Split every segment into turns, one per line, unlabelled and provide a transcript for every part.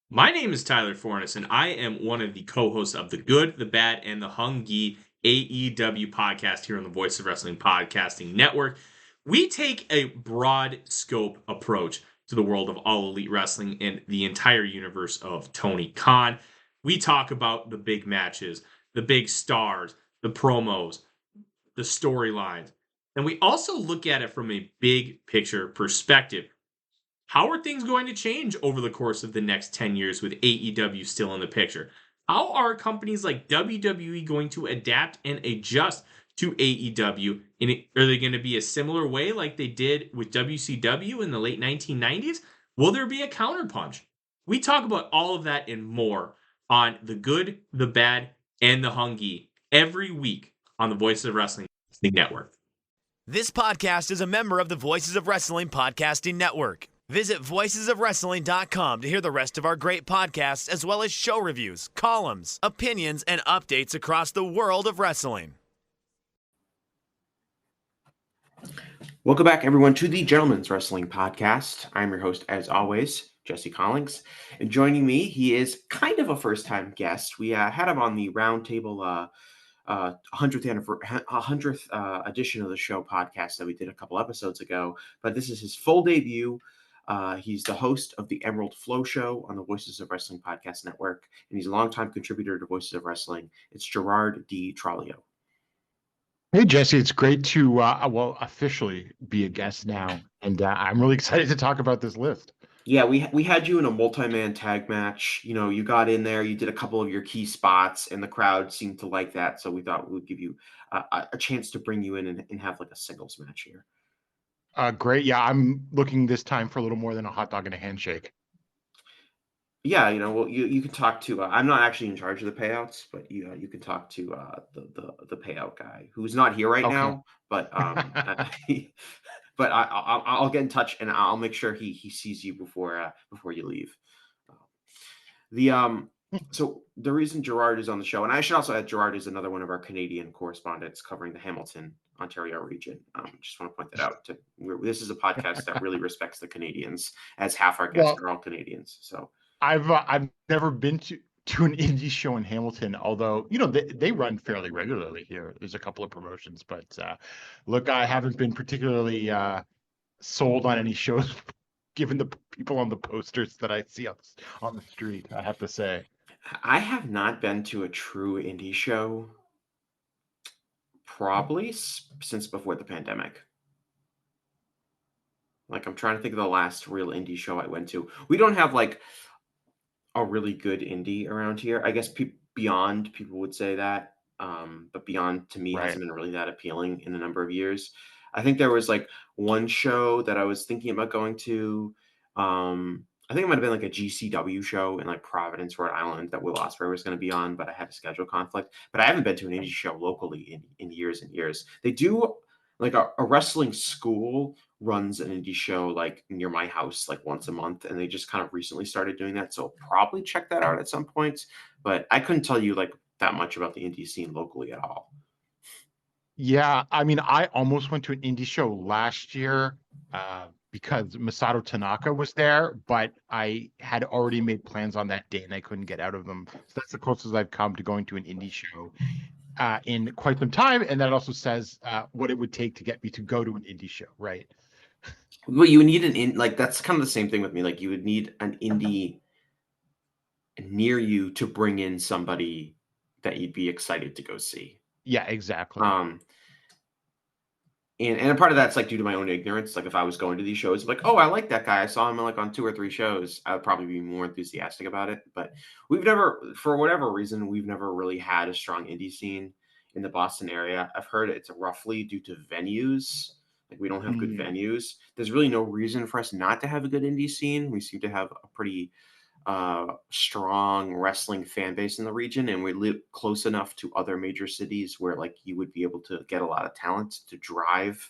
My name is Tyler Fornes, and I am one of the co-hosts of the Good, the Bad, and the Hungy AEW podcast here on the Voice of Wrestling Podcasting Network. We take a broad scope approach to the world of All Elite Wrestling and the entire universe of Tony Khan. We talk about the big matches, the big stars, the promos, the storylines, and we also look at it from a big picture perspective. How are things going to change over the course of the next 10 years with AEW still in the picture? How are companies like WWE going to adapt and adjust to AEW? Are they going to be a similar way like they did with WCW in the late 1990s? Will there be a counterpunch? We talk about all of that and more on The Good, the Bad, and the Hungy every week on the Voices of Wrestling Network.
This podcast is a member of the Voices of Wrestling Podcasting Network. Visit voicesofwrestling.com to hear the rest of our great podcasts, as well as show reviews, columns, opinions, and updates across the world of wrestling.
Welcome back, everyone, to the Gentleman's Wrestling Podcast. I'm your host, as always, Jesse Collings. And joining me, he is kind of a first-time guest. We had him on the Roundtable 100th edition of the show podcast that we did a couple episodes ago, but this is his full debut. He's the host of the Emerald FlowShow on the Voices of Wrestling Podcast Network, and he's a longtime contributor to Voices of Wrestling. It's Gerard Di Trolio.
Hey, Jesse, it's great to, officially be a guest now, and I'm really excited to talk about this list.
Yeah, we had you in a multi-man tag match. You know, you got in there, you did a couple of your key spots, and the crowd seemed to like that, so we thought we would give you a chance to bring you in and have like a singles match here.
Great. Yeah, I'm looking this time for a little more than a hot dog and a handshake.
Yeah, well, you can talk to. I'm not actually in charge of the payouts, but you can talk to the payout guy who's not here right now. But but I'll get in touch and I'll make sure he sees you before you leave. So the reason Gerard is on the show, and I should also add, Gerard is another one of our Canadian correspondents covering the Hamilton, Ontario region. Just want to point that out. This is a podcast that really respects the Canadians, as half our guests are all Canadians. So
I've never been to an indie show in Hamilton, although they run fairly regularly here. There's a couple of promotions, but look, I haven't been particularly sold on any shows given the people on the posters that I see on the street, I have to say.
I have not been to a true indie show probably since before the pandemic. Like, I'm trying to think of the last real indie show I went to. We don't have like a really good indie around here. I guess Beyond, people would say that. But Beyond to me hasn't been really that appealing in a number of years. I think there was like one show that I was thinking about going to. I think it might have been like a GCW show in like Providence, Rhode Island, that Will Ospreay was going to be on, but I had a schedule conflict. But I haven't been to an indie show locally in years and years. They do like a wrestling school runs an indie show like near my house like once a month, and they just kind of recently started doing that. So I'll probably check that out at some point. But I couldn't tell you like that much about the indie scene locally at all.
Yeah, I mean, I almost went to an indie show last year because Masato Tanaka was there, but I had already made plans on that day and I couldn't get out of them. So that's the closest I've come to going to an indie show in quite some time. And that also says what it would take to get me to go to an indie show, right?
Well, you would need like that's kind of the same thing with me. Like, you would need an indie near you to bring in somebody that you'd be excited to go see.
Yeah, exactly.
And a part of that's like due to my own ignorance. Like, if I was going to these shows, like, oh, I like that guy, I saw him like on 2 or 3 shows, I would probably be more enthusiastic about it. But we've never, for whatever reason, we've never really had a strong indie scene in the Boston area. I've heard it's roughly due to venues. Like, we don't have good venues. There's really no reason for us not to have a good indie scene. We seem to have a pretty strong wrestling fan base in the region, and we live close enough to other major cities where like you would be able to get a lot of talent to drive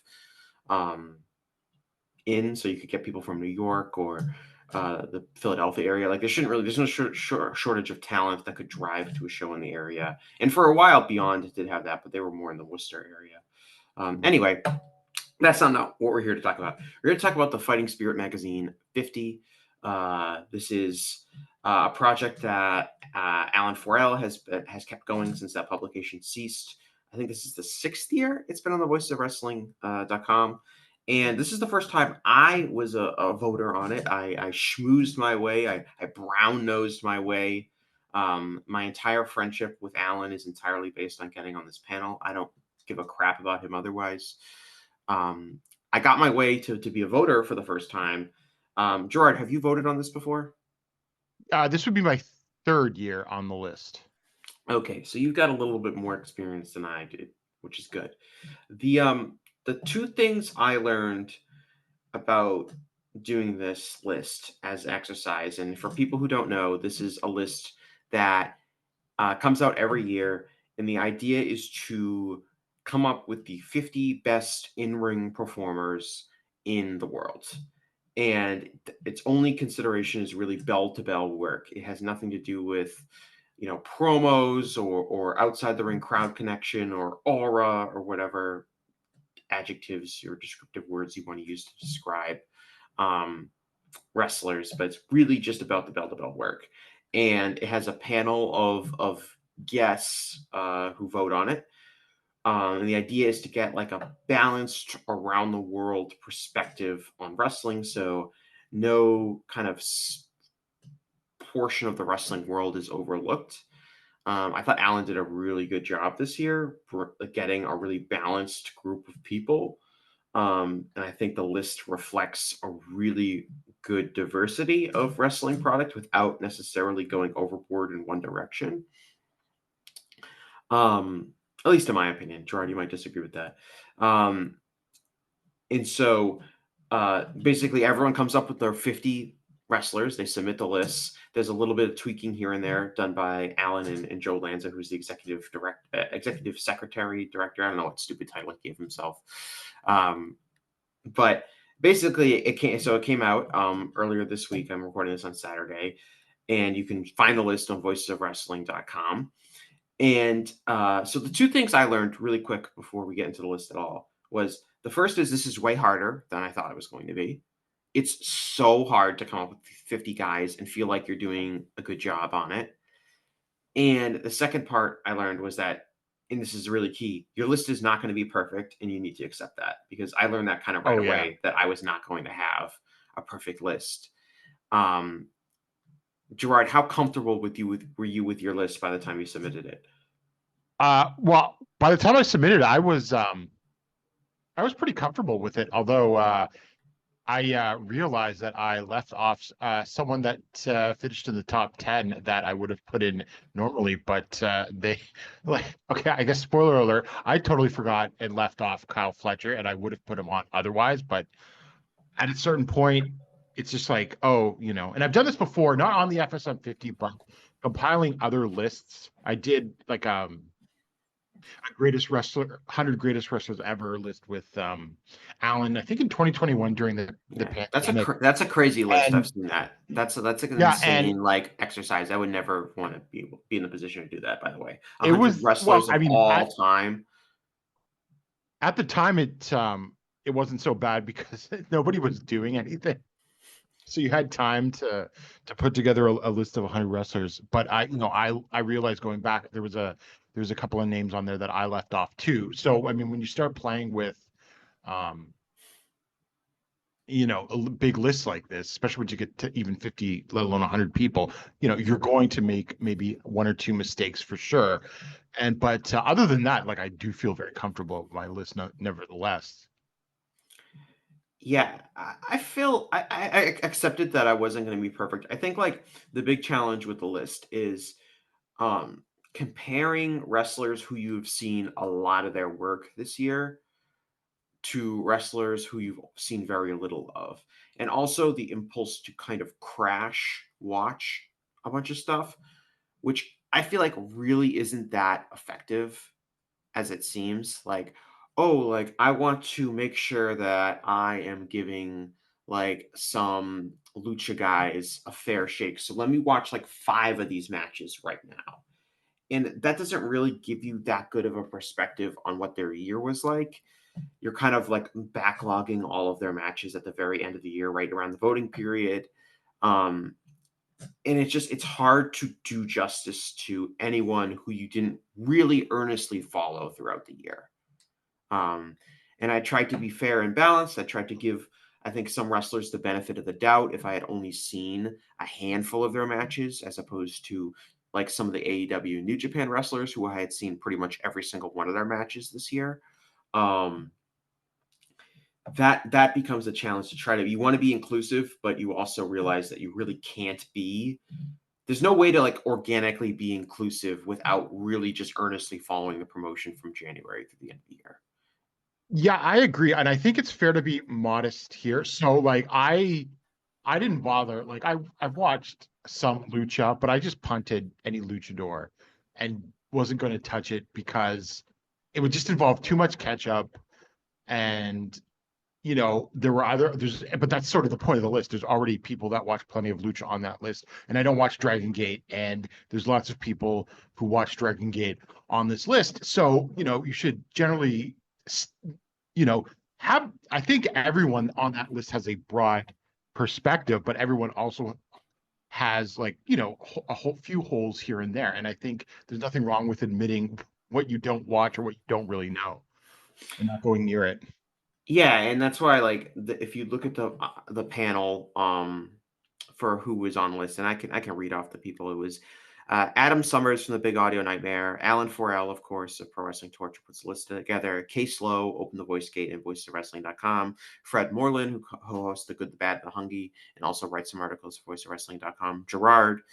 in, so you could get people from New York or the Philadelphia area. Like, there's no shortage of talent that could drive to a show in the area. And for a while Beyond did have that, but they were more in the Worcester area. Anyway, that's not what we're here to talk about. We're here to talk about the Fighting Spirit Magazine 50 This is a project that Alan Forel has kept going since that publication ceased. I think this is the 6th year it's been on the voicesofwrestling.com. And this is the first time I was a voter on it. I schmoozed my way. I brown-nosed my way. My entire friendship with Alan is entirely based on getting on this panel. I don't give a crap about him otherwise. I got my way to be a voter for the first time. Gerard, have you voted on this before?
This would be my 3rd year on the list.
Okay, so you've got a little bit more experience than I did, which is good. The 2 things I learned about doing this list as exercise, and for people who don't know, this is a list that comes out every year, and the idea is to come up with the 50 best in-ring performers in the world. And its only consideration is really bell-to-bell work. It has nothing to do with, promos or outside the ring crowd connection or aura or whatever adjectives or descriptive words you want to use to describe wrestlers, but it's really just about the bell-to-bell work. And it has a panel of guests who vote on it. And the idea is to get like a balanced around the world perspective on wrestling. So no kind of portion of the wrestling world is overlooked. I thought Alan did a really good job this year for getting a really balanced group of people. And I think the list reflects a really good diversity of wrestling product without necessarily going overboard in one direction. At least in my opinion. Gerard, you might disagree with that. And so basically everyone comes up with their 50 wrestlers. They submit the lists. There's a little bit of tweaking here and there done by Alan and Joe Lanza, who's the executive secretary director. I don't know what stupid title he gave himself. But basically it came out earlier this week. I'm recording this on Saturday, and you can find the list on voicesofwrestling.com. And so the 2 things I learned really quick before we get into the list at all was, the first is this is way harder than I thought it was going to be. It's so hard to come up with 50 guys and feel like you're doing a good job on it. And the second part I learned was that, and this is really key, your list is not going to be perfect, and you need to accept that, because I learned that kind of right away, that I was not going to have a perfect list. Gerard, how comfortable were you with your list by the time you submitted it?
Well, by the time I submitted, I was pretty comfortable with it. Although I realized that I left off someone that finished in the top 10 that I would have put in normally, but okay, I guess spoiler alert, I totally forgot and left off Kyle Fletcher, and I would have put him on otherwise. But at a certain point, it's just like, and I've done this before, not on the FSM 50, but compiling other lists. I did like a 100 greatest wrestlers ever list with Alan, I think in 2021 during the pandemic.
That's a crazy list. And I've seen that. That's like an insane exercise. I would never want to be in the position to do that, by the way. 100 wrestlers of all time.
At the time, it wasn't so bad because nobody was doing anything. So you had time to put together a list of 100 wrestlers. But I realized going back, there was a couple of names on there that I left off too. So I mean, when you start playing with a big list like this, especially when you get to even 50, let alone 100 people, you're going to make maybe 1 or 2 mistakes for sure. But other than that, like, I do feel very comfortable with my list nevertheless.
Yeah, I feel I accepted that I wasn't going to be perfect. I think like the big challenge with the list is comparing wrestlers who you've seen a lot of their work this year to wrestlers who you've seen very little of. And also the impulse to kind of crash watch a bunch of stuff, which I feel like really isn't that effective as it seems. Like, I want to make sure that I am giving like some lucha guys a fair shake. So let me watch like 5 of these matches right now. And that doesn't really give you that good of a perspective on what their year was like. You're kind of like backlogging all of their matches at the very end of the year, right around the voting period. Um, and it's hard to do justice to anyone who you didn't really earnestly follow throughout the year. And I tried to be fair and balanced. I tried to give, I think, some wrestlers the benefit of the doubt if I had only seen a handful of their matches, as opposed to like some of the AEW New Japan wrestlers who I had seen pretty much every single one of their matches this year. That becomes a challenge to try to. You want to be inclusive, but you also realize that you really can't be. There's no way to like organically be inclusive without really just earnestly following the promotion from January through the end of the year.
Yeah, I agree, and I think it's fair to be modest here. So like I didn't bother. Like I've watched some lucha, but I just punted any luchador and wasn't going to touch it because it would just involve too much catch up. And but that's sort of the point of the list. There's already people that watch plenty of lucha on that list, and I don't watch Dragon Gate, and there's lots of people who watch Dragon Gate on this list. So you should generally, have. I think everyone on that list has a broad perspective, but everyone also has like a whole few holes here and there. And I think there's nothing wrong with admitting what you don't watch or what you don't really know and not going near it.
Yeah, and that's why if you look at the panel for who was on the list, and I can read off the people. It was Adam Summers from the Big Audio Nightmare, Alan Forel, of course, of Pro Wrestling Torture puts the list together, K Slow, Open the Voice Gate and voicesofwrestling.com, Fred Moreland, who co-hosts The Good, the Bad, and the Hungy, and also writes some articles for voiceofwrestling.com, Gerard,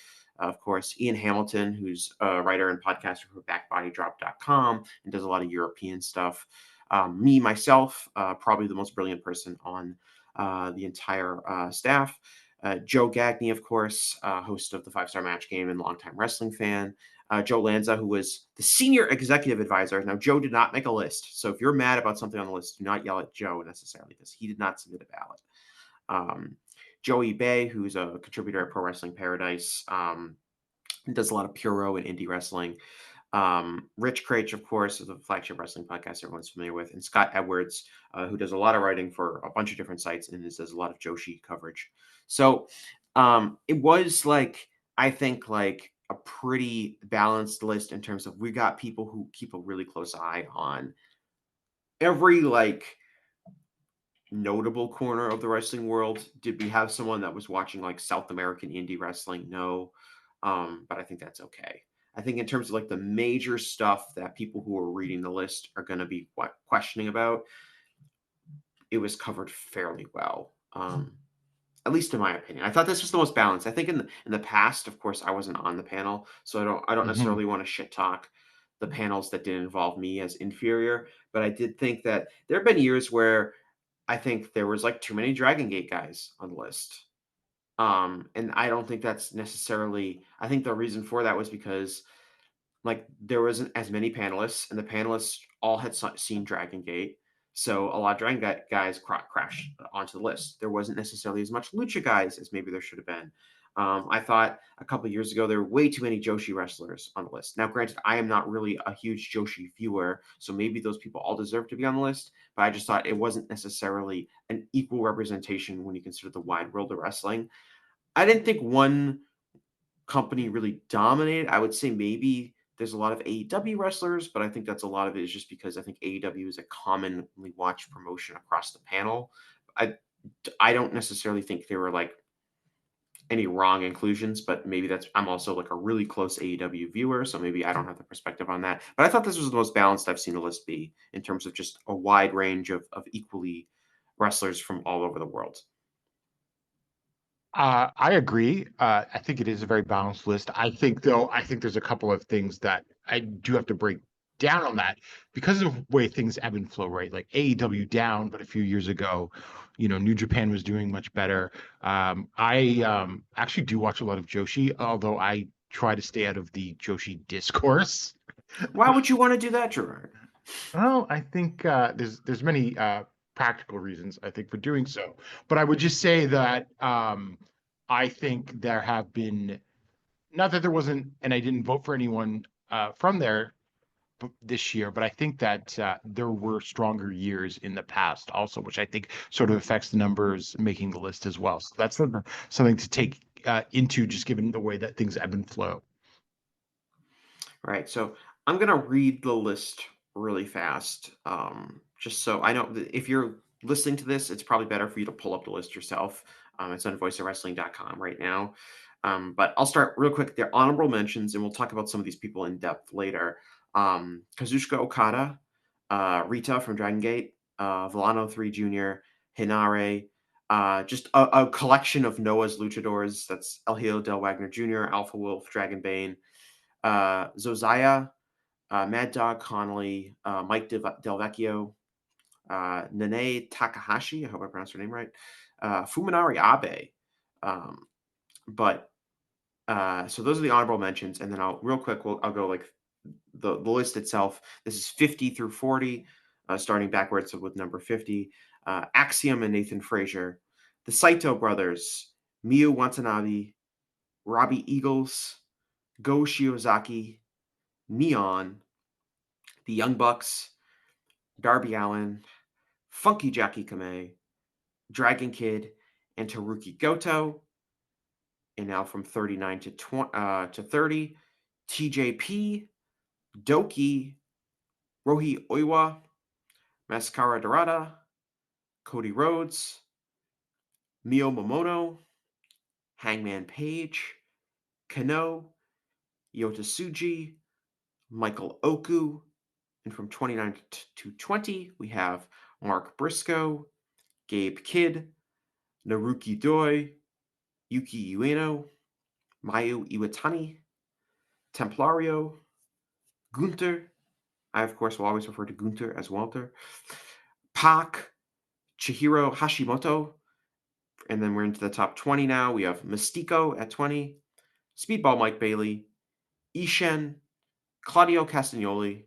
of course, Ian Hamilton, who's a writer and podcaster for backbodydrop.com and does a lot of European stuff. Me, myself, probably the most brilliant person on the entire staff. Joe Gagney, of course, host of the 5-Star Match Game and longtime wrestling fan. Joe Lanza, who was the senior executive advisor. Now, Joe did not make a list. So if you're mad about something on the list, do not yell at Joe necessarily because he did not submit a ballot. Joey Bay, who's a contributor at Pro Wrestling Paradise, does a lot of Puro and indie wrestling. Rich Craich, of course, is the flagship wrestling podcast everyone's familiar with, and Scott Edwards, who does a lot of writing for a bunch of different sites and does a lot of Joshi coverage. So it was I think a pretty balanced list in terms of we got people who keep a really close eye on every notable corner of the wrestling world. Did we have someone that was watching South American indie wrestling? No. But I think that's okay. I think in terms of the major stuff that people who are reading the list are going to be questioning about, it was covered fairly well. At least in my opinion. I thought this was the most balanced. I think in the past, of course, I wasn't on the panel, so I don't necessarily want to shit talk the panels that didn't involve me as inferior, but I did think that there have been years where I think there was too many Dragon Gate guys on the list. And I don't think that's necessarily, I think the reason for that was because there wasn't as many panelists and the panelists all had seen Dragon Gate. So a lot of Dragon Gate guys crashed onto the list. There wasn't necessarily as much Lucha guys as maybe there should have been. I thought a couple of years ago, there were way too many Joshi wrestlers on the list. Now, granted, I am not really a huge Joshi viewer, so maybe those people all deserve to be on the list, but I just thought it wasn't necessarily an equal representation when you consider the wide world of wrestling. I didn't think one company really dominated. I would say maybe there's a lot of AEW wrestlers, but I think that's a lot of it is just because I think AEW is a commonly watched promotion across the panel. I don't necessarily think there were any wrong inclusions, but maybe I'm also a really close AEW viewer, so maybe I don't have the perspective on that. But I thought this was the most balanced I've seen the list be in terms of just a wide range of equally wrestlers from all over the world.
I agree. I think it is a very balanced list. I think there's a couple of things that I do have to break down on that because of the way things ebb and flow, right? Like AEW down, but a few years ago, New Japan was doing much better. I actually do watch a lot of Joshi, although I try to stay out of the Joshi discourse.
Why would you want to do that, Gerard?
Well, I think there's many practical reasons I think for doing so, but I would just say that I think there have been, not that there wasn't, and I didn't vote for anyone from there, this year, but I think that there were stronger years in the past also, which I think sort of affects the numbers making the list as well. So that's something to take into, just given the way that things ebb and flow.
Right. So I'm gonna read the list really fast, just so I know that if you're listening to this, it's probably better for you to pull up the list yourself. It's on voiceofwrestling.com right now. But I'll start real quick. They're honorable mentions, and we'll talk about some of these people in depth later. Kazuchika Okada, Rita from Dragon Gate, Volano 3 Jr., Hinare, just a collection of Noah's luchadors. That's El Hijo del Wagner Jr., Alpha Wolf, Dragon Bane, Zozaya, Mad Dog Connolly, Mike Del Vecchio, Nene Takahashi. I hope I pronounced her name right. Fuminari Abe. So those are the honorable mentions, and then I'll go like the list itself. This is 50 through 40, starting backwards with number 50. Axiom and Nathan Frazier, the Saito brothers, Miyu Watanabe, Robbie Eagles, Go Shiozaki, Neon, the Young Bucks, Darby Allin, Funky Jackie Kamei, Dragon Kid, and Taruki Goto. And now from 39 to 30, TJP, Doki, Rohi Oiwa, Mascara Dorada, Cody Rhodes, Mio Momono, Hangman Page, Kano, Yota Tsuji, Michael Oku, and from 29 to 20, we have Mark Briscoe, Gabe Kidd, Naruki Doi, Yuki Ueno, Mayu Iwatani, Templario, Gunther. I, of course, will always refer to Gunther as Walter. Pac, Chihiro Hashimoto. And then we're into the top 20 now. We have Mystico at 20, Speedball Mike Bailey, Ishen, Claudio Castagnoli,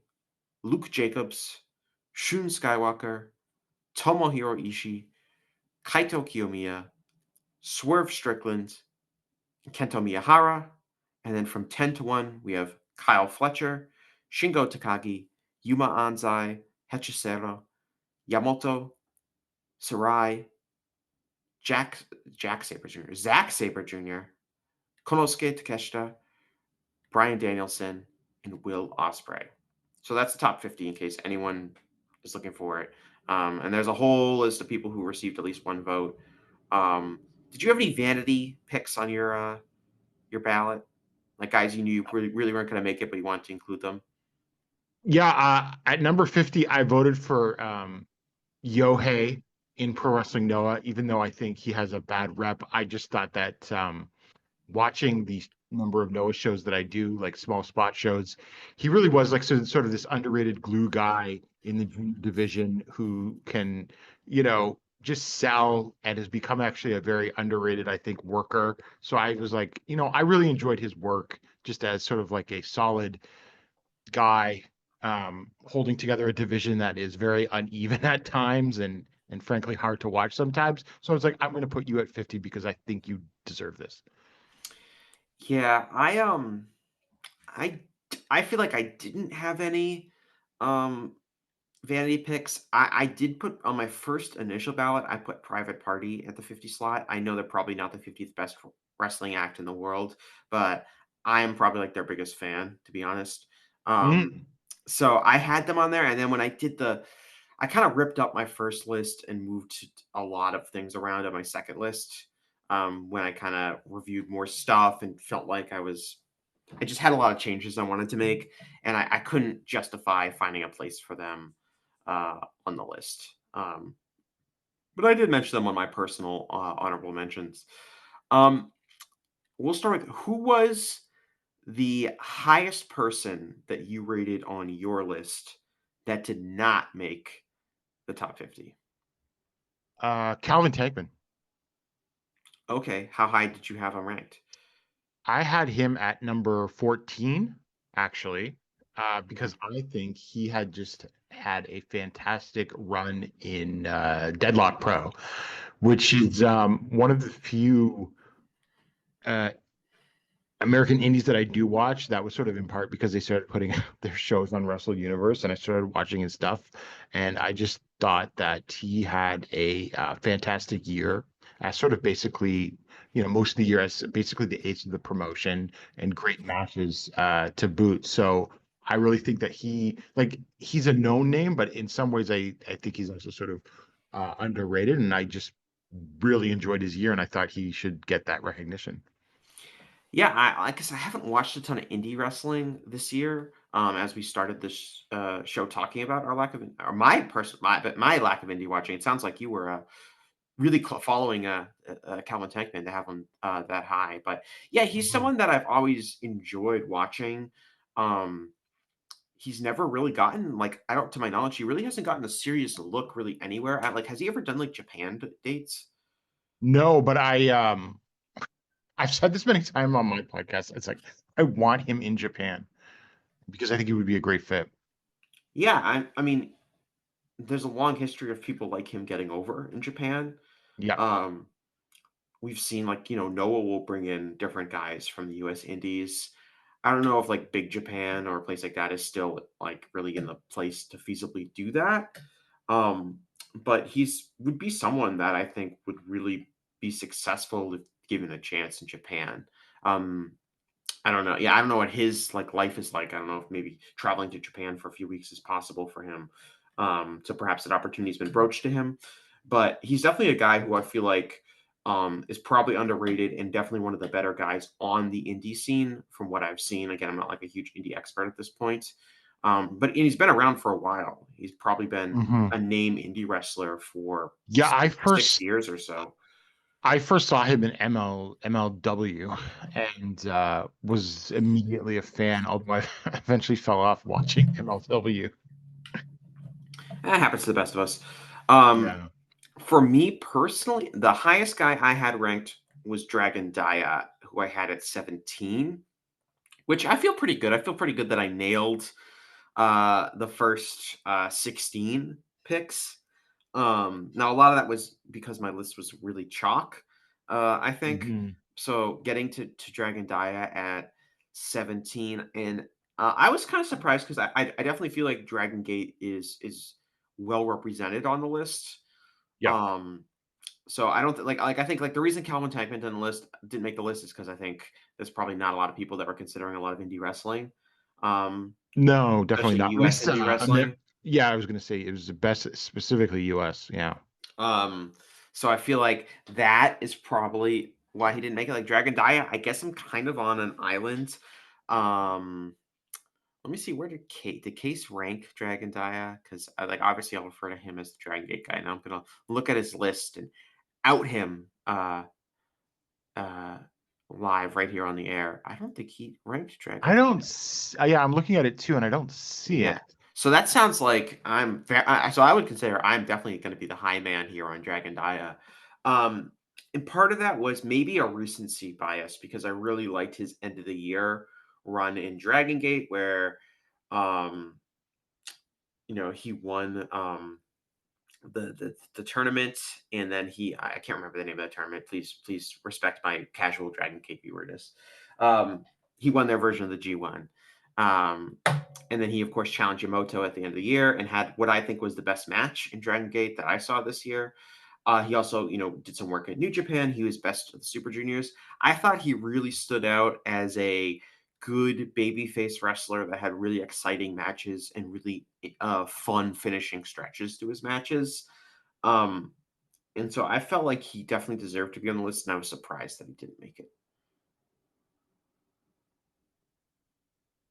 Luke Jacobs, Shun Skywalker, Tomohiro Ishii, Kaito Kiyomiya, Swerve Strickland, Kento Miyahara. And then from 10 to 1, we have Kyle Fletcher, Shingo Takagi, Yuma Anzai, Hechicero, Yamoto, Sarai, Zack Sabre Jr., Konosuke Takeshita, Brian Danielson, and Will Ospreay. So that's the top 50 in case anyone is looking for it. And there's a whole list of people who received at least one vote. Did you have any vanity picks on your ballot? Like guys you knew you really weren't going to make it, but you wanted to include them?
Yeah, at number 50, I voted for Yohei in Pro Wrestling Noah, even though I think he has a bad rep. I just thought that watching the number of Noah shows that I do, like small spot shows, he really was like sort of this underrated glue guy in the division who can, just sell and has become actually a very underrated, I think, worker. So I was like, I really enjoyed his work just as sort of like a solid guy, holding together a division that is very uneven at times and frankly hard to watch sometimes. So I was like, I'm going to put you at 50 because I think you deserve this.
Yeah, I feel like I didn't have any vanity picks. I did put on my first initial ballot, I put Private Party at the 50 slot. I know they're probably not the 50th best wrestling act in the world, but I am probably like their biggest fan, to be honest. So I had them on there, and then when I did I kind of ripped up my first list and moved a lot of things around on my second list. When I kind of reviewed more stuff and felt like I just had a lot of changes I wanted to make, and I couldn't justify finding a place for them on the list. But I did mention them on my personal honorable mentions. We'll start with who was the highest person that you rated on your list that did not make the top 50?
Calvin Tankman.
Okay. How high did you have him ranked?
I had him at number 14, actually, because I think he had just had a fantastic run in Deadlock Pro, which is one of the few American indies that I do watch, that was sort of in part because they started putting out their shows on Wrestle Universe, and I started watching his stuff, and I just thought that he had a fantastic year as sort of basically, most of the year as basically the ace of the promotion and great matches to boot. So I really think that he's a known name, but in some ways I think he's also sort of underrated, and I just really enjoyed his year, and I thought he should get that recognition.
Yeah, I guess I haven't watched a ton of indie wrestling this year. As we started this show talking about our lack of, or my lack of indie watching. It sounds like you were really following Calvin Tankman to have him that high. But yeah, he's
Mhm.
someone that I've always enjoyed watching. Um, he's never really gotten like, I don't, to my knowledge, he really hasn't gotten a serious look really anywhere. At like, has he ever done like Japan dates?
No, but I've said this many times on my podcast. It's like I want him in Japan because I think he would be a great fit.
Yeah, I mean, there's a long history of people like him getting over in Japan.
Yeah.
Um, we've seen like, Noah will bring in different guys from the US Indies. I don't know if like Big Japan or a place like that is still like really in the place to feasibly do that. Um, but he's would be someone that I think would really be successful if given a chance in Japan. Um, I don't know. Yeah, I don't know what his like life is like. I don't know if maybe traveling to Japan for a few weeks is possible for him. So perhaps that opportunity's been broached to him. But he's definitely a guy who I feel like is probably underrated and definitely one of the better guys on the indie scene from what I've seen. Again, I'm not like a huge indie expert at this point. But he's been around for a while. He's probably been
Hmm.
a name indie wrestler for
Yeah,
six years or so.
I first saw him in MLW and was immediately a fan, although I eventually fell off watching MLW.
That happens to the best of us. Um,
Yeah.
For me personally, the highest guy I had ranked was Dragon Dia, who I had at 17, which I feel pretty good. I feel pretty good that I nailed the first 16 picks. Now a lot of that was because my list was really chalk, I think.
Hmm.
So getting to Dragon Dia at 17, and I was kind of surprised because I definitely feel like Dragon Gate is well represented on the list.
Yeah.
Um, so I don't like I think like the reason Calvin Tankman didn't make the list is because I think there's probably not a lot of people that were considering a lot of indie wrestling, um,
No, definitely
especially
not. At
U.S.
least
indie wrestling.
yeah, I was gonna say it was the best, specifically US. Yeah.
Um, so I feel like that is probably why he didn't make it. Like Dragon Dia, I guess I'm kind of on an island. Um, Let me see, where did Case rank Dragon Dia? Because I like obviously I'll refer to him as the Dragon Gate guy. Now I'm gonna look at his list and out him. Uh, Live right here on the air. I don't think he ranked
I
Dragon
don't
Dia.
s yeah, I'm looking at it too, and I don't see
Yeah.
it.
So that sounds like so I would consider I'm definitely going to be the high man here on Dragon Dia. Um, and part of that was maybe a recency bias because I really liked his end of the year run in Dragon Gate where um, he won the tournament, and then I can't remember the name of the tournament. Please respect my casual Dragon Gate viewerness. Um, he won their version of the G1. Um, and then he of course challenged Yamamoto at the end of the year and had what I think was the best match in Dragon Gate that I saw this year. He also, did some work at New Japan. He was best of the Super Juniors. I thought he really stood out as a good babyface wrestler that had really exciting matches and really fun finishing stretches to his matches. Um, and so I felt like he definitely deserved to be on the list, and I was surprised that he didn't make it.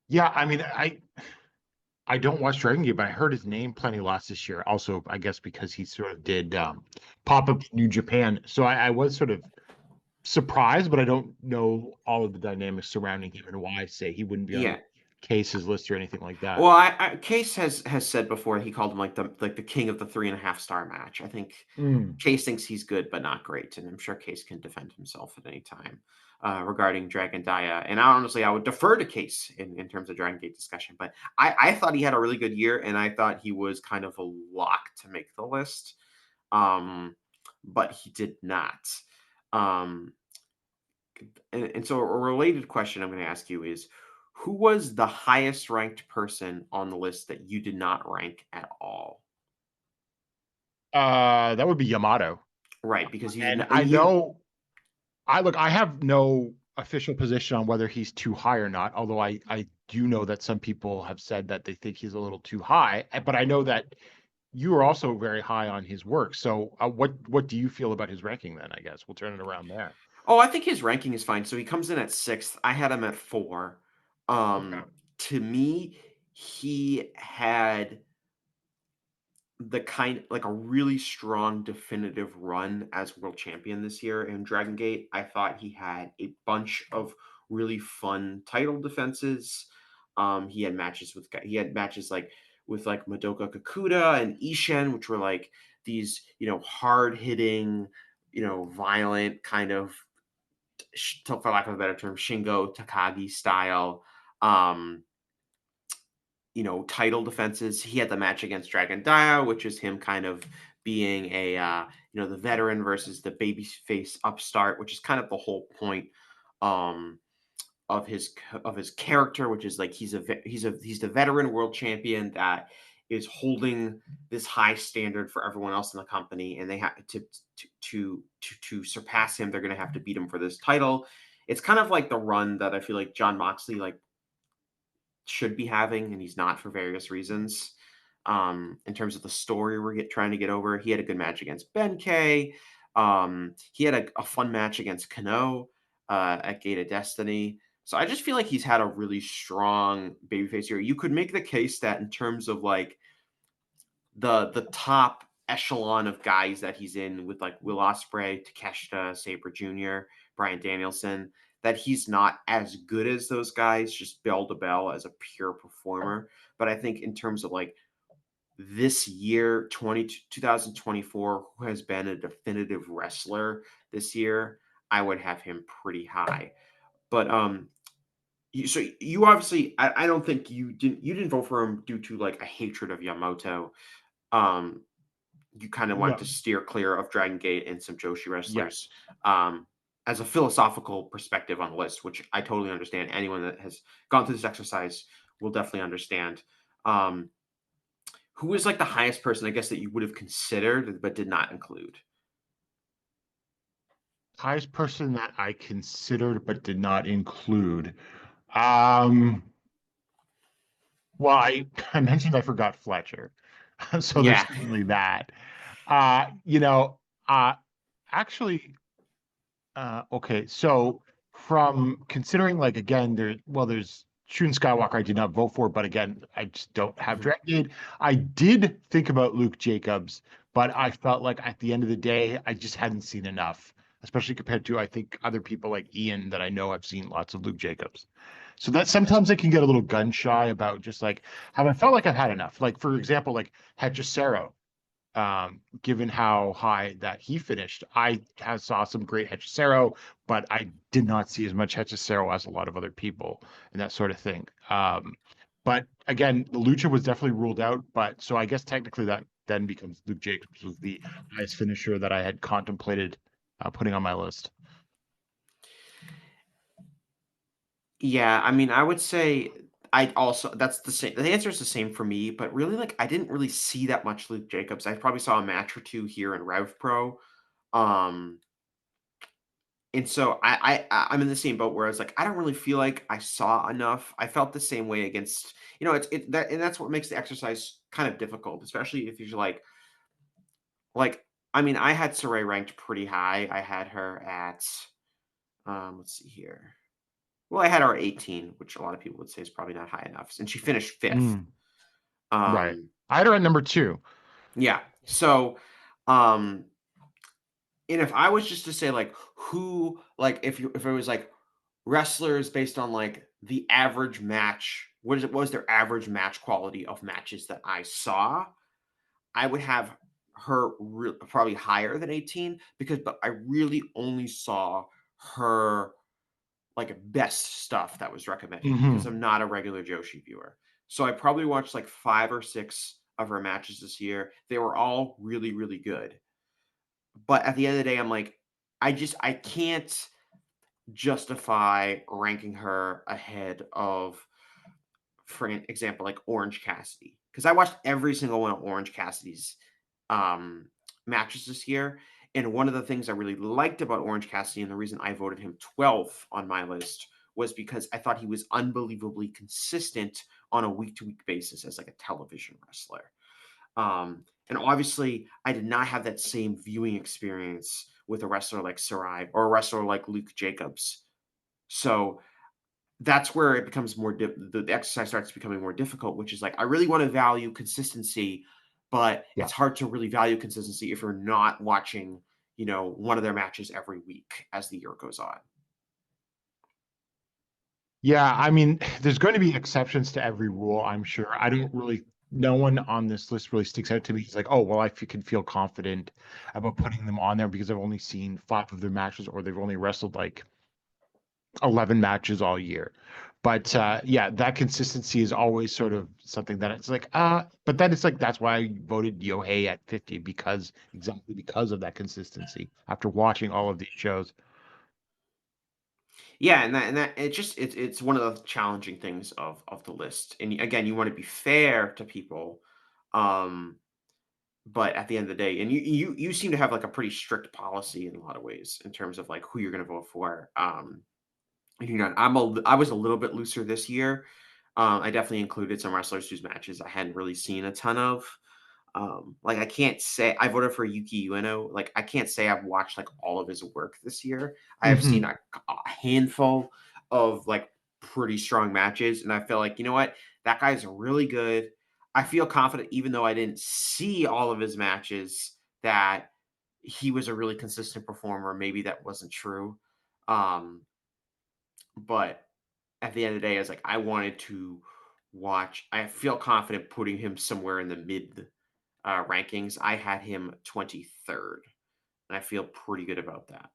Yeah, I mean, I don't watch Dragon Gate, but I heard his name plenty lots this year. Also, I guess because he sort of did pop up in New Japan. So I was sort of surprised, but I don't know all of the dynamics surrounding him and why, say, he wouldn't be on
Yeah.
Case's list or anything like that.
Well, Case has said before he called him like the king of the 3.5 star match. I think
Mm.
Case thinks he's good but not great, and I'm sure Case can defend himself at any time regarding Dragon Dia. And honestly, I would defer to Case in terms of Dragon Gate discussion. But I thought he had a really good year, and I thought he was kind of a lock to make the list. Um, but he did not. Um, And so a related question I'm going to ask you is, who was the highest ranked person on the list that you did not rank at all?
That would be Yamato.
Right, because you
And
didn't,
I
and you
know I have no official position on whether he's too high or not, although I do know that some people have said that they think he's a little too high. But I know that you are also very high on his work. So what do you feel about his ranking then? I guess we'll turn it around there.
Oh, I think his ranking is fine. So he comes in at 6th. I had him at 4.
Okay.
To me, he had the kind like a really strong definitive run as world champion this year in Dragon Gate. I thought he had a bunch of really fun title defenses. He had matches like with like Madoka Kakuta and Ishen, which were like these, hard hitting, violent kind of, for lack of a better term, Shingo Takagi style. Um, title defenses. He had the match against Dragon Dia, which is him kind of being the veteran versus the baby face upstart, which is kind of the whole point um, of his character, which is like he's the veteran world champion that is holding this high standard for everyone else in the company, and they have to surpass him. They're going to have to beat him for this title. It's kind of like the run that I feel like John Moxley should be having, and he's not for various reasons. In terms of the story trying to get over, he had a good match against Ben K. He had a fun match against Kano at Gate of Destiny. So I just feel like he's had a really strong babyface here. You could make the case that in terms of like the top echelon of guys that he's in with like Will Ospreay, Takeshita, Sabre Jr., Bryan Danielson, that he's not as good as those guys, just bell to bell as a pure performer. But I think in terms of like this year, 2024, who has been a definitive wrestler this year, I would have him pretty high. But so you obviously, I don't think you didn't vote for him due to like a hatred of Yamamoto. Um, you kind of wanted to
No.
steer clear of Dragon Gate and some Joshi wrestlers,
Yes.
as a philosophical perspective on the list, which I totally understand. Anyone that has gone through this exercise will definitely understand. Um, who is like the highest person, I guess, that you would have considered but did not include?
Highest person that I considered but did not include. Um, well, I mentioned I forgot Fletcher. So there's
Yeah,
certainly that. Uh, you know, uh actually okay, so from considering like again there's Shun Skywalker I did not vote for, but again, I just don't have
mhm.
Dragon Gate. I did think about Luke Jacobs, but I felt like at the end of the day, I just hadn't seen enough, especially compared to I think other people like Ian that I know have seen lots of Luke Jacobs. So that sometimes I can get a little gun shy about just like have I felt like I've had enough. Like for example, like Hechicero, given how high that he finished. Saw some great Hechicero, but I did not see as much Hechicero as a lot of other people and that sort of thing. But again, the Lucha was definitely ruled out. But so I guess technically that then becomes Luke Jacobs was the highest finisher that I had contemplated putting on my list.
Yeah, I mean, I would say I also that's the same. The answer is the same for me, but really, like, I didn't really see that much Luke Jacobs. I probably saw a match or two here in Rev Pro. Um, and so I'm in the same boat where I was like, I don't really feel like I saw enough. I felt the same way against, that's what makes the exercise kind of difficult, especially if you're like, I mean, I had Saray ranked pretty high. I had her at, let's see here. Well, I had her at 18, which a lot of people would say is probably not high enough, and she finished 5th.
Mm, right.
Um,
I had her at number two.
yeah. So, um, and if I was just to say like who, like if it was like wrestlers based on like the average match, what was their average match quality of matches that I saw, I would have her probably higher than 18 but I really only saw her like best stuff that was recommended because
Hmm.
I'm not a regular Joshi viewer. So I probably watched like 5 or 6 of her matches this year. They were all really, really good. But at the end of the day, I'm like, I can't. justify ranking her ahead of, for an example, like Orange Cassidy. Because I watched every single one of Orange Cassidy's um, matches this year. And one of the things I really liked about Orange Cassidy, and the reason I voted him 12th on my list, was because I thought he was unbelievably consistent on a week to week basis as like a television wrestler. And obviously, I did not have that same viewing experience with a wrestler like Sarai or a wrestler like Luke Jacobs. So that's where it becomes the exercise starts becoming more difficult, which is like, I really want to value consistency, but
Yeah.
it's hard to really value consistency if you're not watching, one of their matches every week as the year goes on.
Yeah, I mean, there's going to be exceptions to every rule, I'm sure. No one on this list really sticks out to me. It's like, oh, well, can feel confident about putting them on there because I've only seen 5 of their matches, or they've only wrestled like 11 matches all year. But yeah, that consistency is always sort of something that it's like, but then it's like, that's why I voted Yohei at 50, exactly because of that consistency after watching all of these shows.
Yeah, and that it's one of the challenging things of the list. And again, you want to be fair to people, um, but at the end of the day, and you seem to have like a pretty strict policy in a lot of ways in terms of like who you're going to vote for. I was a little bit looser this year. I definitely included some wrestlers whose matches I hadn't really seen a ton of. Like I can't say I voted for Yuki Ueno. Like I can't say I've watched like all of his work this year. I have seen
Mhm.
a handful of like pretty strong matches, and I feel like, you know what, that guy's really good. I feel confident, even though I didn't see all of his matches, that he was a really consistent performer. Maybe that wasn't true, but at the end of the day, I was like, I wanted to watch. I feel confident putting him somewhere in the mid rankings. I had him 23rd, and I feel pretty good about that.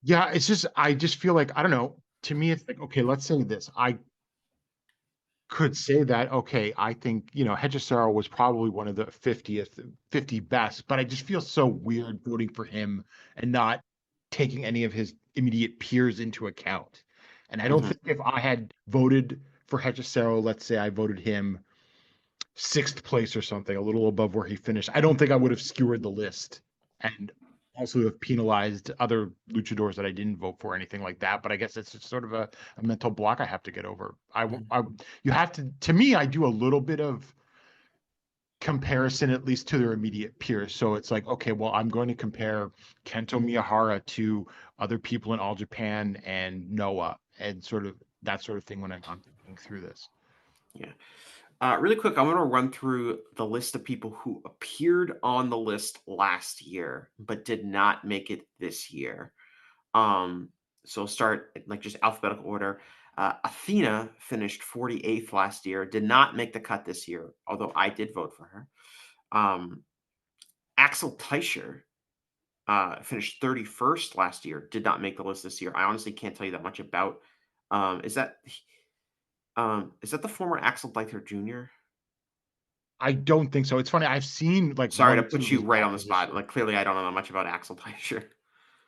Yeah, I just feel like, I don't know. To me, it's like, okay, let's say this. I could say that, okay, I think, Hedgesaro was probably one of the 50 best, but I just feel so weird voting for him and not taking any of his immediate peers into account. And I don't
Mhm.
think if I had voted for Hedgesaro, let's say I voted him 6th place or something, a little above where he finished, I don't think I would have skewered the list and also have penalized other luchadors that I didn't vote for or anything like that. But I guess it's just sort of a mental block I have to get over. You have to me, I do a little bit of comparison, at least to their immediate peers. So it's like, okay, well, I'm going to compare Kento Miyahara to other people in All Japan and Noah and sort of that sort of thing when I'm thinking through this.
Yeah. Really quick, I want to run through the list of people who appeared on the list last year but did not make it this year. Um, so start like just alphabetical order. Athena finished 48th last year, did not make the cut this year, although I did vote for her. Um, Axel Teicher finished 31st last year, did not make the list this year. I honestly can't tell you that much about. Um, is that is that the former Axel Teicher Jr.?
I don't think so. It's funny. I've seen like
Sorry
one
to
or two
put
of
you
his
right on the
matches or
spot.
so.
Like clearly, I don't know much about Axel Teicher.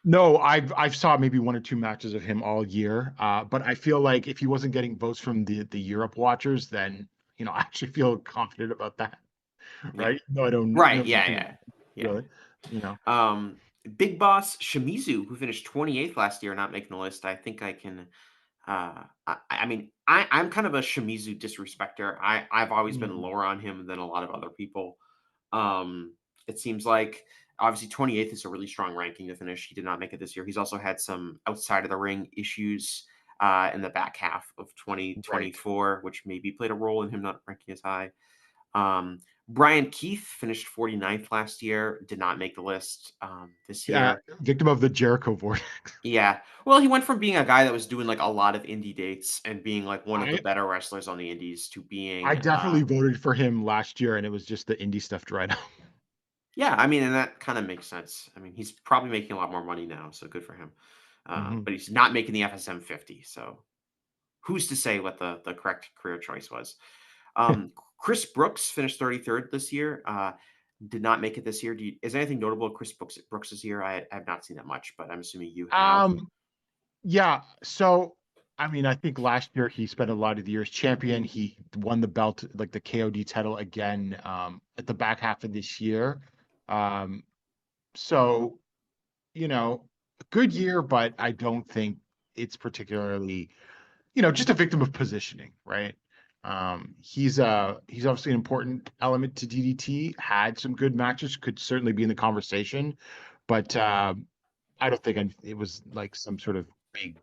No, I've saw maybe 1 or 2 matches of him all year. But I feel like if he wasn't getting votes from the Europe watchers, then I actually feel confident about that,
Yeah.
right? No, I don't
Right.
know
Yeah.
anything
Yeah.
about it,
Yeah.
really. You know.
Um, Big Boss Shimizu, who finished 28th last year, not making the list. I think I can. I mean, I'm kind of a Shimizu disrespecter. I've always been
Mm.
lower on him than a lot of other people. It seems like obviously 28th is a really strong ranking to finish. He did not make it this year. He's also had some outside of the ring issues in the back half of
Right.
2024, which maybe played a role in him not ranking as high. Um, Brian Keith finished 49th last year, did not make the list this
Yeah,
year.
victim of the Jericho vortex.
Yeah. Well, he went from being a guy that was doing like a lot of indie dates and being like one of the
I
better wrestlers on the indies to
I
being
definitely voted for him last year, and it was just the indie stuff dried up.
yeah, I mean, and that kind of makes sense. I mean, he's probably making a lot more money now, so good for him.
Mhm.
But he's not making the FSM 50, so who's to say what the correct career choice was? Chris Brooks finished 33rd this year. Did not make it this year. Is there anything notable of Chris Brooks this year? I have not seen that much, but I'm assuming you have.
Yeah. So, I mean, I think last year he spent a lot of the year as champion. He won the belt, like the KOD title again, at the back half of this year. Um, so, you know, a good year, but I don't think it's particularly, just a victim of positioning, right? He's obviously an important element to DDT. Had some good matches, could certainly be in the conversation, but I don't think it was like some sort of big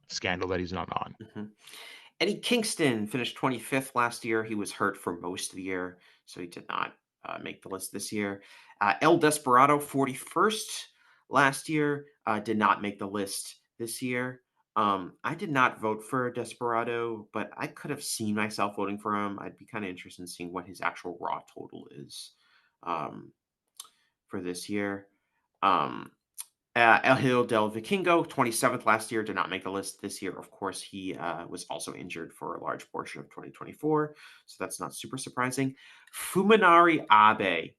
scandal that he's not on.
Mhm. Eddie Kingston finished 25th last year. He was hurt for most of the year, so he did not make the list this year. El Desperado, 41st last year, did not make the list this year. I did not vote for Desperado, but I could have seen myself voting for him. I'd be kind of interested in seeing what his actual Raw total is um, for this year. Um, El Hijo del Vikingo, 27th last year, did not make the list this year. Of course, he was also injured for a large portion of 2024, so that's not super surprising. Fuminari Abe,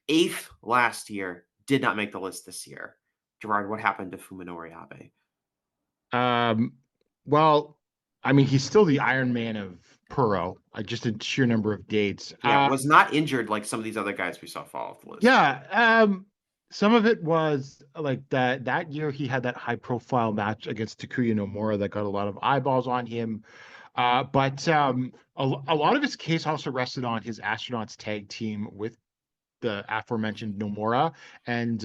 8th last year, did not make the list this year. Gerard, what happened to Fuminori Abe?
Um, well, I mean, he's still the Iron Man of Puro. Just a sheer number of dates.
Yeah, was not injured like some of these other guys we saw fall off the list.
Yeah, some of it was like that year he had that high profile match against Takuya Nomura that got a lot of eyeballs on him. But a lot of his case also rested on his astronauts tag team with the aforementioned Nomura. And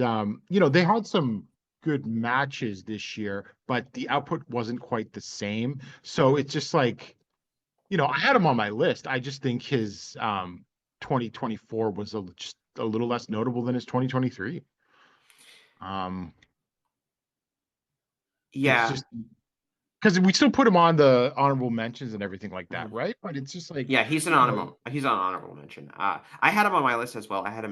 they had some good matches this year, but the output wasn't quite the same. So it's just like, I had him on my list. I just think his 2024 was just a little less notable than his 2023. It's
Yeah,
just because we still put him on the honorable mentions and everything like that,
mhm.
right? But it's just like,
Yeah, he's an honorable mention. I had him on my list as well. I had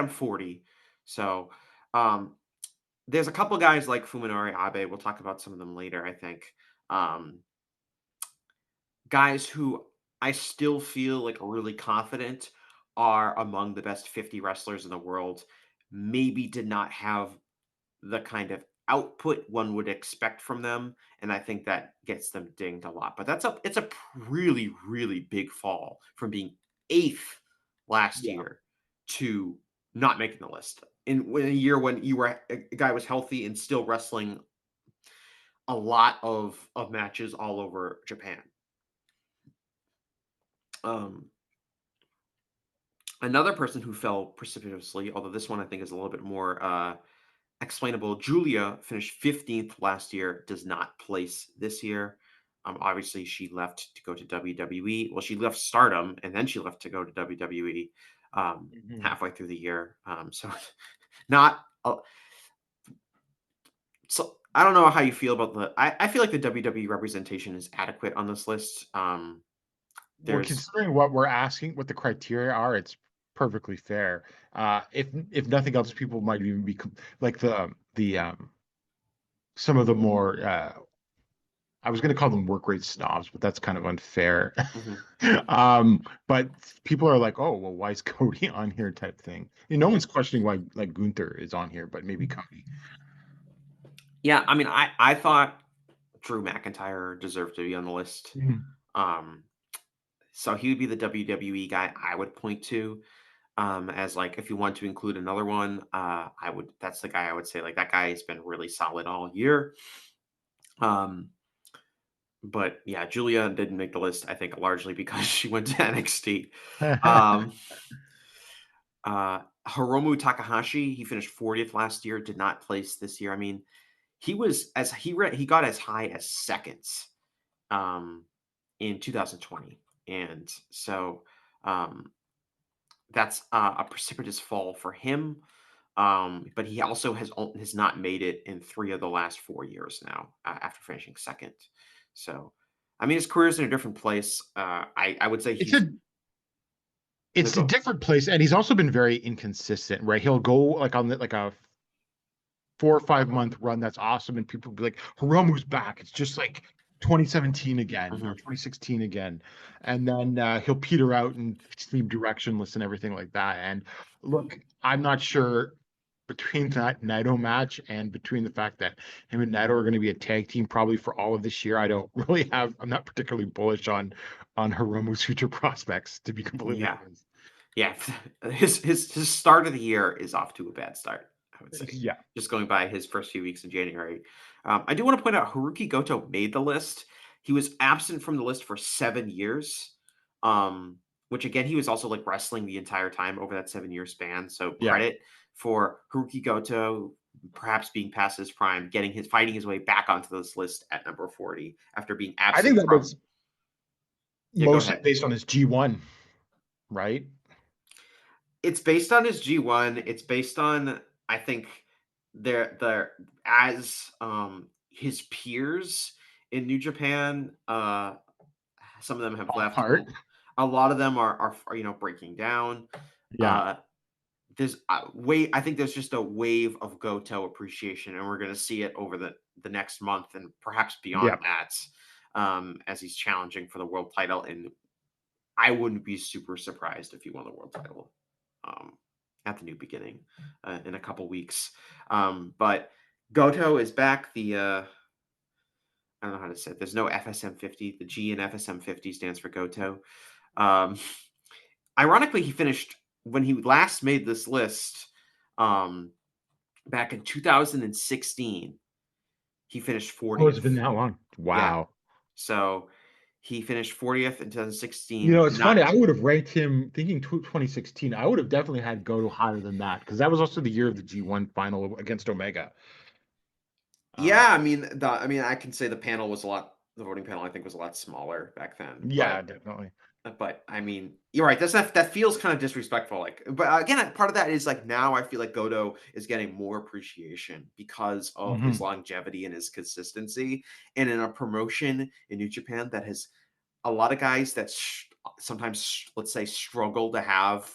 him 40. So, um, there's a couple guys like Fuminori Abe. We'll talk about some of them later, I think. Um, Guys who I still feel like are really confident are among the best 50 wrestlers in the world. Maybe did not have the kind of output one would expect from them, and I think that gets them dinged a lot. But it's a really, really big fall from being 8th last
yeah,
year to not making the list. In a year when a guy was healthy and still wrestling a lot of matches all over Japan. Um, Another person who fell precipitously, although this one I think is a little bit more explainable. Julia finished 15th last year, does not place this year. Obviously, she left to go to WWE. Well, she left Stardom and then she left to go to WWE
Mhm.
halfway through the year. So, not. So, I don't know how you feel about I feel like the WWE representation is adequate on this list.
Well,
There's.
considering what we're asking, what the criteria are, it's perfectly fair. If nothing else, people might even be like the some of the more I was going to call them work rate snobs, but that's kind of unfair.
Mhm.
But people are like, oh, well, why is Cody on here type thing? No one's questioning why like Gunther is on here, but maybe Cody.
Yeah, I mean, I thought Drew McIntyre deserved to be on the list.
Mhm.
Um, so he would be the WWE guy I would point to as like if you want to include another one, I would. That's the guy I would say like that guy has been really solid all year. Um, but yeah, Julia didn't make the list. I think largely because she went to NXT. Um, Hiromu Takahashi, he finished 40th last year, did not place this year. I mean, he got as high as seconds um, in 2020, and so um, that's a precipitous fall for him. But he also has not made it in 3 of the last 4 years now after finishing second. So, I mean, his career's in a different place. I would say
it's a
no,
it's a
go.
different place, and he's also been very inconsistent, right? He'll go like on like a 4 or 5 month run that's awesome, and people will be like, Hiromu's back. It's just like 2017 again or
Mhm.
2016 again, and then he'll peter out and seem directionless and everything like that. And look, I'm not sure. between that Naito match and between the fact that him and Naito are going to be a tag team probably for all of this year, I'm not particularly bullish on Hiromu's future prospects, to be completely
Yeah.
honest.
Yeah. His start of the year is off to a bad start, I would say.
Yeah.
Just going by his first few weeks in January. I do want to point out Haruki Goto made the list. He was absent from the list for 7 years. Which again, he was also like wrestling the entire time over that 7-year span. So
Yeah.
credit for Haruki Goto perhaps being past his prime, fighting his way back onto this list at number 40 after being
I think
absent
that
from.
was
Yeah, go
mostly
ahead.
based on his G1, right?
It's based on his G1. It's based on, I think, their as his peers in New Japan. Some of them have left.
Part.
A lot of them are breaking down.
Yeah.
There's I think there's just a wave of Goto appreciation, and we're going to see it over the next month and perhaps beyond that, as he's challenging for the world title. And I wouldn't be super surprised if he won the world title at the New Beginning in a couple weeks. But Goto is back. I don't know how to say it. There's no FSM 50. The G in FSM 50 stands for Goto. Ironically, he finished when he last made this list back in 2016. He finished 40th.
Oh, it's been that long. Wow.
Yeah. So he finished 40th in 2016.
You know, it's funny. I would have ranked him thinking 2016. I would have definitely had Goto higher than that because that was also the year of the G1 final against Omega.
Yeah, I mean, I can say the voting panel, I think, was a lot smaller back then.
Yeah, definitely.
But I mean, you're right. That feels kind of disrespectful. Like, but again, part of that is like now I feel like Goto is getting more appreciation because of his longevity and his consistency, and in a promotion in New Japan that has a lot of guys that sometimes, let's say, struggle to have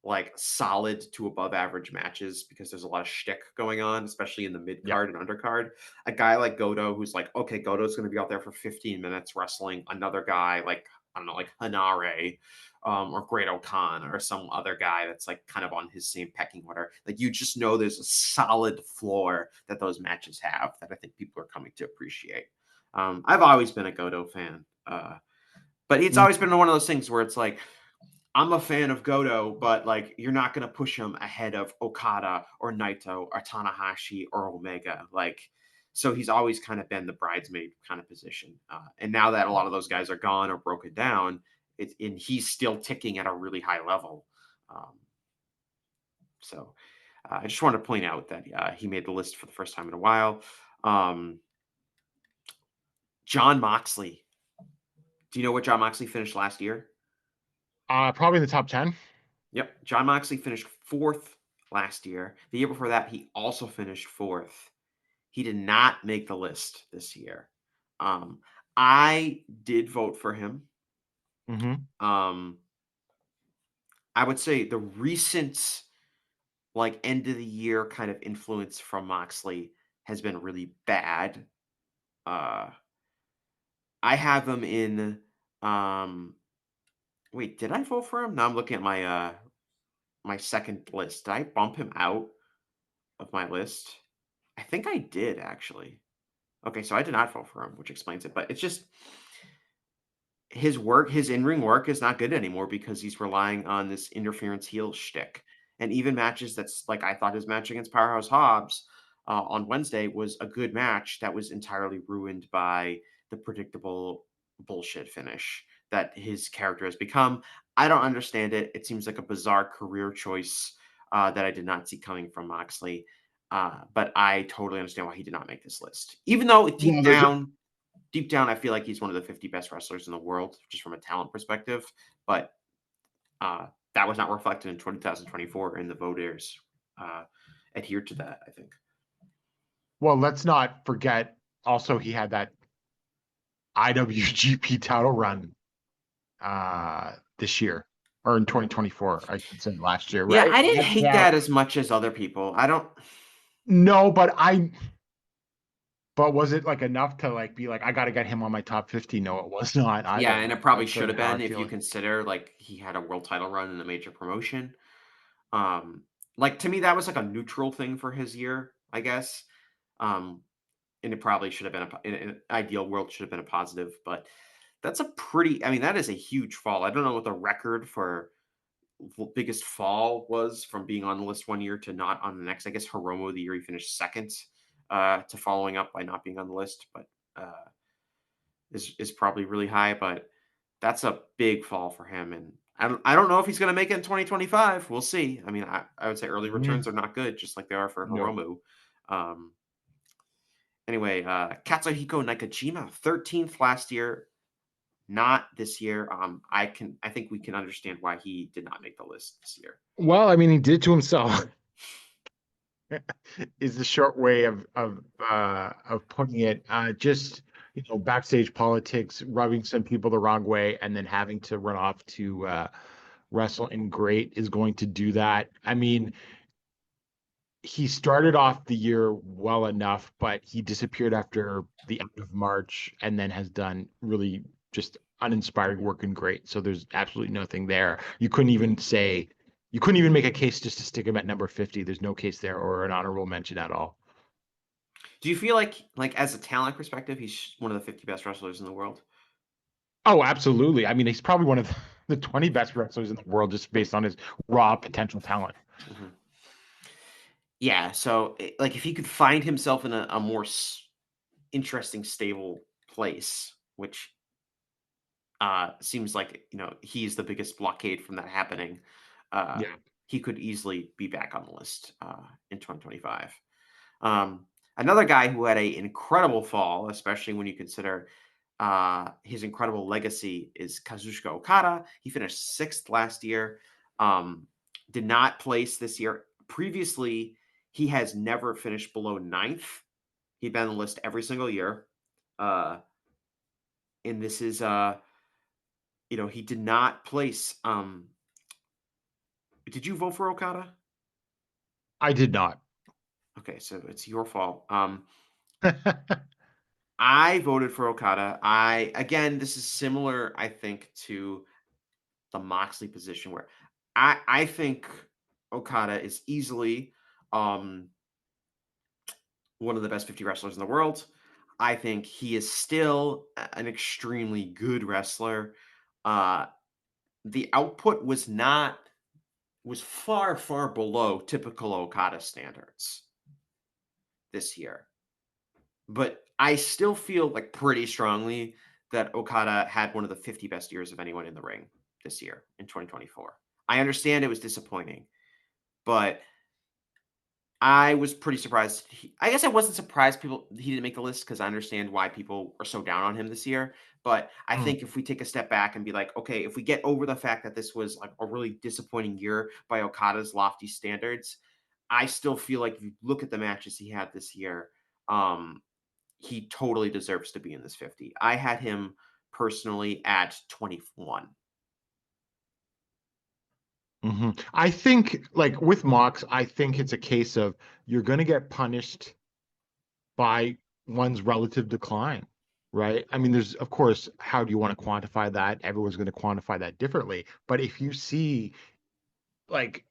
like solid to above average matches because there's a lot of shtick going on, especially in the mid card and undercard. A guy like Goto, who's like, okay, Goto's going to be out there for 15 minutes wrestling another guy like, I don't know, like Hanare or Great Okan or some other guy that's like kind of on his same pecking order. Like you just know there's a solid floor that those matches have that I think people are coming to appreciate. I've always been a Goto fan, but it's always been one of those things where it's like, I'm a fan of Goto, but like you're not going to push him ahead of Okada or Naito or Tanahashi or Omega. Like, so he's always kind of been the bridesmaid kind of position. And now that a lot of those guys are gone or broken down, and he's still ticking at a really high level. So I just wanted to point out that he made the list for the first time in a while. Jon Moxley. Do you know what Jon Moxley finished last year?
Probably in the top 10.
Yep. Jon Moxley finished 4th last year. The year before that, he also finished 4th. He did not make the list this year. I did vote for him. I would say the recent like end of the year kind of influence from Moxley has been really bad. I have him in wait, did I vote for him? Now I'm looking at my my second list. Did I bump him out of my list? I think I did, actually. Okay, so I did not vote for him, which explains it. But it's just his in-ring work is not good anymore because he's relying on this interference heel shtick. And even matches that's like I thought his match against Powerhouse Hobbs on Wednesday was a good match that was entirely ruined by the predictable bullshit finish that his character has become. I don't understand it. It seems like a bizarre career choice that I did not see coming from Moxley. But I totally understand why he did not make this list. Even though deep down, I feel like he's one of the 50 best wrestlers in the world, just from a talent perspective. But that was not reflected in 2024, and the voters adhered to that, I think.
Well, let's not forget also he had that IWGP title run this year, or in 2024, I should say last year, right?
Yeah, I didn't hate that as much as other people. I don't.
No, but was it like enough to like be like, I got to get him on my top 50? No, it was not.
Yeah, and it probably should have been if you consider like he had a world title run in a major promotion. Like, to me, that was like a neutral thing for his year, I guess. Um, and it probably should have been in an ideal world should have been a positive, but that's a pretty. I mean, that is a huge fall. I don't know what the record for biggest fall was from being on the list one year to not on the next. I guess Hiromu the year he finished second, to following up by not being on the list, but is probably really high. But that's a big fall for him, and I don't know if he's going to make it in 2025. We'll see. I mean, I would say early returns are not good, just like they are for
No.
Hiromu. Um, anyway, Katsuhiko Nakajima, 13th last year, not this year. I think we can understand why he did not make the list this year.
Well, I mean, he did it to himself. Is the short way of putting it. Just backstage politics, rubbing some people the wrong way, and then having to run off to wrestle in great is going to do that. I mean, he started off the year well enough, but he disappeared after the end of March and then has done really just uninspiring work in great. So there's absolutely nothing there. You couldn't even make a case just to stick him at number 50. There's no case there or an honorable mention at all.
Do you feel like as a talent perspective, he's one of the 50 best wrestlers in the world?
Oh, absolutely. I mean, he's probably one of the 20 best wrestlers in the world just based on his raw potential talent.
Mm-hmm. Yeah. So, like, if he could find himself in a more interesting, stable place, which seems like he's the biggest blockade from that happening, uh,
Yeah.
he could easily be back on the list in 2025. Another guy who had an incredible fall, especially when you consider his incredible legacy, is Kazuchika Okada. He finished 6th last year. Did not place this year. Previously, he has never finished below 9th. He'd been on the list every single year. And this is he did not place. Did you vote for Okada?
I did not.
Okay, so it's your fault. I voted for Okada. Again, this is similar, I think, to the Moxley position where I think Okada is easily one of the best 50 wrestlers in the world. I think he is still an extremely good wrestler. The output was far, far below typical Okada standards this year. But I still feel like pretty strongly that Okada had one of the 50 best years of anyone in the ring this year in 2024. I understand it was disappointing, but I was pretty surprised. I guess I wasn't surprised he didn't make the list because I understand why people are so down on him this year. But I
Mm.
think if we take a step back and be like, okay, if we get over the fact that this was like a really disappointing year by Okada's lofty standards, I still feel like if you look at the matches he had this year, he totally deserves to be in this 50. I had him personally at 21.
I think, like with Mox, I think it's a case of you're going to get punished by one's relative decline, right? I mean, there's, of course, how do you want to quantify that? Everyone's going to quantify that differently. But if you see like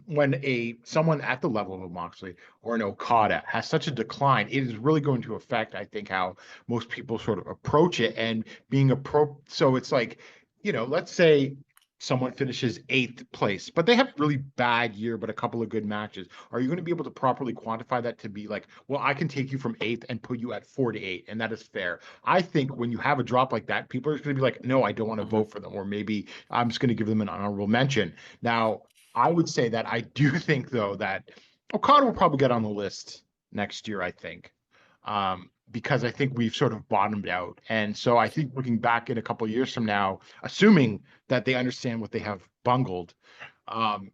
when someone at the level of a Moxley or an Okada has such a decline, it is really going to affect, I think, how most people sort of approach it. And being so it's like, let's say someone finishes 8th place, but they have a really bad year, but a couple of good matches. Are you going to be able to properly quantify that to be like, well, I can take you from 8th and put you at 48, and that is fair? I think when you have a drop like that, people are going to be like, no, I don't want to
Mhm.
vote for them, or maybe I'm just going to give them an honorable mention. Now, I would say that I do think, though, that Okada will probably get on the list next year, I think, because I think we've sort of bottomed out. And so I think looking back in a couple of years from now, assuming that they understand what they have bungled, um,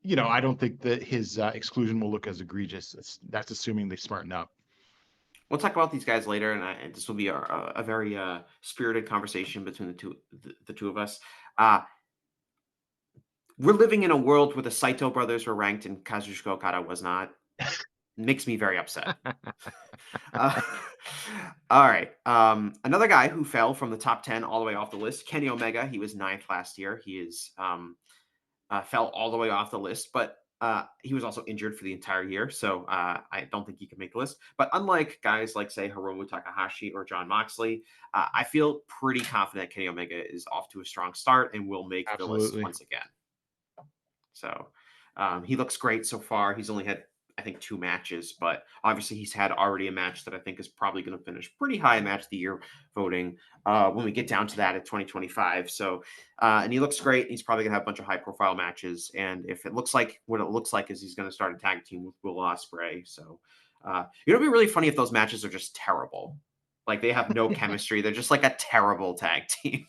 I don't think that his exclusion will look as egregious. That's assuming they smarten up.
We'll talk about these guys later, and this will be a very spirited conversation between the two of us. We're living in a world where the Saito brothers were ranked and Kazuchika Okada was not. Makes me very upset. Uh, all right. Another guy who fell from the top 10 all the way off the list, Kenny Omega. He was 9th last year. He is fell all the way off the list, but He was also injured for the entire year, so I don't think he can make the list. But unlike guys like, say, Hiromu Takahashi or John Moxley, I feel pretty confident Kenny Omega is off to a strong start and will make the list
Absolutely.
once again. So he looks great so far. He's only had, I think, 2 matches, but obviously he's had already a match that I think is probably going to finish pretty high in match of the year voting when we get down to that at 2025. So, and he looks great. He's probably going to have a bunch of high profile matches. And if it looks like what it looks like is he's going to start a tag team with Will Ospreay. So, it'll be really funny if those matches are just terrible. Like they have no chemistry. They're just like a terrible tag team.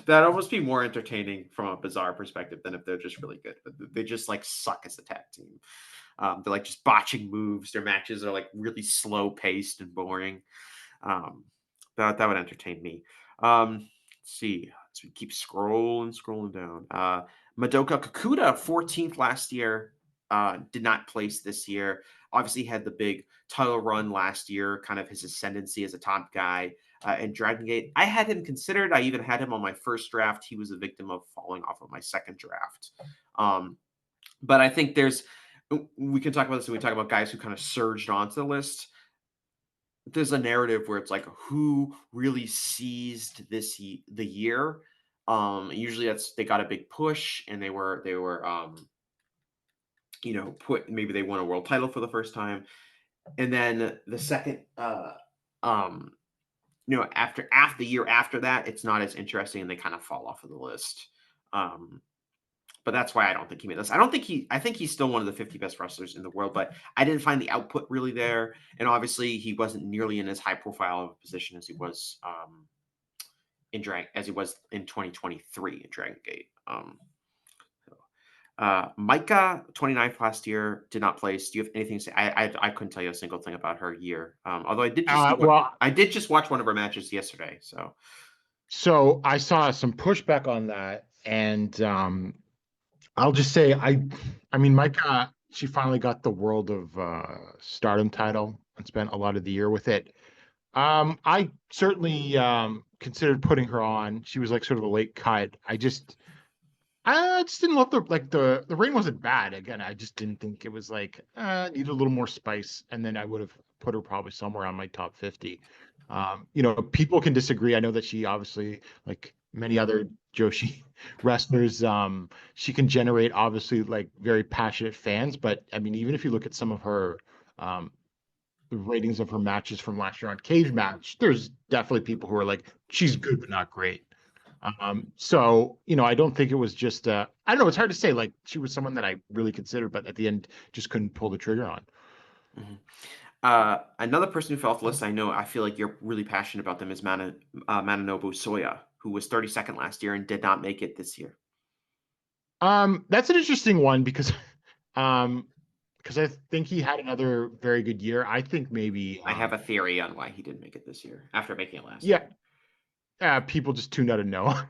That'd almost be more entertaining from a bizarre perspective than if they're just really good. But they just like suck as a tag team. They're like just botching moves. Their matches are like really slow paced and boring. That would entertain me. Let's see. As we keep scrolling down. Madoka Kakuta, 14th last year, did not place this year. Obviously had the big title run last year, kind of his ascendancy as a top guy. In Dragon Gate, I had him considered. I even had him on my first draft. He was a victim of falling off of my second draft. But I think we can talk about this when we talk about guys who kind of surged onto the list. There's a narrative where it's like who really seized the year. Usually they got a big push and they were maybe they won a world title for the first time, and then the second after the year after that, it's not as interesting and they kind of fall off of the list. But that's why I don't think he made this. I think he's still one of the 50 best wrestlers in the world, but I didn't find the output really there. And obviously he wasn't nearly in as high profile of a position as he was in 2023 in Dragon Gate. Micah, 29th last year, did not place. Do you have anything to say? I couldn't tell you a single thing about her year. Although I did just watch one of her matches yesterday.
So I saw some pushback on that, and I'll just say I mean Micah, she finally got the World of Stardom title and spent a lot of the year with it. I certainly considered putting her on. She was like sort of a late cut. I just didn't love the ring wasn't bad. Again, I just didn't think it was like needed a little more spice, and then I would have put her probably somewhere on my top 50. People can disagree. I know that she obviously, like many other Joshi wrestlers, she can generate obviously like very passionate fans. But I mean, even if you look at some of her the ratings of her matches from last year on Cage Match, there's definitely people who are like, she's good but not great. So I don't think it was just I don't know, it's hard to say. Like she was someone that I really considered, but at the end just couldn't pull the trigger on.
Mm-hmm. Another person who fell off the list, I feel like you're really passionate about them, is Mananobu Soya, who was 32nd last year and did not make it this year.
That's an interesting one because I think he had another very good year. I think maybe
I have a theory on why he didn't make it this year after making it last
year. People just tuned out of Noah.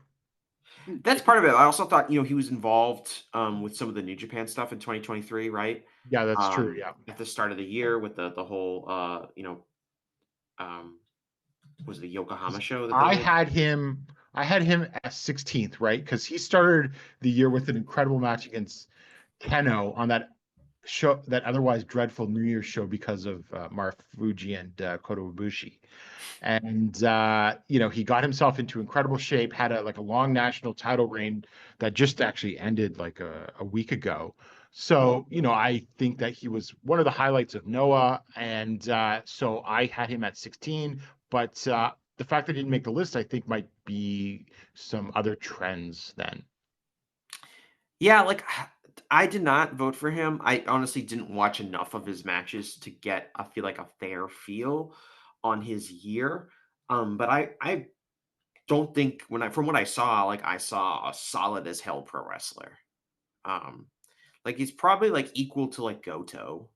That's part of it. I also thought, he was involved with some of the New Japan stuff in 2023, right?
Yeah, that's true. Yeah.
At the start of the year with the whole, was it the Yokohama show?
I had him at 16th, right? Because he started the year with an incredible match against Keno on that show, that otherwise dreadful New Year's show because of Marufuji and Kota Ibushi. And he got himself into incredible shape, had a long national title reign that just actually ended like a week ago. So I think that he was one of the highlights of Noah, and so I had him at 16. But the fact that he didn't make the list, I think, might be some other trends then.
Yeah, like I did not vote for him. I honestly didn't watch enough of his matches to get a fair feel on his year. But I don't think from what I saw, I saw a solid as hell pro wrestler. He's probably equal to Goto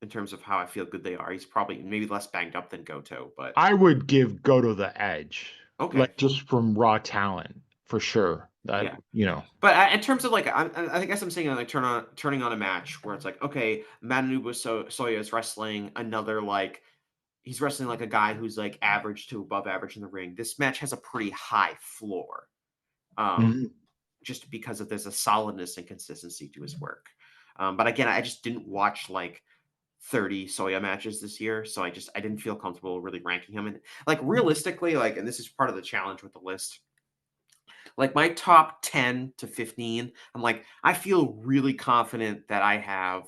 in terms of how I feel good they are. He's probably maybe less banged up than Goto, but
I would give Goto the edge.
Okay,
just from raw talent for sure. But
in terms of I guess I'm saying turning on a match where it's okay, Mananubu Soya is wrestling another he's wrestling a guy who's average to above average in the ring. This match has a pretty high floor, just because there's a solidness and consistency to his work. But again, I just didn't watch like 30 Soya matches this year, so I didn't feel comfortable really ranking him. And like realistically, like, and this is part of the challenge with the list, like my top 10 to 15, I'm like, I feel really confident that I have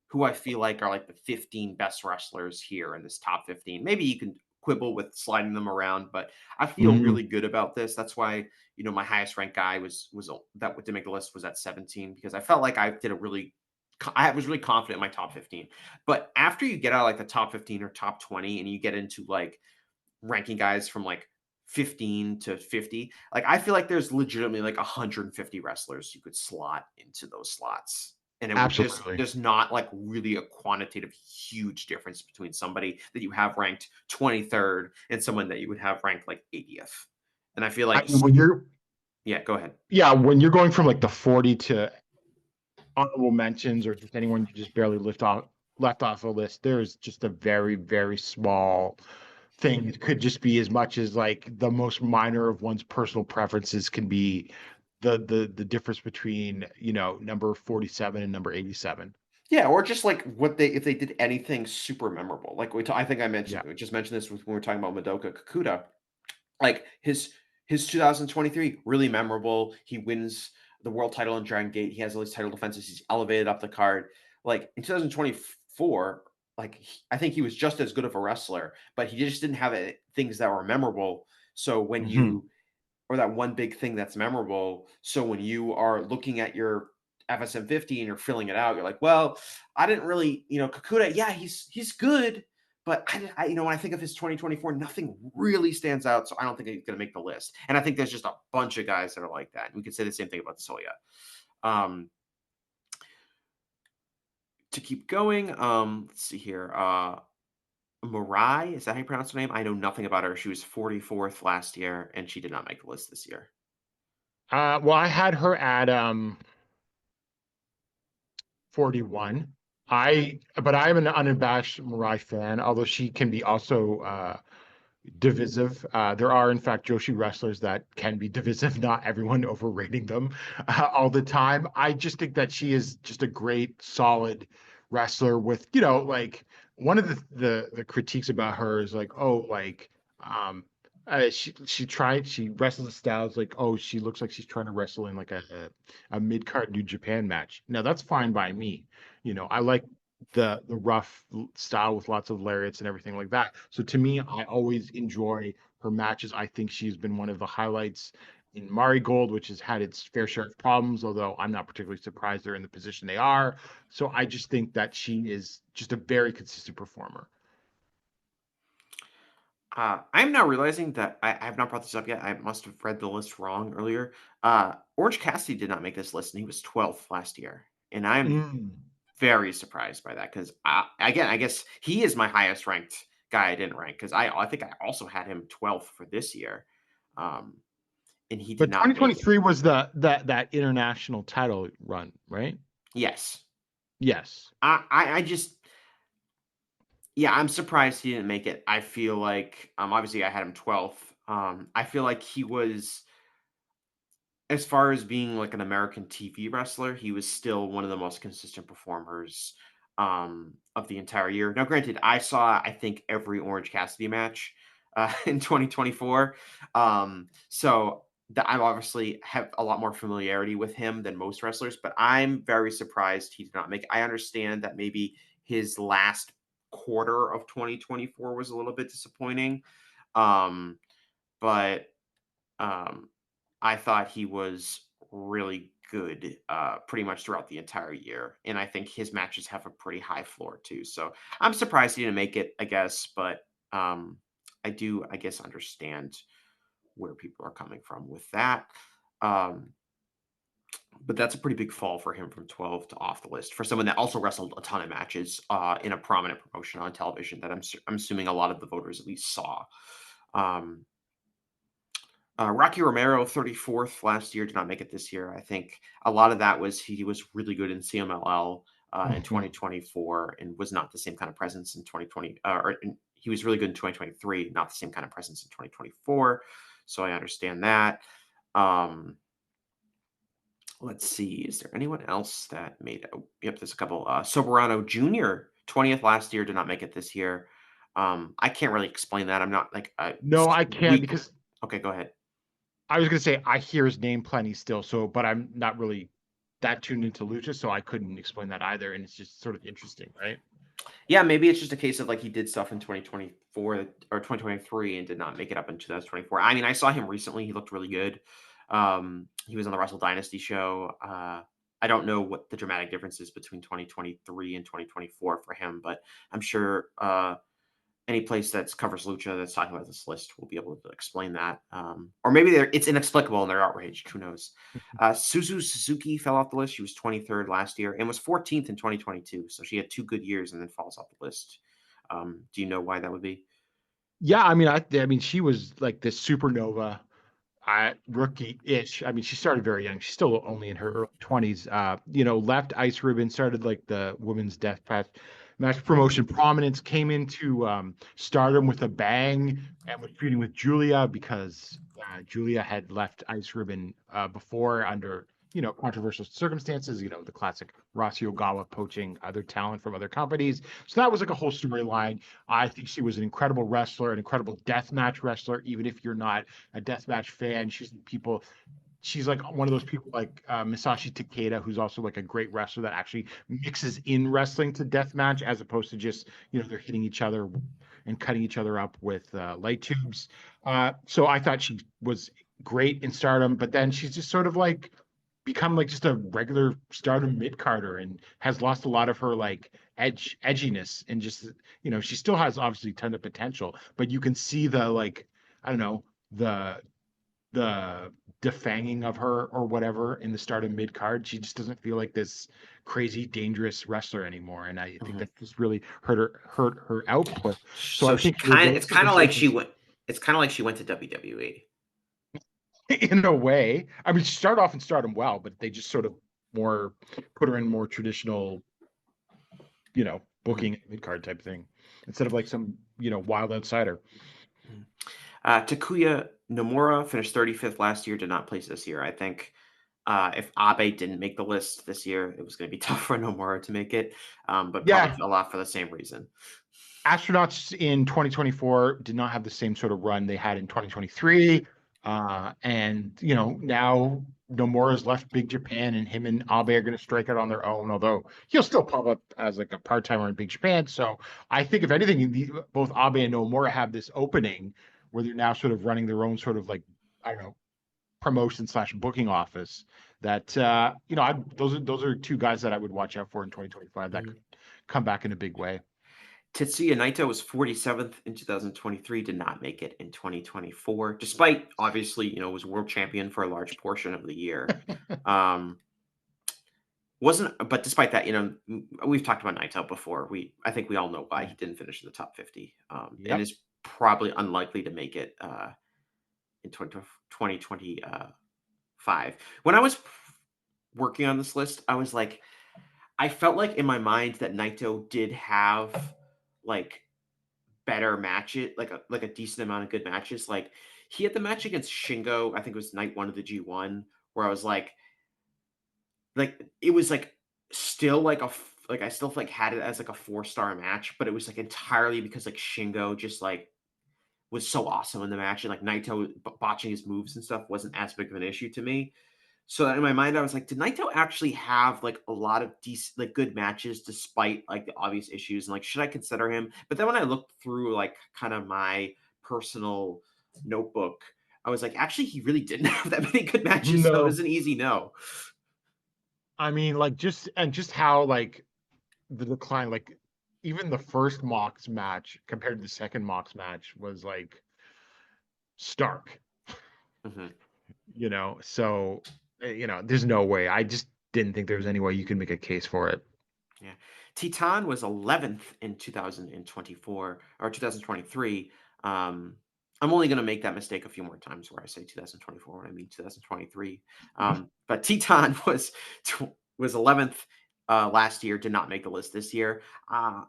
who I feel like are like the 15 best wrestlers here in this top 15. Maybe you can quibble with sliding them around, but I feel
Mhm.
really good about this. That's why, my highest ranked guy was that to make the list was at 17, because I felt like I was really confident in my top 15. But after you get out of like the top 15 or top 20 and you get into like ranking guys from like 15 to 50, like I feel like there's legitimately like 150 wrestlers you could slot into those slots. And
Absolutely.
there's not like really a quantitative huge difference between somebody that you have ranked 23rd and someone that you would have ranked like 80th. And I feel
I
like,
mean, when you're
yeah, go ahead.
yeah, when you're going from like the 40 to honorable mentions or just anyone you just barely left off a list, there's just a very, very small thing. It could just be as much as like the most minor of one's personal preferences can be the difference between, number 47 and number 87.
Yeah, or just like what they if they did anything super memorable. Like I think
Yeah.
we just mentioned this when we were talking about Madoka Kakuta. Like his 2023 really memorable. He wins the world title in Dragon Gate. He has all these title defenses. He's elevated up the card. Like in 2024, like I think he was just as good of a wrestler, but he just didn't have things that were memorable. So when
Mhm.
you or that one big thing that's memorable. So when you are looking at your FSM 50 and you're filling it out, you're like, well, I didn't really, Kakuta, yeah, he's good, but when I think of his 2024, nothing really stands out. So I don't think he's going to make the list. And I think there's just a bunch of guys that are like that. And we could say the same thing about Soya. To keep going, let's see here. Mirai, is that how you pronounce her name? I know nothing about her. She was 44th last year, and she did not make the list this year.
Well, I had her at 41. But I am an unabashed Mirai fan, although she can be also divisive. There are, in fact, Joshi wrestlers that can be divisive, not everyone overrating them all the time. I just think that she is just a great, solid wrestler with, like one of the critiques about her is like, oh, like, she wrestles the styles like, oh, she looks like she's trying to wrestle in like a mid-card New Japan match. Now that's fine by me. I like the rough style with lots of lariats and everything like that. So to me, I always enjoy her matches. I think she's been one of the highlights in Marigold, which has had its fair share of problems, although I'm not particularly surprised they're in the position they are. So I just think that she is just a very consistent performer.
I'm now realizing that I have not brought this up yet. I must have read the list wrong earlier. Orange Cassidy did not make this list, and he was 12th last year. And I'm
Mm.
very surprised by that because, again, I guess he is my highest ranked guy I didn't rank because I think I also had him 12th for this year. Um, and he did
But
not make it.
2023 was that international title run, right?
Yes.
Yes.
I just, yeah, I'm surprised he didn't make it. I feel like, obviously I had him 12th. I feel like he was, as far as being like an American TV wrestler, he was still one of the most consistent performers of the entire year. Now, granted, I think every Orange Cassidy match in 2024. So that I'm obviously have a lot more familiarity with him than most wrestlers, but I'm very surprised he did not make it. I understand that maybe his last quarter of 2024 was a little bit disappointing. Um, but um, I thought he was really good pretty much throughout the entire year. And I think his matches have a pretty high floor too. So I'm surprised he didn't make it, I guess. But I do, I guess, understand where people are coming from with that. Um, but that's a pretty big fall for him from 12 to off the list for someone that also wrestled a ton of matches in a prominent promotion on television that I'm assuming a lot of the voters at least saw. Um, Rocky Romero, 34th last year, did not make it this year. I think a lot of that was he was really good in CMLL in
Mhm.
2024 and was not the same kind of presence in 2020. He was really good in 2023, not the same kind of presence in 2024. So I understand that. Um, Let's see. Is there anyone else that made? Oh, yep, there's a couple. Soberano Jr. 20th last year did not make it this year. I can't really explain that. I'm not like
No, I can't
we.
because
Okay, go ahead.
I was gonna say I hear his name plenty still, so but I'm not really that tuned into lucha, so I couldn't explain that either, and it's just sort of interesting, right?
Yeah, maybe it's just a case of like he did stuff in 2024 or 2023 and did not make it up in 2024. I mean, I saw him recently. He looked really good. He was on the Wrestle Dynasty show. I don't know what the dramatic difference is between 2023 and 2024 for him, but I'm sure any place that covers lucha that's talking about this list will be able to explain that. Or maybe it's inexplicable and they're outraged. Who knows? Suzu Suzuki fell off the list. She was 23rd last year and was 14th in 2022. So she had 2 good years and then falls off the list. Do you know why that would be?
Yeah, I mean, she was like this supernova rookie-ish. I mean, she started very young. She's still only in her early 20s. Left Ice Ribbon, started like the women's death match promotion prominence, came into stardom with a bang, and was feuding with Julia because Julia had left Ice Ribbon before under controversial circumstances. The classic Rossi Ogawa poaching other talent from other companies. So that was like a whole storyline. I think she was an incredible wrestler, an incredible deathmatch wrestler. Even if you're not a deathmatch fan, she's like one of those people like Masashi Takeda, who's also like a great wrestler that actually mixes in wrestling to deathmatch as opposed to just they're hitting each other and cutting each other up with light tubes. So I thought she was great in Stardom, but then she's just sort of like become like just a regular Stardom mid carder and has lost a lot of her like edginess, and just she still has obviously a ton of potential, but you can see the like, I don't know, the defanging of her or whatever in the start of mid card. She just doesn't feel like this crazy dangerous wrestler anymore, and I think
Mhm.
that just really hurt her output. So I
So
think
it's kind of like she went. It's kind of like she went to WWE.
in a way. I mean, she started off in Stardom well, but they just sort of more put her in more traditional,
Mhm.
booking mid card type thing instead of like some wild outsider.
Mhm. Takuya Nomura finished 35th last year, did not place this year. I think if Abe didn't make the list this year, it was going to be tough for Nomura to make it, but probably
Yeah,
fell off for the same reason.
Astronauts in 2024 did not have the same sort of run they had in 2023. And, now Nomura's left Big Japan, and him and Abe are going to strike out on their own, although he'll still pop up as like a part-timer in Big Japan. So I think if anything, both Abe and Nomura have this opening where they're now sort of running their own sort of like, I don't know, promotion slash booking office that, those are 2 guys that I would watch out for in 2025 that
Mhm.
could come back in a big way.
Tetsuya Naito was 47th in 2023, did not make it in 2024, despite obviously, was world champion for a large portion of the year. Um, wasn't, but despite that, we've talked about Naito before. I think we all know why
Yeah.
he didn't finish in the top 50, and
Yep.
is probably unlikely to make it in 2025. When I was working on this list, I was like, I felt like in my mind that Naito did have like better matches, like a decent amount of good matches. Like he had the match against Shingo, I think it was night 1 of the G1, where I was like it was like still like like I still like had it as like a 4-star match, but it was like entirely because like Shingo just like was so awesome in the match, and like Naito botching his moves and stuff wasn't as big of an issue to me. So in my mind, I was like, did Naito actually have like a lot of decent, like good matches despite like the obvious issues? And like, should I consider him? But then when I looked through like kind of my personal notebook, I was like, actually, he really didn't have that many good matches. So it
No,
was an easy no.
I mean, like just how like the decline, like even the first Mox match compared to the second Mox match was like stark,
Mhm.
So there's no way. I just didn't think there was any way you could make a case for it.
Yeah. Titan was 11th in 2024 or 2023. I'm only going to make that mistake a few more times where I say 2024 when I mean 2023. But Titan was 11th last year, did not make the list this year. I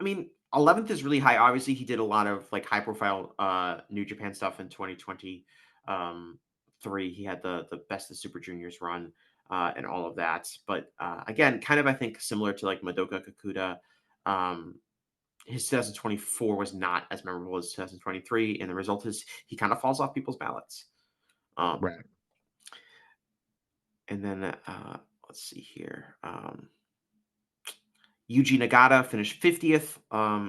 mean, 11th is really high. Obviously, he did a lot of like high profile New Japan stuff in 2023 3. He had the Best of Super Juniors run and all of that. But again, kind of I think similar to like Madoka Kakuta. His 2024 was not as memorable as 2023, and the result is he kind of falls off people's ballots.
Right.
And then let's see here. Yuji Nagata finished 50th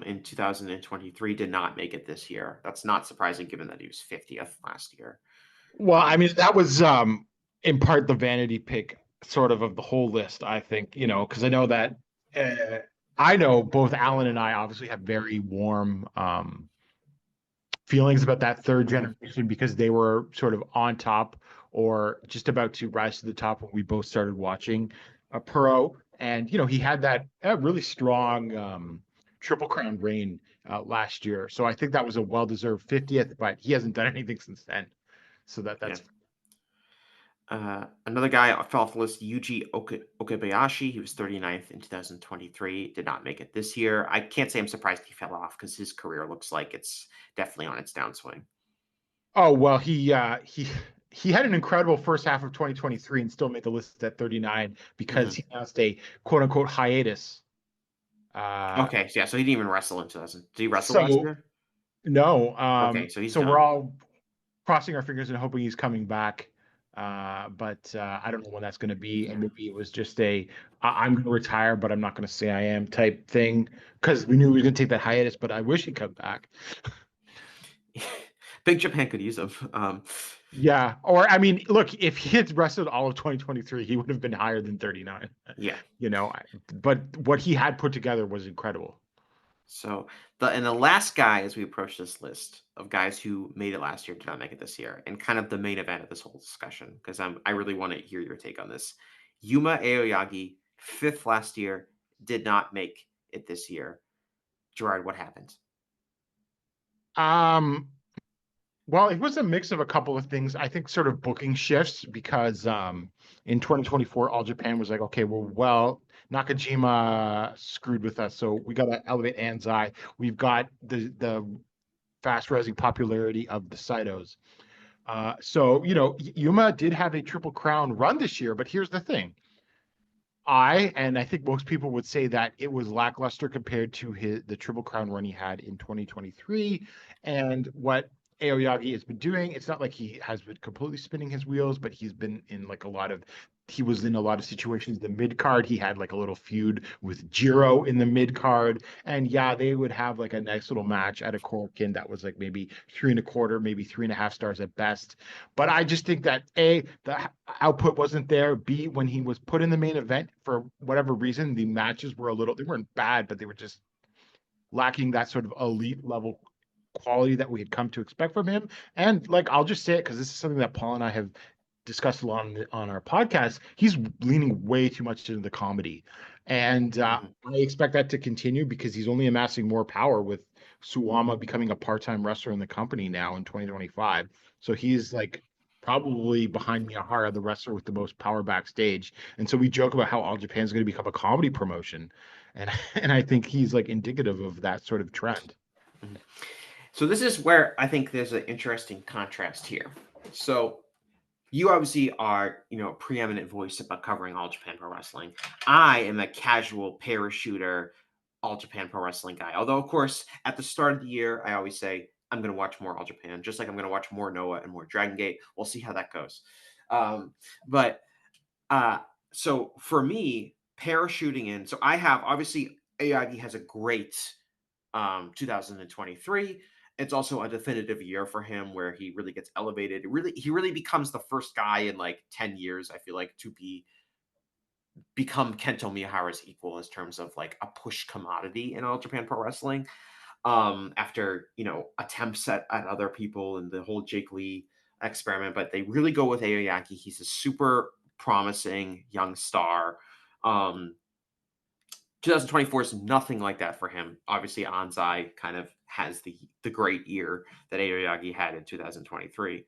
in 2023, did not make it this year. That's not surprising given that he was 50th last year.
Well, I mean, that was in part the vanity pick sort of the whole list, I think, because I know that I know both Alan and I obviously have very warm feelings about that third generation because they were sort of on top or just about to rise to the top when we both started watching Pro. And, he had that really strong Triple Crown reign last year. So I think that was a well-deserved 50th, but he hasn't done anything since then. So that's
another guy fell off the list, Yuji Okabayashi. He was 39th in 2023. Did not make it this year. I can't say I'm surprised he fell off because his career looks like it's definitely on its downswing.
Oh, well, he had an incredible first half of 2023 and still made the list at 39 because he announced a quote unquote hiatus.
Okay, so yeah, so he didn't even wrestle in 2000. Did he wrestle
So
last year?
no.
Okay, so he's
so
done.
we're all crossing our fingers and hoping he's coming back. But I don't know when that's going to be. And maybe it was just I'm going to retire, but I'm not going to say I am type thing because we knew he was going to take that hiatus. But I wish he'd come back.
Big Japan could use him.
Yeah. Or, I mean, look, if he had wrestled all of 2023, he would have been higher than 39.
Yeah.
But what he had put together was incredible.
So the last guy as we approach this list of guys who made it last year did not make it this year, and kind of the main event of this whole discussion, because I really want to hear your take on this. Yuma Aoyagi, 5th last year, did not make it this year. Gerard, what happened?
Well, it was a mix of a couple of things. I think sort of booking shifts because in 2024, All Japan was like, okay, well, Nakajima screwed with us, so we got to elevate Anzai. We've got the fast rising popularity of the Saitos. So Yuma did have a Triple Crown run this year, but here's the thing. And I think most people would say that it was lackluster compared to the Triple Crown run he had in 2023. And what Aoyagi has been doing, it's not like he has been completely spinning his wheels, but he was in a lot of situations. The mid card, he had like a little feud with Jiro in the mid card, and yeah, they would have like a nice little match at a Korakuen that was like maybe 3.25, maybe 3.5 stars at best. But I just think that A, the output wasn't there. B, when he was put in the main event for whatever reason, the matches were they weren't bad, but they were just lacking that sort of elite level quality that we had come to expect from him. And like, I'll just say it because this is something that Paul and I have discussed a lot on our podcast. He's leaning way too much into the comedy. And I expect that to continue because he's only amassing more power with Suwama becoming a part-time wrestler in the company now in 2025. So he's like probably behind Miyahara, the wrestler with the most power backstage. And so we joke about how All Japan is going to become a comedy promotion. And I think he's like indicative of that sort of trend.
So this is where I think there's an interesting contrast here. So you obviously are, a preeminent voice about covering All Japan Pro Wrestling. I am a casual parachuter All Japan Pro Wrestling guy. Although, of course, at the start of the year, I always say I'm going to watch more All Japan, just like I'm going to watch more Noah and more Dragon Gate. We'll see how that goes. So for me, parachuting in. So I have obviously Aoyagi has a great 2023. It's also a definitive year for him where he really gets elevated. He really becomes the first guy in like 10 years, I feel like, to become Kento Miyahara's equal in terms of like a push commodity in All Japan Pro Wrestling. After, attempts at other people and the whole Jake Lee experiment, but they really go with Aoyagi. He's a super promising young star. 2024 is nothing like that for him. Obviously, Anzai kind of has the great year that Aoyagi had in 2023,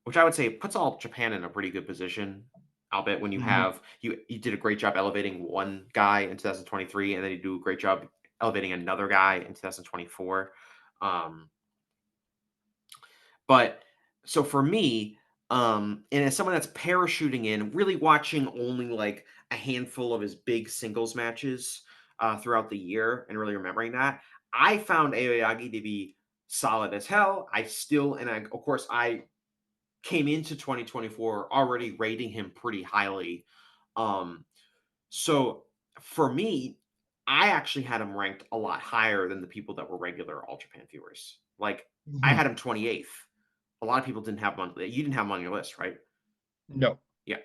which I would say puts All Japan in a pretty good position. I'll bet when you have you did a great job elevating one guy in 2023, and then you do a great job elevating another guy in 2024. But So for me, and as someone that's parachuting in, really watching only like a handful of his big singles matches throughout the year, and really remembering that, I found Aoyagi to be solid as hell. Of course, I came into 2024 already rating him pretty highly. Um, so for me, I actually had him ranked a lot higher than the people that were regular All Japan viewers. Like I
Mhm.
had him 28th. A lot of people didn't have him on. You didn't have him on your list, right?
No.
Yeah,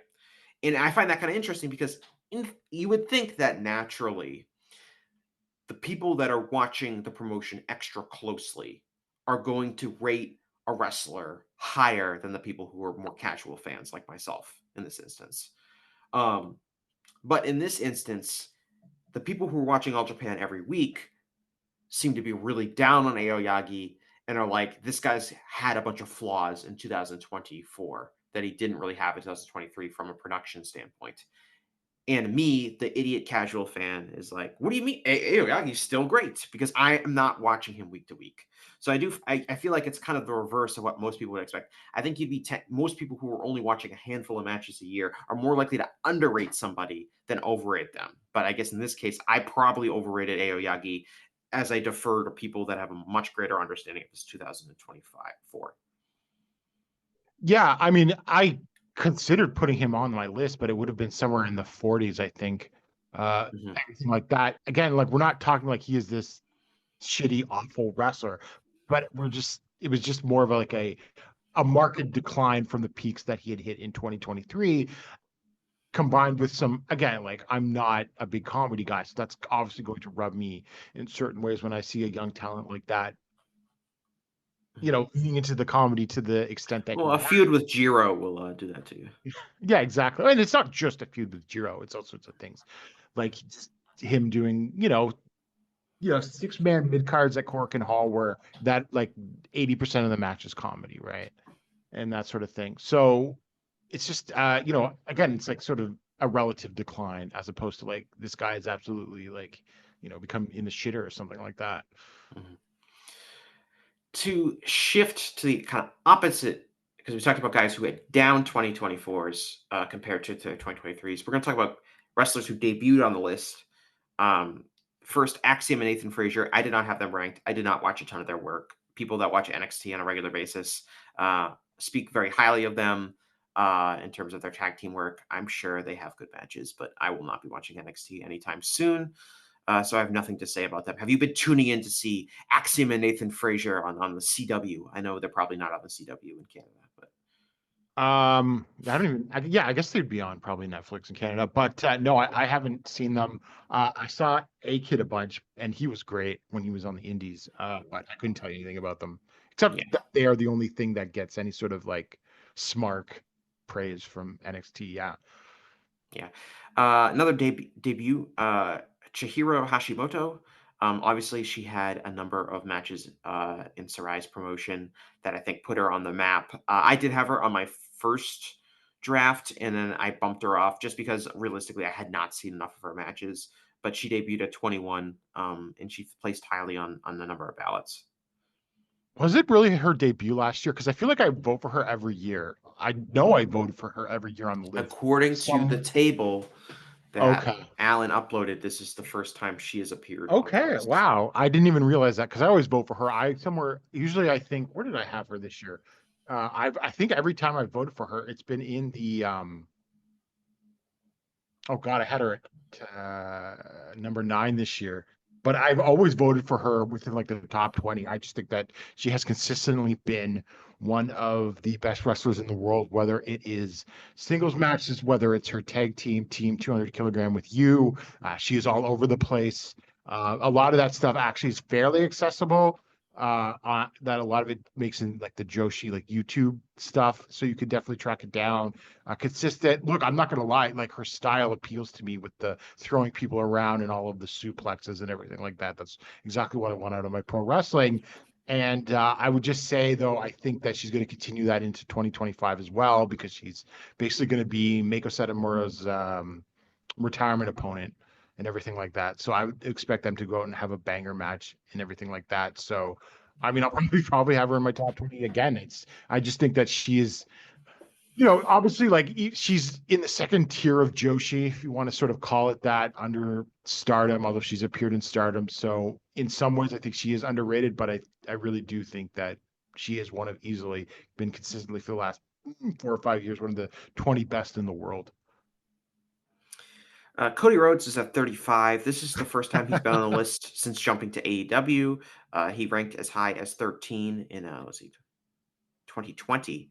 and I find that kind of interesting because you would think that naturally the people that are watching the promotion extra closely are going to rate a wrestler higher than the people who are more casual fans like myself in this instance. Um, but in this instance, the people who are watching All Japan every week seem to be really down on Aoyagi and are like, this guy's had a bunch of flaws in 2024 that he didn't really have in 2023 from a production standpoint. And me, the idiot casual fan, is like, what do you mean? Aoyagi's still great because I am not watching him week to week. So I feel like it's kind of the reverse of what most people would expect. I think most people who are only watching a handful of matches a year are more likely to underrate somebody than overrate them. But I guess in this case, I probably overrated Aoyagi as I defer to people that have a much greater understanding of his 2025 4.
Yeah, I mean, I considered putting him on my list, but it would have been somewhere in the 40s, I think.
Mhm.
Anything like that. Again, like we're not talking like he is this shitty, awful wrestler, but it was just more of like a market decline from the peaks that he had hit in 2023, combined with some, again, like I'm not a big comedy guy, so that's obviously going to rub me in certain ways when I see a young talent like that, leaning into the comedy to the extent that
Well,
he
a
has.
feud with Jiro will do that to you.
Yeah, exactly. And it's not just a feud with Jiro, it's all sorts of things. Like him doing, 6-man mid cards at Cork and Hall where that like 80% of the match is comedy, right? And that sort of thing. So it's just again, it's like sort of a relative decline as opposed to like this guy is absolutely like, become in the shitter or something like that.
Mhm. To shift to the kind of opposite, because we talked about guys who had down 2024s compared to 2023s. We're going to talk about wrestlers who debuted on the list. Um, First, Axiom and Nathan Frazier. I did not have them ranked. I did not watch a ton of their work. People that watch NXT on a regular basis speak very highly of them in terms of their tag team work. I'm sure they have good matches, but I will not be watching NXT anytime soon. So I have nothing to say about them. Have you been tuning in to see Axiom and Nathan Frazier on the CW? I know they're probably not on the CW in Canada, but
I don't even, yeah, I guess they'd be on probably Netflix in Canada, but no, I haven't seen them. I saw A Kid a bunch, and he was great when he was on the Indies, but I couldn't tell you anything about them, except
yeah,
that they are the only thing that gets any sort of like smart praise from NXT. Yeah.
yeah. Another debut, Chihiro Hashimoto. Obviously, she had a number of matches in Sarai's promotion that I think put her on the map. I did have her on my first draft, and then I bumped her off just because realistically I had not seen enough of her matches. But she debuted at 21, and she placed highly on a number of ballots.
Was it really her debut last year? Because I feel like I vote for her every year. I know I voted for her every year on the list.
According to the
Some
table that
Okay.
Alan uploaded, this is the first time she has appeared on the
Okay,
list.
wow. I didn't even realize that because I always vote for her. Usually I think, where did I have her this year? I think every time I voted for her, it's been in the oh God, I had her at number 9 this year. But I've always voted for her within like the top 20. I just think that she has consistently been one of the best wrestlers in the world, whether it is singles matches, whether it's her tag team 200 kilogram with you. She is all over the place. A lot of that stuff actually is fairly accessible. That a lot of it makes in like the Joshi like YouTube stuff, so you could definitely track it down. Consistent. Look, I'm not gonna lie, like her style appeals to me with the throwing people around and all of the suplexes and everything like that. That's exactly what I want out of my pro wrestling. And I would just say, though, I think that she's going to continue that into 2025 as well because she's basically going to be Meiko Satomura's retirement opponent and everything like that. So I would expect them to go out and have a banger match and everything like that. So I mean, I'll probably have her in my top 20 again. I just think that she is, obviously, like she's in the second tier of Joshi, if you want to sort of call it that, under Stardom, although she's appeared in Stardom. So in some ways, I think she is underrated, but I really do think that she is one of easily been consistently for the last 4 or 5 years, one of the 20 best in the world.
Cody Rhodes is at 35. This is the first time he's been on the list since jumping to AEW. He ranked as high as 13 in, 2020.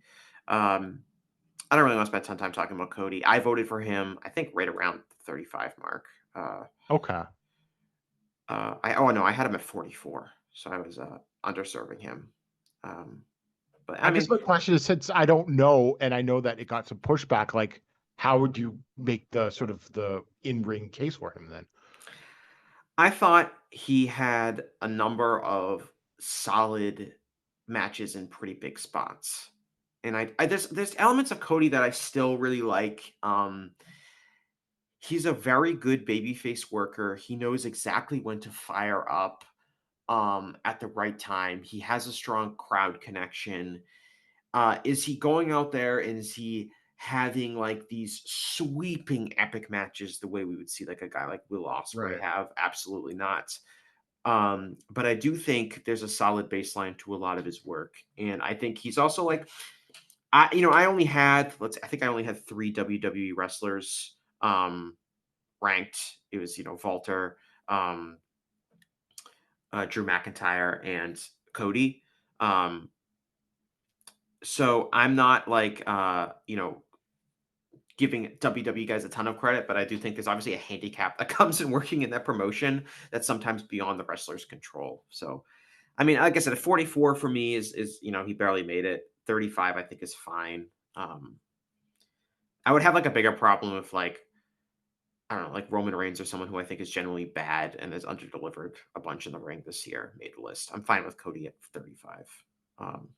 I don't really want to spend a ton of time talking about Cody. I voted for him, I think, right around the 35 mark.
Okay.
I had him at 44, so I was underserving him. But
I guess my question is, since I don't know, and I know that it got some pushback, like how would you make the sort of the in-ring case for him then?
I thought he had a number of solid matches in pretty big spots. And there's elements of Cody that I still really like. He's a very good babyface worker. He knows exactly when to fire up at the right time. He has a strong crowd connection. Is he going out there and is he having like these sweeping epic matches the way we would see like a guy like Will Ospreay
Right.
have? Absolutely not. But I do think there's a solid baseline to a lot of his work, and I think he's also like, I only had I think I only had 3 WWE wrestlers ranked. It was Walter, um, Drew McIntyre, and Cody. So I'm not like giving WWE guys a ton of credit, but I do think there's obviously a handicap that comes in working in that promotion that's sometimes beyond the wrestler's control. So, I mean, like I said, 44 for me is he barely made it. 35 I think is fine. I would have like a bigger problem if like I don't know, like Roman Reigns or someone who I think is generally bad and has underdelivered a bunch in the ring this year made the list. I'm fine with Cody at 35. Um,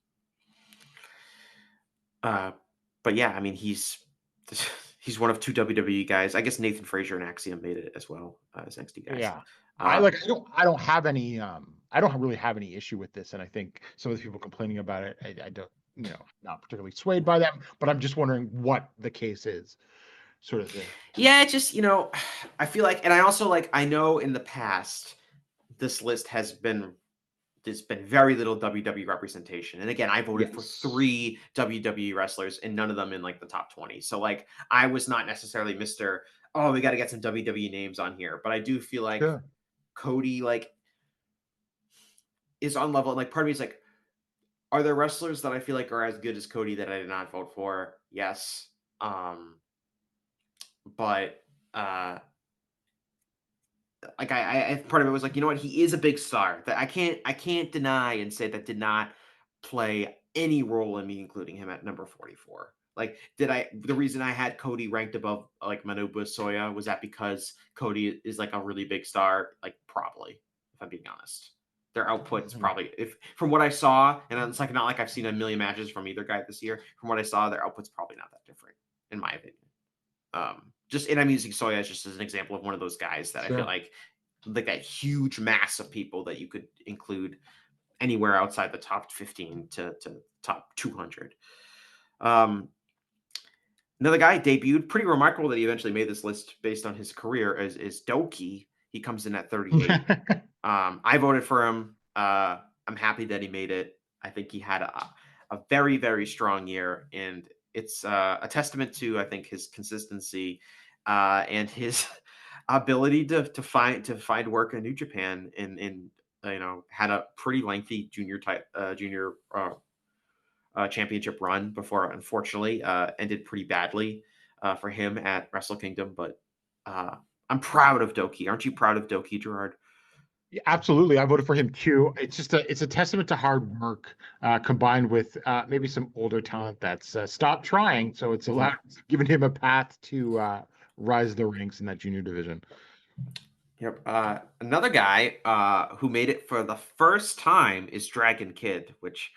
uh, but yeah, I mean, he's he's one of 2 WWE guys. I guess Nathan Frazier and Axiom made it as well as NXT guys.
Yeah. I don't really have any issue with this. And I think some of the people complaining about it, I don't, not particularly swayed by them, but I'm just wondering what the case is, sort of thing.
Yeah, it just I feel like, and I also like I know in the past this list there's been very little WWE representation. And again, I voted for 3 WWE wrestlers and none of them in like the top 20. So like I was not necessarily Mr. Oh, we got to get some WWE names on here, but I do feel like
Sure.
Cody like is on level. Like part of me is like, are there wrestlers that I feel like are as good as Cody that I did not vote for? Yes. But like I part of it was like, you know what, he is a big star that I can't deny and say that did not play any role in me including him at number 44. Like, the reason I had Cody ranked above like Manobu Soya was that because Cody is like a really big star? Like, probably, if I'm being honest. Their output is probably, if from what I saw, and it's like not like I've seen a million matches from either guy this year. From what I saw, their output's probably not that different, in my opinion. And I'm using Soya just as an example of one of those guys that I feel like a huge mass of people that you could include anywhere outside the top 15 to top 200. Another guy debuted, pretty remarkable that he eventually made this list based on his career, is Doki. He comes in at 38. I voted for him. I'm happy that he made it. I think he had a very, very strong year, and it's a testament to, I think, his consistency and his ability to find work in New Japan, and had a pretty lengthy junior championship run before, unfortunately, ended pretty badly for him at Wrestle Kingdom. But I'm proud of Doki. Aren't you proud of Doki, Gerard?
Yeah, absolutely. I voted for him too. It's a testament to hard work combined with maybe some older talent that's stopped trying. So it's given him a path to rise the ranks in that junior division.
Yep. Another guy who made it for the first time is Dragon Kid, which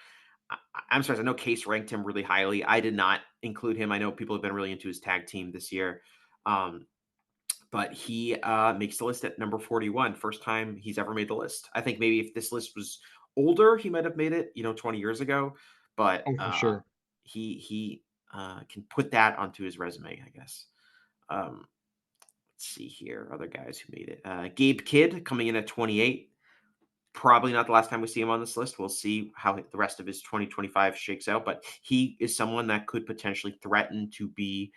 I'm sorry, I know Case ranked him really highly. I did not include him. I know people have been really into his tag team this year. But he makes the list at number 41. First time he's ever made the list. I think maybe if this list was older, he might have made it, 20 years ago, but
Oh, for sure.
he can put that onto his resume, I guess. Um, let's see here, other guys who made it. Gabe Kidd coming in at 28. Probably not the last time we see him on this list. We'll see how the rest of his 2025 shakes out, but he is someone that could potentially threaten to be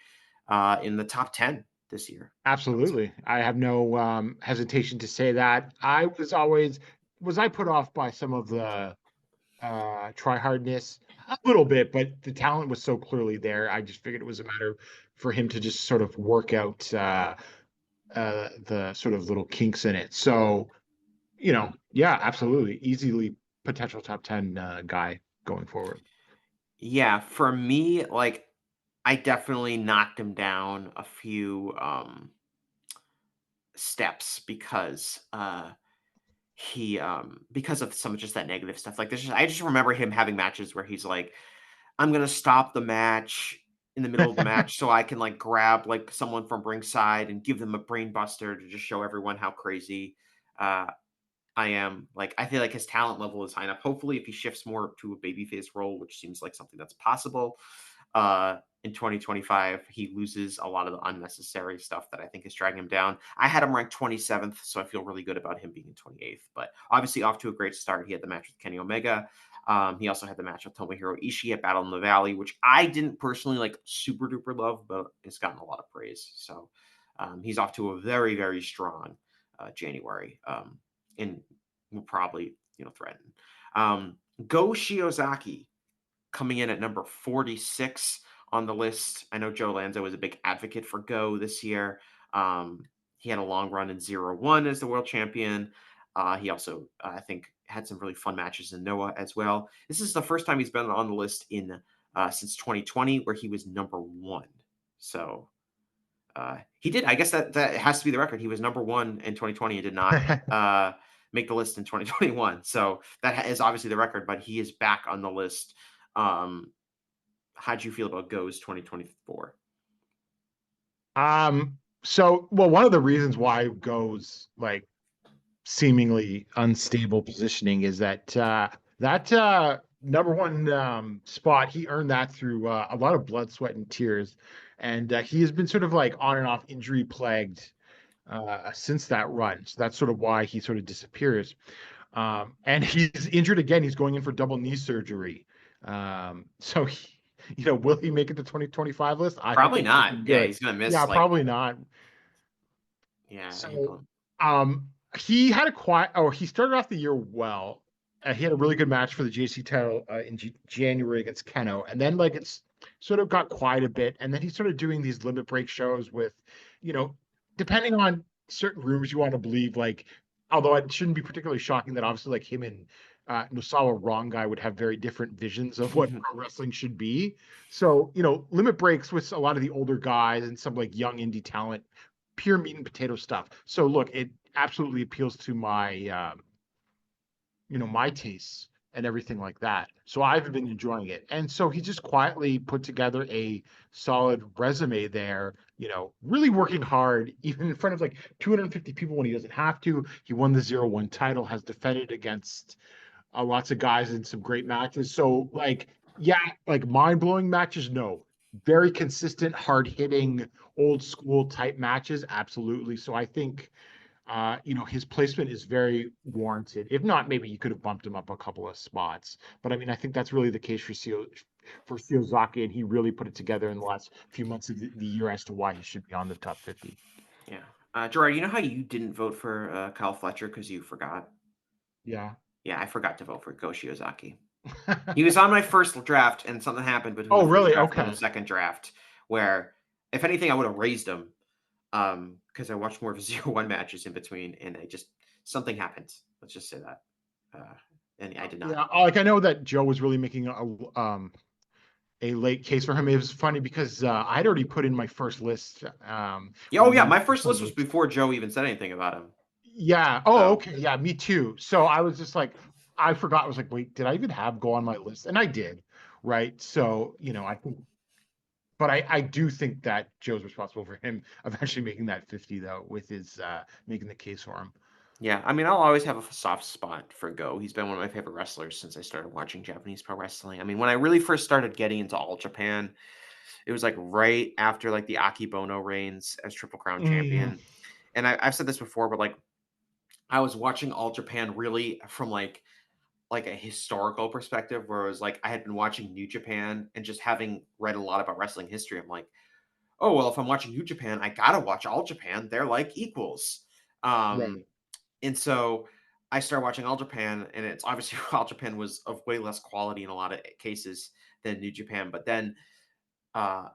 in the top 10 this year.
Absolutely. I have no hesitation to say that. Was I put off by some of the try hardness? A little bit, but the talent was so clearly there. I just figured it was a matter for him to just sort of work out the sort of little kinks in it. So, yeah, absolutely. Easily potential top 10 guy going forward.
Yeah, for me, like I definitely knocked him down a few steps because of some of just that negative stuff. Like I just remember him having matches where he's like, I'm gonna stop the match in the middle of the match so I can like grab like someone from ringside and give them a brain buster to just show everyone how crazy uh I am. Like I feel like his talent level is high enough. Hopefully, if he shifts more to a babyface role, which seems like something that's possible, in 2025, he loses a lot of the unnecessary stuff that I think is dragging him down. I had him ranked 27th, so I feel really good about him being in 28th. But obviously, off to a great start. He had the match with Kenny Omega. He also had the match with Tomohiro Ishii at Battle in the Valley, which I didn't personally like super duper love, but it's gotten a lot of praise. So he's off to a very, very strong January. And will probably threaten. Go Shiozaki coming in at number 46 on the list. I know Joe Lanza was a big advocate for Go this year. He had a long run in 0-1 as the world champion. He also, I think, had some really fun matches in Noah as well. This is the first time he's been on the list in since 2020, where he was number 1. So he did. I guess that has to be the record. He was number 1 in 2020 and did not make the list in 2021. So that is obviously the record, but he is back on the list. How'd you feel about Go's 2024?
Well, one of the reasons why Go's like seemingly unstable positioning is that number one spot, he earned that through a lot of blood, sweat, and tears. And he has been sort of like on and off injury plagued since that run. So that's sort of why he sort of disappears. And he's injured again. He's going in for double knee surgery. Will he make it to 2025 list? I
Probably
think that's
not. Yeah,
good.
he's gonna miss.
Yeah, probably not.
Yeah.
So, he had a quiet. Oh, he started off the year well. He had a really good match for the JC title in January against Keno, and then like it's sort of got quiet a bit, and then he started doing these limit break shows with, depending on certain rumors you want to believe, like, although it shouldn't be particularly shocking that obviously like him and Nosawa Rongai would have very different visions of what pro wrestling should be. So, limit breaks with a lot of the older guys and some like young indie talent, pure meat and potato stuff. So look, it absolutely appeals to my my tastes and everything like that. So I've been enjoying it. And so he just quietly put together a solid resume there, really working hard, even in front of like 250 people when he doesn't have to. He won the 0-1 title, has defended against lots of guys in some great matches. So like, yeah, like mind-blowing matches, no. Very consistent, hard-hitting, old school type matches, absolutely. So I think his placement is very warranted. If not, maybe you could have bumped him up a couple of spots. But I mean, I think that's really the case for Shiozaki, and he really put it together in the last few months of the year as to why he should be on the top 50.
Yeah. Gerard, you know how you didn't vote for Kyle Fletcher because you forgot?
Yeah.
Yeah, I forgot to vote for Go Shiozaki. He was on my first draft, and something happened between the first
really?
draft
Okay.
and the second draft, where, if anything, I would have raised him because I watched more of his 0-1 matches in between, and something happened. Let's just say that. And I did not.
Yeah, like I know that Joe was really making a late case for him. It was funny because I'd already put in my first list.
My first list was before Joe even said anything about him.
Yeah. Oh, okay. Yeah, me too. So I was just like, I forgot. I was like, wait, did I even have Go on my list? And I did, right? So, I think, but I do think that Joe's responsible for him eventually making that 50 though, with his making the case for him.
Yeah, I mean, I'll always have a soft spot for Go. He's been one of my favorite wrestlers since I started watching Japanese pro wrestling. I mean, when I really first started getting into All Japan, it was like right after like the Akibono reigns as Triple Crown
Mm,
champion. And I've said this before, but like I was watching All Japan really from like a historical perspective, where it was like I had been watching New Japan and just having read a lot about wrestling history. I'm like, oh well, if I'm watching New Japan, I gotta watch All Japan. They're like equals. Um,
right.
and so I started watching All Japan, and it's obviously All Japan was of way less quality in a lot of cases than New Japan. But then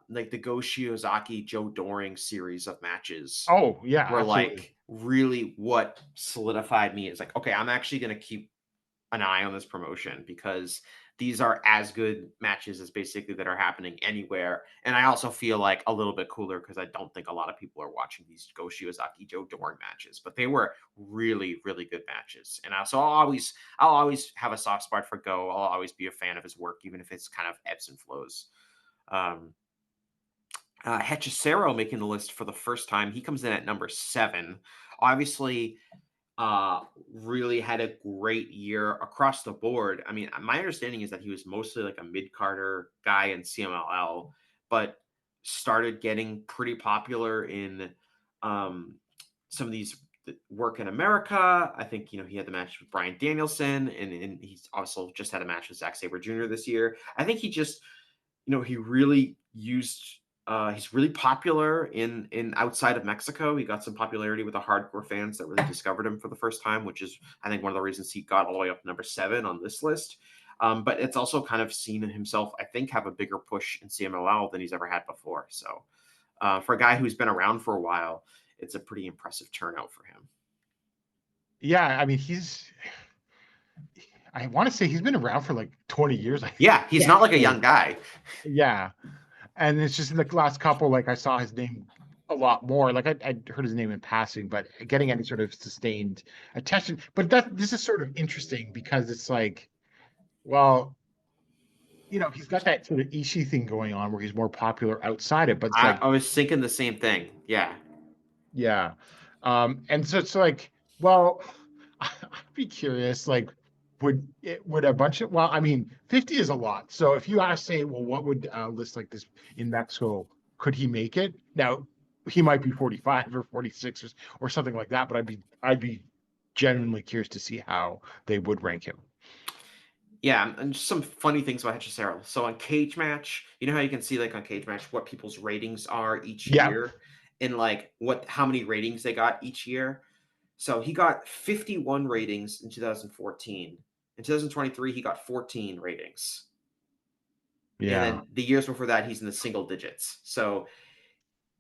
like the Go Shiozaki Joe Doring series of matches
Oh, yeah,
were
absolutely.
like really what solidified me. It's like, okay, I'm actually gonna keep an eye on this promotion because these are as good matches as basically that are happening anywhere. And I also feel like a little bit cooler because I don't think a lot of people are watching these Go Shiozaki Joe Doring matches, but they were really, really good matches. And so I'll always have a soft spot for Go. I'll always be a fan of his work, even if it's kind of ebbs and flows. Um, Hechicero making the list for the first time. He comes in at number 7. Obviously, really had a great year across the board. I mean, my understanding is that he was mostly like a mid Carter guy in CMLL, but started getting pretty popular in um, some of these work in America. I think he had the match with Brian Danielson, and he's also just had a match with Zack Sabre Jr. this year. I think he just he really used he's really popular in outside of Mexico. He got some popularity with the hardcore fans that really discovered him for the first time, which is I think one of the reasons he got all the way up to number 7 on this list. But it's also kind of seen himself, I think, have a bigger push in CMLL than he's ever had before. So for a guy who's been around for a while, it's a pretty impressive turnout for him.
Yeah, I mean, I want to say he's been around for like 20 years.
Yeah, he's not like a young guy.
Yeah. And it's just in the last couple, like I saw his name a lot more. Like I heard his name in passing, but getting any sort of sustained attention. But this is sort of interesting because it's like, well, he's got that sort of Ishii thing going on where he's more popular outside it, but it's
I
like,
was thinking the same thing. Yeah.
yeah. And so it's like, well, I'd be curious, like, would a bunch of, well, I mean, 50 is a lot. So if you ask, say, well, what would a list like this in Mexico, could he make it? Now, he might be 45 or 46 or something like that, but I'd be genuinely curious to see how they would rank him.
Yeah, and just some funny things about Hechicero. So on Cage Match, you know how you can see like on Cage Match what people's ratings are each
Yeah.
year and like how many ratings they got each year. So he got 51 ratings in 2014. In 2023, he got 14 ratings. And
Yeah.
then the years before that, he's in the single digits. So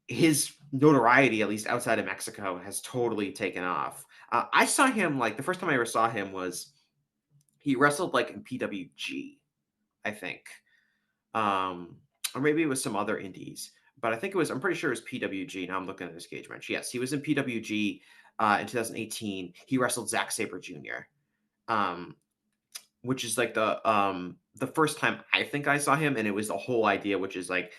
his notoriety, at least outside of Mexico, has totally taken off. I saw him like the first time I ever saw him was he wrestled like in PWG, I think. Or maybe it was some other indies, but I think it was. I'm pretty sure it was PWG. Now I'm looking at his cage match. Yes, he was in PWG in 2018. He wrestled Zack Sabre Jr. Um, which is like the first time I think I saw him, and it was the whole idea, which is like,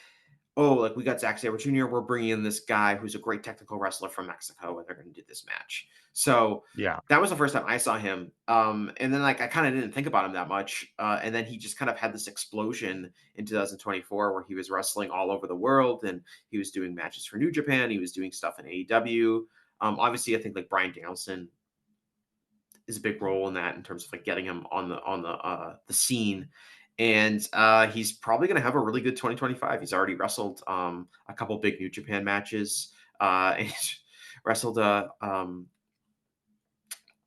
oh, like we got Zack Sabre Jr. We're bringing in this guy who's a great technical wrestler from Mexico, and they're going to do this match. So
Yeah.
that was the first time I saw him. And then like I kind of didn't think about him that much, and then he just kind of had this explosion in 2024 where he was wrestling all over the world, and he was doing matches for New Japan. He was doing stuff in AEW. Obviously, I think like Brian Danielson is a big role in that in terms of like getting him on the scene. And he's probably going to have a really good 2025. He's already wrestled a couple big New Japan matches. And he's wrestled.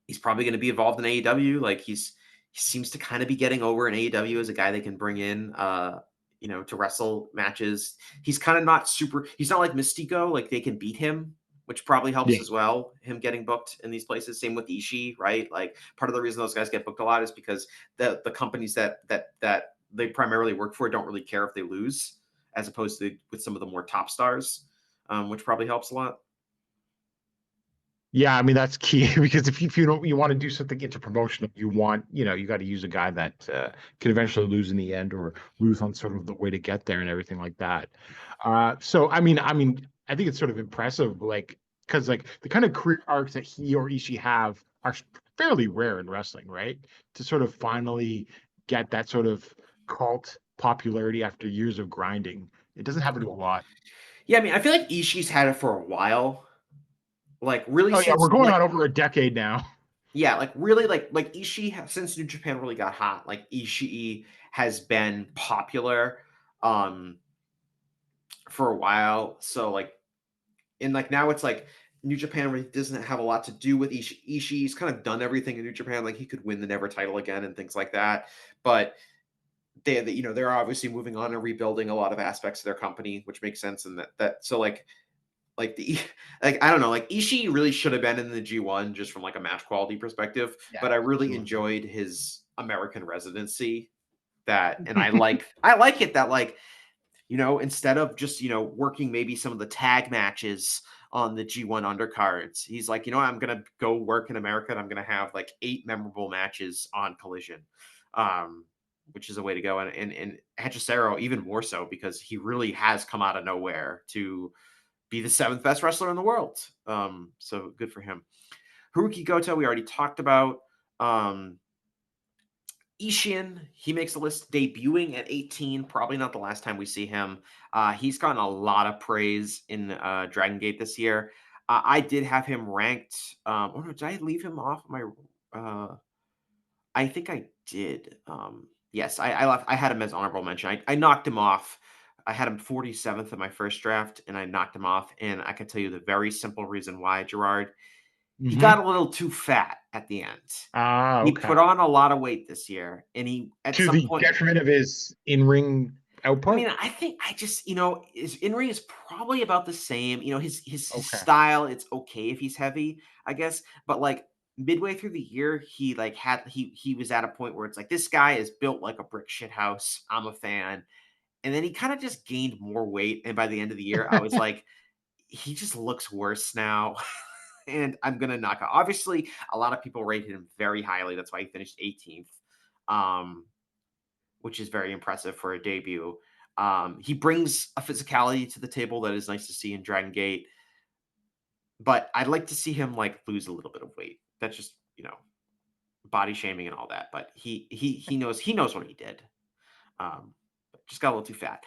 He's probably going to be involved in AEW. Like he seems to kind of be getting over in AEW as a guy they can bring in. To wrestle matches. He's kind of not super. He's not like Mystico. Like they can beat him, which probably helps
Yeah.
as well. Him getting booked in these places. Same with Ishii, right? Like part of the reason those guys get booked a lot is because the companies that they primarily work for don't really care if they lose, as opposed to with some of the more top stars, which probably helps a lot.
Yeah, I mean that's key because if you don't you want to do something interpromotional, you got to use a guy that can eventually lose in the end or lose on sort of the way to get there and everything like that. So I mean, I think it's sort of impressive. Like because like the kind of career arcs that he or Ishii have are fairly rare in wrestling, right? To sort of finally get that sort of cult popularity after years of grinding. It doesn't happen to a lot.
Yeah, I mean, I feel like Ishii's had it for a while. Like really
Oh yeah, we're
since
going on over a decade now.
yeah, like really like Ishii since New Japan really got hot, like Ishii has been popular um for a while. So like and like now it's like New Japan really doesn't have a lot to do with Ishii. Ishii's kind of done everything in New Japan. Like he could win the Never title again and things like that. But they're obviously moving on and rebuilding a lot of aspects of their company, which makes sense. And that so like the like I don't know, like Ishii really should have been in the G1 just from like a match quality perspective.
Yeah,
But I really
absolutely.
enjoyed his American residency. And I like it that like instead of just, working maybe some of the tag matches on the G1 undercards, he's like, I'm going to go work in America and I'm going to have like 8 memorable matches on Collision, which is a way to go. And Hechicero even more so because he really has come out of nowhere to be the 7th best wrestler in the world. So good for him. Haruki Goto, we already talked about. Ishin, he makes the list debuting at 18. Probably not the last time we see him. He's gotten a lot of praise in Dragon Gate this year. I did have him ranked. Oh no, did I leave him off my? I think I did. Yes, I left. I had him as honorable mention. I knocked him off. I had him 47th in my first draft, and I knocked him off. And I can tell you the very simple reason why, Gerard. He got
Hmm.
a little too fat at the end.
Ah,
He
okay.
put on a lot of weight this year, and he at
To
some
the
point.
detriment of his in-ring
I
output.
mean, I think I just his in ring is probably about the same. His
Okay.
style. It's okay if he's heavy, I guess, but like midway through the year, he like he was at a point where it's like this guy is built like a brick shit house. I'm a fan, and then he kind of just gained more weight, and by the end of the year, I was like, he just looks worse now. And I'm gonna knock out. Obviously, a lot of people rated him very highly. That's why he finished 18th, um, which is very impressive for a debut. He brings a physicality to the table that is nice to see in Dragon Gate, but I'd like to see him like lose a little bit of weight. That's just body shaming and all that. But he knows what he did. Um, just got a little too fat.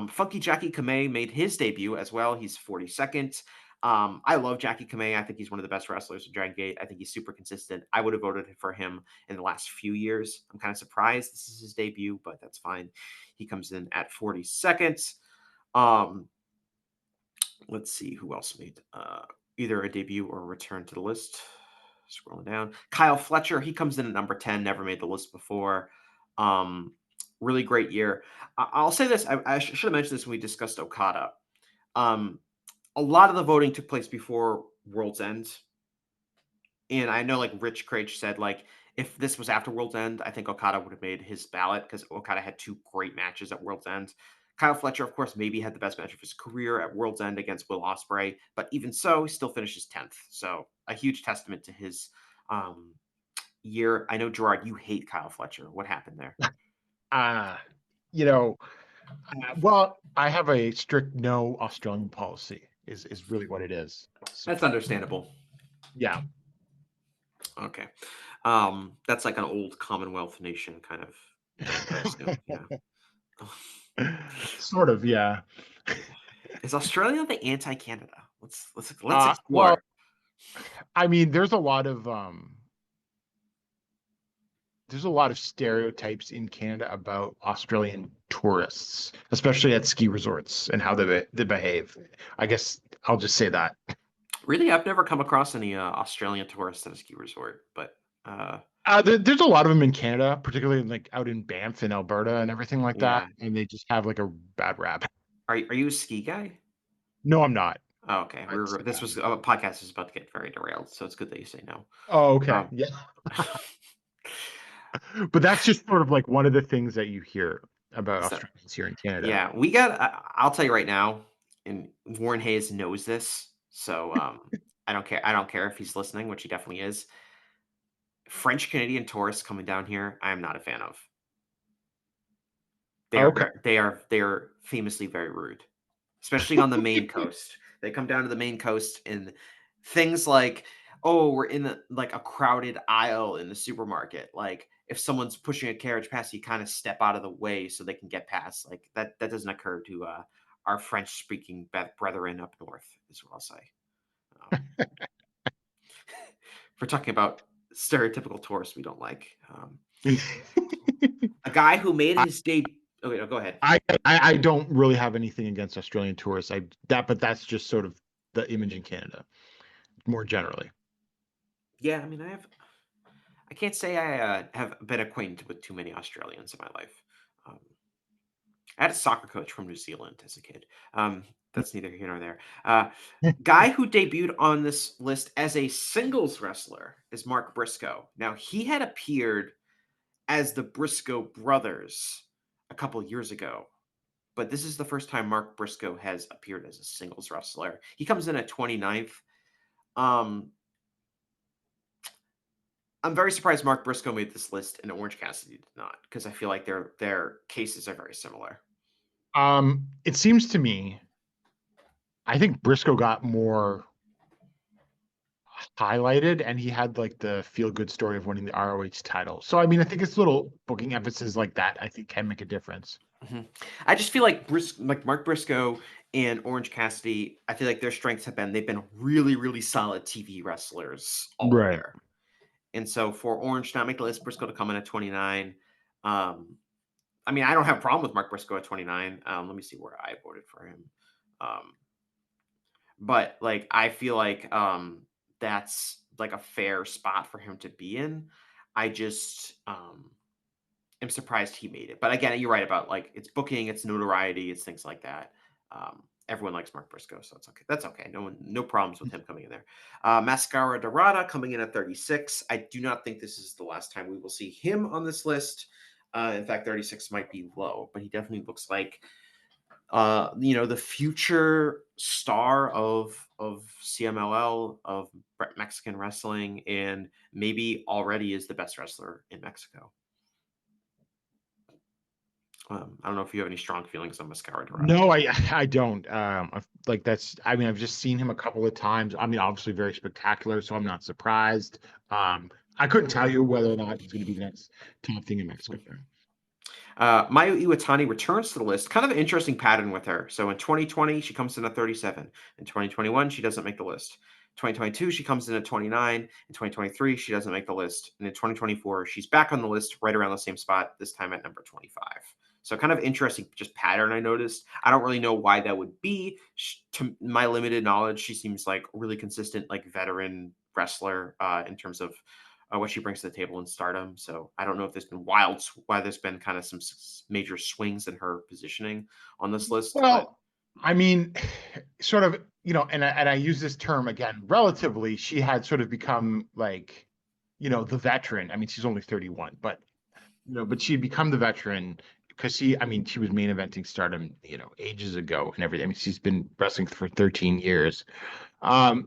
Funky Jackie Kamei made his debut as well. He's 42nd. I love Jackie Kamei. I think he's one of the best wrestlers in Dragon Gate. I think he's super consistent. I would have voted for him in the last few years. I'm kind of surprised this is his debut, but that's fine. He comes in at 42nd. Um, let's see who else made either a debut or a return to the list. Scrolling down, Kyle Fletcher, he comes in at number 10, never made the list before. Really great year. I'll say this, I should have mentioned this when we discussed Okada. Um, a lot of the voting took place before World's End. And I know like Rich Craich said, like, if this was after World's End, I think Okada would have made his ballot because Okada had 2 great matches at World's End. Kyle Fletcher, of course, maybe had the best match of his career at World's End against Will Ospreay, but even so, he still finishes 10th. So a huge testament to his um, year. I know, Gerard, you hate Kyle Fletcher. What happened there?
Uh, you know, well, I have a strict no Australian policy. Is really what it is. So
That's understandable.
yeah,
Okay. That's like an old Commonwealth nation kind of thing, I assume. Yeah.
sort of. Yeah.
Is Australia the anti-Canada? Let's
Well,
explore.
I mean, there's a lot of stereotypes in Canada about Australian tourists, especially at ski resorts and how they behave. I guess I'll just say that.
Really, I've never come across any Australian tourists at a ski resort, but
There's a lot of them in Canada, particularly like out in Banff and Alberta and everything like that,
yeah.
and they just have like a bad rap.
Are you a ski guy?
No, I'm not.
Oh, okay.
I'd say
This
that.
was a podcast is about to get very derailed, so it's good that you say no.
Oh, okay.
Um,
Yeah. But that's just sort of like one of the things that you hear about
so
Australians here in Canada.
yeah, we got. I'll tell you right now, and Warren Hayes knows this, so I don't care. I don't care if he's listening, which he definitely is. French Canadian tourists coming down here, I am not a fan of.
Okay.
They are famously very rude, especially on the main coast. They come down to the main coast and things like, oh, we're in a crowded aisle in the supermarket. Like if someone's pushing a carriage past, you kind of step out of the way so they can get past. Like that doesn't occur to our French speaking brethren up north, is what I'll say. If we're talking about stereotypical tourists we don't like. A guy who made his debut. Okay, no, go ahead.
I don't really have anything against Australian tourists. But that's just sort of the image in Canada more generally.
Yeah, I mean, I can't say I have been acquainted with too many Australians in my life. Um, I had a soccer coach from New Zealand as a kid. That's neither here nor there. Guy who debuted on this list as a singles wrestler is Mark Briscoe. Now, he had appeared as the Briscoe brothers a couple years ago, but this is the first time Mark Briscoe has appeared as a singles wrestler. He comes in at 29th. I'm very surprised Mark Briscoe made this list and Orange Cassidy did not, because I feel like their cases are very similar.
It seems to me, I think Briscoe got more highlighted, and he had like the feel good story of winning the ROH title. So I mean, I think it's little booking emphasis like that, I think, can make a difference.
Mm-hmm. I just feel like Mark Briscoe and Orange Cassidy, I feel like their strengths they've been really, really solid TV wrestlers all
Right.
year. And so for Orange to not make the list, Briscoe to come in at 29. I mean, I don't have a problem with Mark Briscoe at 29. Let me see where I voted for him. But like, I feel like that's like a fair spot for him to be in. I just am surprised he made it. But again, you're right about like it's booking, it's notoriety, it's things like that. Everyone likes Mark Briscoe, so it's okay. That's okay. No problems with him coming in there. Mascara Dorada coming in at 36. I do not think this is the last time we will see him on this list. In fact, 36 might be low, but he definitely looks like the future star of CMLL, of Mexican wrestling, and maybe already is the best wrestler in Mexico. I don't know if you have any strong feelings on Mascara Dorada.
No, I don't. I've just seen him a couple of times. I mean, obviously very spectacular, so I'm not surprised. I couldn't tell you whether or not he's going to be the next top thing in Mexico.
Mayu Iwatani returns to the list. Kind of an interesting pattern with her. So in 2020, she comes in at 37. In 2021, she doesn't make the list. 2022, she comes in at 29. In 2023, she doesn't make the list. And in 2024, she's back on the list right around the same spot, this time at number 25. So kind of interesting just pattern I noticed. I don't really know why that would be. To my limited knowledge, she seems like really consistent, like veteran wrestler in terms of what she brings to the table in Stardom. So I don't know if there's been why there's been kind of some major swings in her positioning on this list.
Well, I mean, sort of, and I use this term again, relatively, she had sort of become like, the veteran. I mean, she's only 31, but she had become the veteran because she was main eventing Stardom, ages ago and everything. I mean, she's been wrestling for 13 years.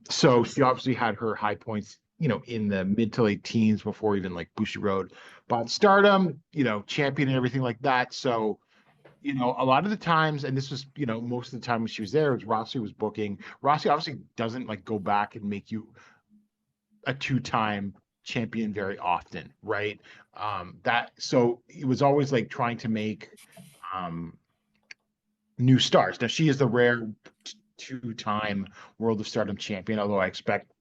So she obviously had her high points, in the mid to late teens before even like Bushiroad bought Stardom, champion and everything like that. So, a lot of the times, and this was, most of the time when she was there, it was Rossi was booking. Rossi obviously doesn't like go back and make you a two-time champion very often, right? So it was always like trying to make new stars. Now she is the rare two-time World of Stardom champion, although I expect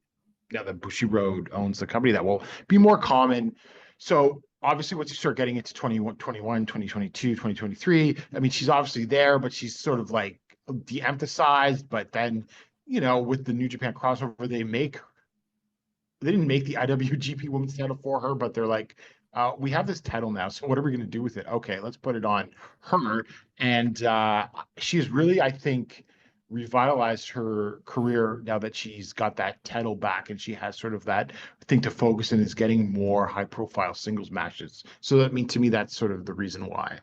now that Bushiroad owns the company, that will be more common. So obviously once you start getting into 2021, 2022, 2023, I mean, she's obviously there, but she's sort of like de-emphasized. But then, with the New Japan crossover, they didn't make the IWGP Women's title for her, but they're like, we have this title now, so what are we going to do with it? Okay, let's put it on her. And she's really, I think, revitalized her career now that she's got that title back and she has sort of that thing to focus in, is getting more high profile singles matches. So I mean, to me, that's sort of the reason why.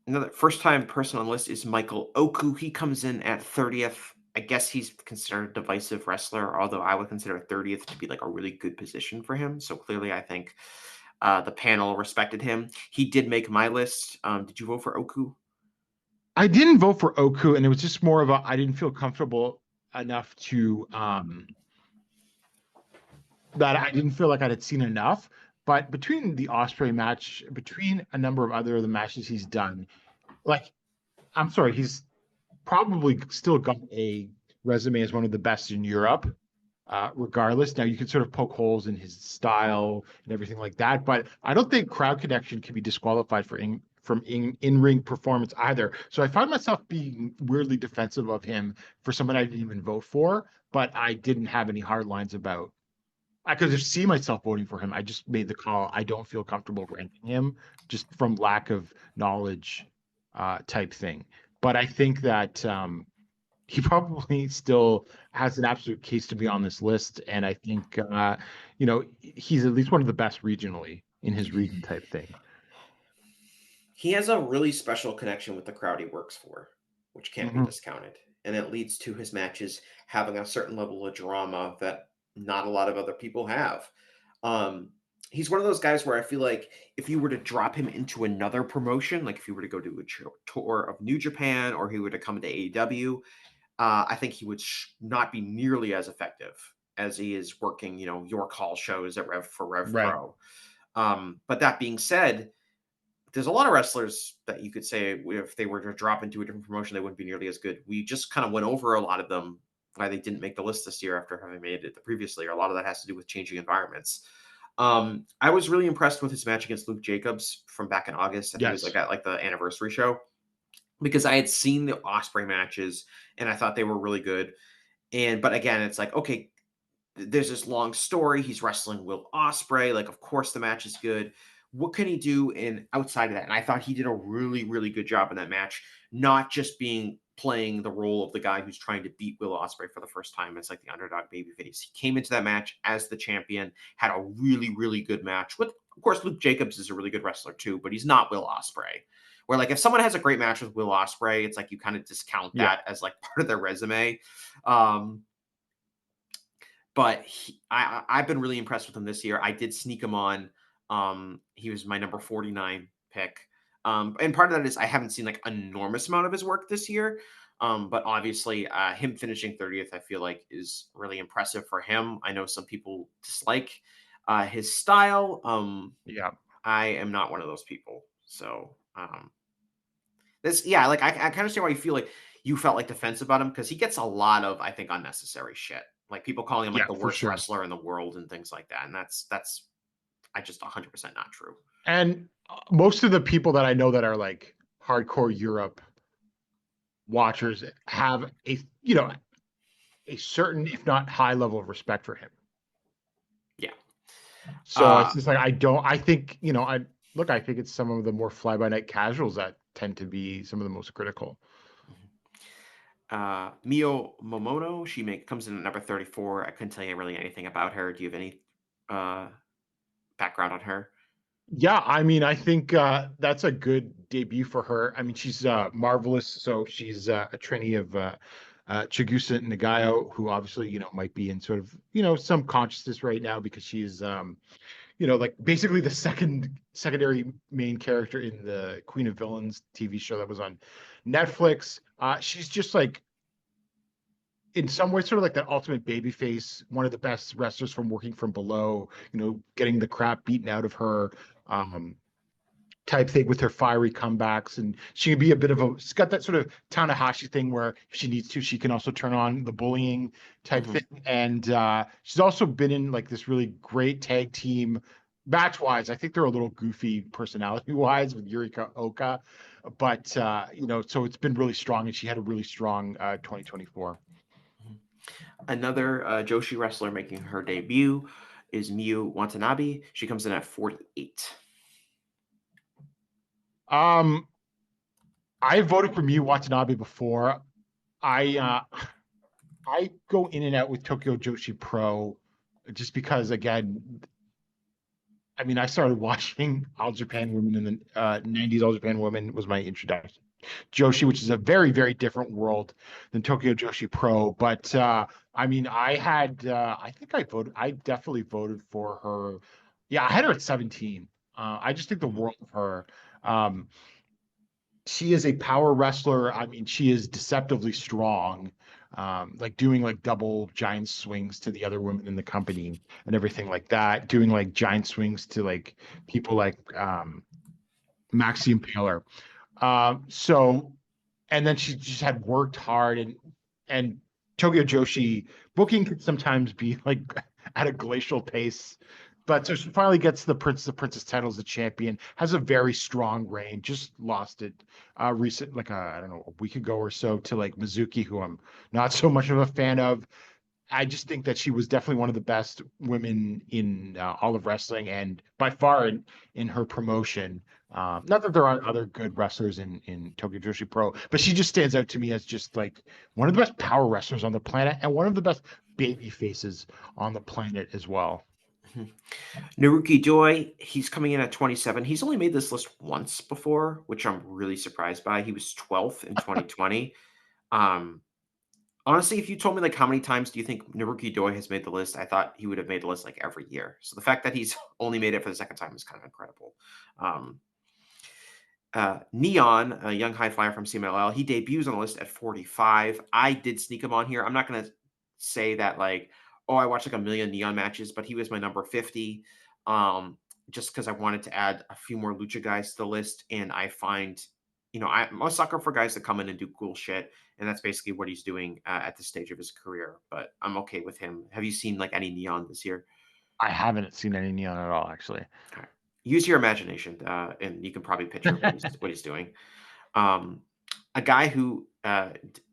Another first time person on the list is Michael Oku. He comes in at 30th. I guess he's considered a divisive wrestler, although I would consider 30th to be like a really good position for him. So clearly I think the panel respected him. He did make my list. Did you vote for Oku?
I didn't vote for Oku, and it was just more of a I didn't feel comfortable enough to that I didn't feel like I had seen enough. But between the Osprey match, between a number of other of the matches he's done, like I'm sorry, he's probably still got a resume as one of the best in Europe. Regardless, now you can sort of poke holes in his style and everything like that, but I don't think crowd connection can be disqualified from in-ring performance either. So I find myself being weirdly defensive of him for someone I didn't even vote for, but I didn't have any hard lines about. I could just see myself voting for him. I just made the call. I don't feel comfortable ranking him just from lack of knowledge, type thing. But I think that he probably still has an absolute case to be on this list. And I think, he's at least one of the best regionally in his region type thing.
He has a really special connection with the crowd he works for, which can't be
Mhm.
discounted. And it leads to his matches having a certain level of drama that not a lot of other people have. Um, he's one of those guys where I feel like if you were to drop him into another promotion, like if you were to go to a tour of New Japan or he were to come to AEW, I think he would not be nearly as effective as he is working, York Hall shows at Rev
Right.
Pro. But that being said, there's a lot of wrestlers that you could say if they were to drop into a different promotion, they wouldn't be nearly as good. We just kind of went over a lot of them, why they didn't make the list this year after having made it the previous year. A lot of that has to do with changing environments. I was really impressed with his match against Luke Jacobs from back in August. I think it was
Yes.
at like the anniversary show because I had seen the Osprey matches and I thought they were really good. But again, it's like, okay, there's this long story. He's wrestling Will Ospreay. Like, of course, the match is good. What can he do in outside of that? And I thought he did a really, really good job in that match, not just playing the role of the guy who's trying to beat Will Ospreay for the first time as like the underdog babyface. He came into that match as the champion, had a really, really good match. With, of course, Luke Jacobs is a really good wrestler too, but he's not Will Ospreay. Where like if someone has a great match with Will Ospreay, it's like you kind of discount
Yeah.
that as like part of their resume. But I've been really impressed with him this year. I did sneak him on. He was my number 49 pick. And part of that is I haven't seen like an enormous amount of his work this year. But obviously, him finishing 30th, I feel like is really impressive for him. I know some people dislike his style.
Yeah.
I am not one of those people. So yeah, like I kind of see why you feel like you felt like defensive about him because he gets a lot of, I think, unnecessary shit. Like people calling him like
Yeah,
the
for
worst
sure.
wrestler in the world and things like that. And that's I just 100% not true.
And most of the people that I know that are like hardcore Europe watchers have a certain, if not high level of respect for him.
Yeah.
So it's just like I think, I think it's some of the more fly by night casuals that tend to be some of the most critical.
Mio Momono, comes in at number 34. I couldn't tell you really anything about her. Do you have any background on her?
Yeah, I mean, I think that's a good debut for her. I mean, she's marvelous. So she's a trainee of Chigusa Nagayo, who obviously, might be in sort of, some consciousness right now because she's, like basically the secondary main character in the Queen of Villains TV show that was on Netflix. She's just like, in some ways, sort of like that ultimate baby face, one of the best wrestlers from working from below, getting the crap beaten out of her. Um, Type thing with her fiery comebacks, and she can be a bit of she's got that sort of Tanahashi thing where if she needs to, she can also turn on the bullying type
Mhm.
thing. And she's also been in like this really great tag team match wise. I think they're a little goofy personality wise with Yurika Oka, but so it's been really strong, and she had a really strong 2024.
Another Joshi wrestler making her debut is Miyu Watanabe. She comes in at 48.
Um, I voted for Miyu Watanabe before. I go in and out with Tokyo Joshi Pro just because, again, I mean, I started watching All Japan Women in the 90s. All Japan Women was my introduction. Joshi, which is a very, very different world than Tokyo Joshi Pro. But I mean, I think I definitely voted for her. Yeah, I had her at 17. I just think the world of her. Um, she is a power wrestler. I mean, she is deceptively strong, like doing like double giant swings to the other women in the company and everything like that, doing like giant swings to like people like Maxie Impaler. So, and then she just had worked hard, and Tokyo Joshi booking could sometimes be like at a glacial pace. But so she finally gets the princess title as the champion, has a very strong reign, just lost it I don't know, a week ago or so to like Mizuki, who I'm not so much of a fan of. I just think that she was definitely one of the best women in all of wrestling, and by far in her promotion. Not that there aren't other good wrestlers in Tokyo Joshi Pro, but she just stands out to me as just like one of the best power wrestlers on the planet and one of the best baby faces on the planet as well.
Naruki Doi, he's coming in at 27. He's only made this list once before, which I'm really surprised by. He was 12th in 2020. Um, Honestly, if you told me like how many times do you think Naruki Doi has made the list, I thought he would have made the list like every year. So the fact that he's only made it for the second time is kind of incredible. Um, Neon, a young high flyer from CMLL, he debuts on the list at 45. I did sneak him on here. I'm not going to say that like, oh, I watched like a million Neon matches, but he was my number 50. Just because I wanted to add a few more Lucha guys to the list. And I find, I'm a sucker for guys that come in and do cool shit. And that's basically what he's doing at this stage of his career. But I'm okay with him. Have you seen like any Neon this year?
I haven't seen any Neon at all, actually.
All right. Use your imagination, and you can probably picture what he's doing. A guy who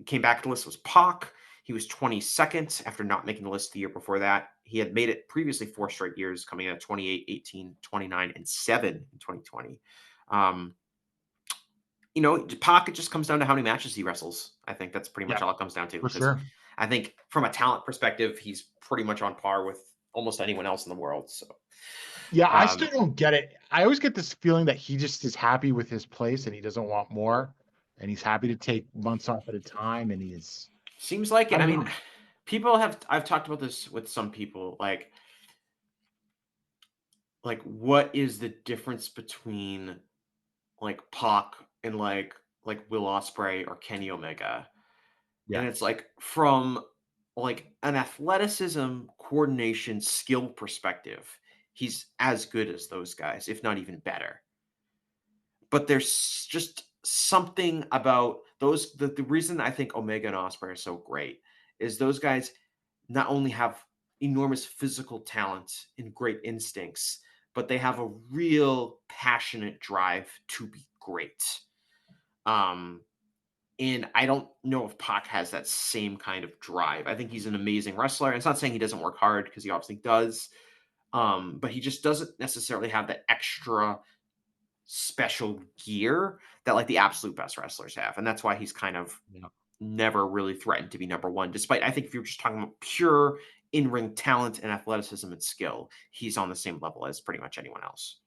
came back to the list was Pac. He was 22nd after not making the list the year before that. He had made it previously 4 straight years, coming in at 28, 18, 29, and 7 in 2020. Pac, it just comes down to how many matches he wrestles. I think that's pretty much all it comes down to.
For sure.
I think from a talent perspective, he's pretty much on par with almost anyone else in the world. So,
yeah, I still don't get it. I always get this feeling that he just is happy with his place and he doesn't want more, and he's happy to take months off at a time. And he's
seems like it.
I
I mean,
know.
I've talked about this with some people, like what is the difference between like Pac and like Will Ospreay or Kenny Omega? And
Yeah,
it's like from like an athleticism, coordination, skill perspective, he's as good as those guys, if not even better. But there's just something about those. The reason I think Omega and Ospreay are so great is those guys not only have enormous physical talent and great instincts, but they have a real passionate drive to be great. And I don't know if Pac has that same kind of drive. I think he's an amazing wrestler. And it's not saying he doesn't work hard, because he obviously does. But he just doesn't necessarily have that extra special gear that like the absolute best wrestlers have. And that's why he's kind of never really threatened to be number one. Despite, I think if you're just talking about pure in-ring talent and athleticism and skill, he's on the same level as pretty much anyone else.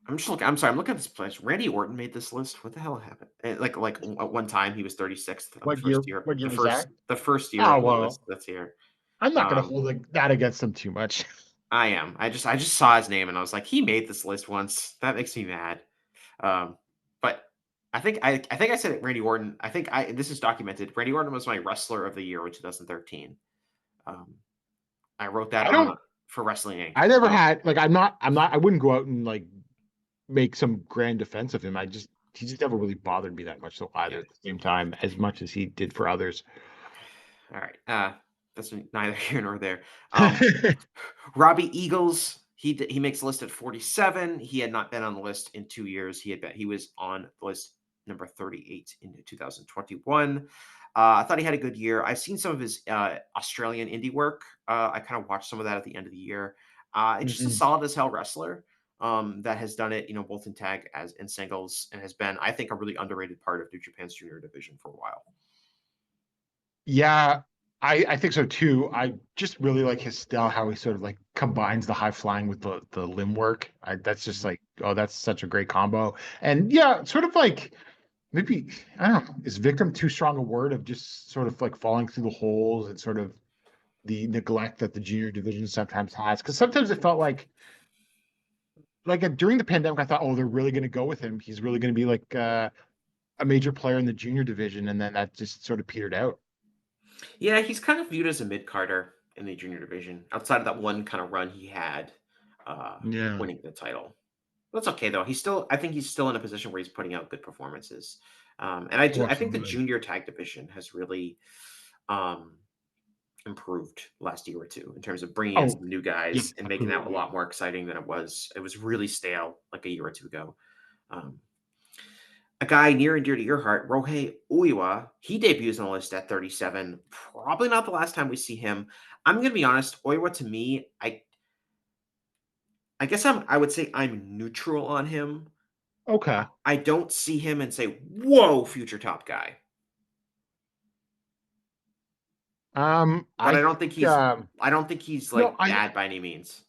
I'm sorry. I'm looking at this place. Randy Orton made this list. What the hell happened? And like at one time he was 36th
what
the
year?
first year.
What year
The
was that?
first year
Oh
of the list
well,
that's here.
I'm not gonna hold that against him too much.
I am. I just saw his name and I was like, he made this list once. That makes me mad. But I think I said it, Randy Orton. This is documented. Randy Orton was my wrestler of the year in 2013. I wrote that
I
on
don't.
for Wrestling Inc.
I never had like. I'm not. I wouldn't go out and like make some grand defense of him. He just never really bothered me that much. So either at the same time, as much as he did for others.
All right. That's neither here nor there. Robbie Eagles, he makes the list at 47. He had not been on the list in 2 years. He was on the list number 38 in 2021. I thought he had a good year. I've seen some of his Australian indie work. I kind of watched some of that at the end of the year. It's just a solid as hell wrestler that has done it, both in tag as in singles, and has been, I think, a really underrated part of New Japan's junior division for a while.
Yeah, I think so too. I just really like his style, how he sort of like combines the high flying with the limb work. That's just like, oh, that's such a great combo. And yeah, sort of like maybe, I don't know, is victim too strong a word, of just sort of like falling through the holes and sort of the neglect that the junior division sometimes has? Because sometimes it felt like during the pandemic, I thought, oh, they're really going to go with him. He's really going to be like a major player in the junior division, and then that just sort of petered out.
Yeah, he's kind of viewed as a mid-carder in the junior division, outside of that one kind of run he had,
Yeah.
winning the title. That's okay though. I think he's still in a position where he's putting out good performances. And
Oh,
I think the
absolutely.
junior tag division has really um, improved last year or two in terms of bringing in
Oh,
some new
yeah,
guys and making that a
absolutely.
lot more exciting than it was. It was really stale like a year or two ago. Um, a guy near and dear to your heart, Rohei Uiwa, he debuts on the list at 37. Probably not the last time we see him. I'm going to be honest, Uiwa to me, I guess I would say I'm neutral on him.
Okay.
I don't see him and say, "Whoa, future top guy." But
I think
I don't think he's
no,
like bad by any means.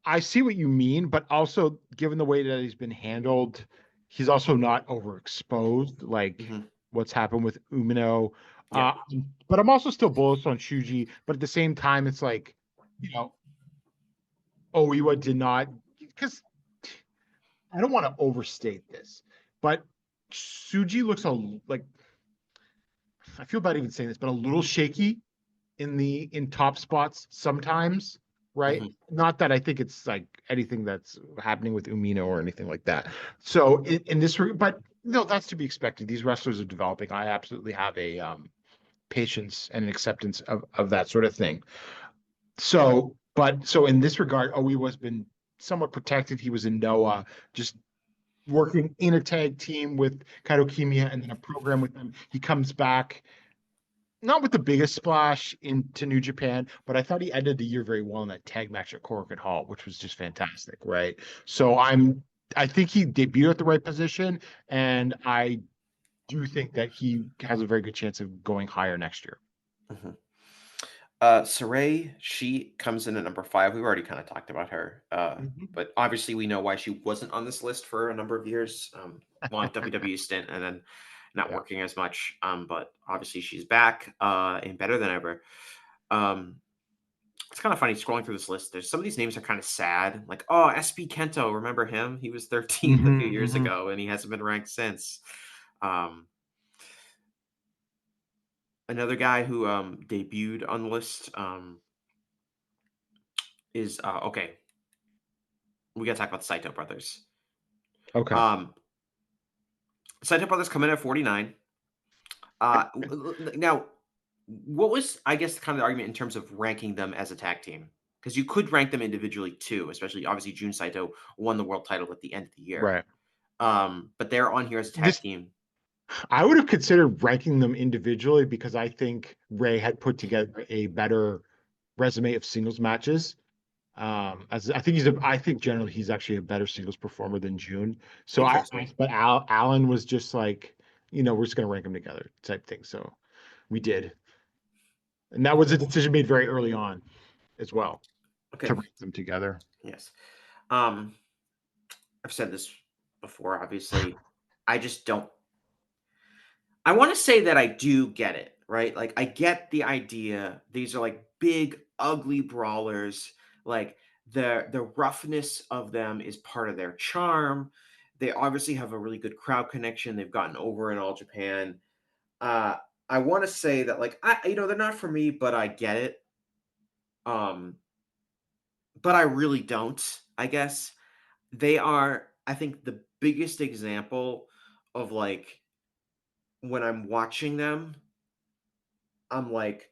I see what you mean, but also given the way that he's been handled, he's also not overexposed like
Mhm.
what's happened with Umino.
Yeah.
Uh, but I'm also still bullish on Shuji. But at the same time, it's like, you know, Oiwa did not, because I don't want to overstate this, but Suji looks like, I feel bad even saying this, but a little shaky in top spots sometimes, right?
Mhm.
Not that I think it's like anything that's happening with Umino or anything like that. So in this, but no, that's to be expected. These wrestlers are developing. I absolutely have a patience and an acceptance of that sort of thing. So in this regard, Owe has been somewhat protected. He was in Noah, just working in a tag team with Kaito Kiyomiya and then a program with them. He comes back not with the biggest splash into New Japan, but I thought he ended the year very well in that tag match at Korakuen Hall, which was just fantastic, right? So I think he debuted at the right position, and I do think that he has a very good chance of going higher next year.
Mhm. Saray, she comes in at number 5. We've already kind of talked about her,
Mhm.
but obviously we know why she wasn't on this list for a number of years. Long WWE stint and then not
Yeah.
working as much. But obviously she's back and better than ever. Um, it's kind of funny scrolling through this list. There's some of these names are kind of sad. Like, oh, SB Kento, remember him? He was 13th a few
Hmm.
years
Hmm.
ago and he hasn't been ranked since. Um, another guy who debuted on the list is okay. We got to talk about the Saito brothers.
Okay.
Um, Saito brothers come in at 49. Now, what was, I guess, kind of the argument in terms of ranking them as a tag team? Because you could rank them individually too, especially obviously Jun Saito won the world title at the end of the year.
Right.
But they're on here as a tag
This
team.
I would have considered ranking them individually because I think Ray had put together a better resume of singles matches. As I think I think generally he's actually a better singles performer than June. So
Interesting.
but Alan was just like, we're just gonna rank them together type thing. So we did, and that was a decision made very early on as well
Okay.
to rank them together.
Yes. Um, I've said this before, obviously. I just don't. I want to say that I do get it, right? Like, I get the idea. These are like big, ugly brawlers. Like, the roughness of them is part of their charm. They obviously have a really good crowd connection. They've gotten over in all Japan. Uh, I want to say that, like, they're not for me, but I get it. Um, but I really don't. I guess they are. I think the biggest example of like when I'm watching them, I'm like,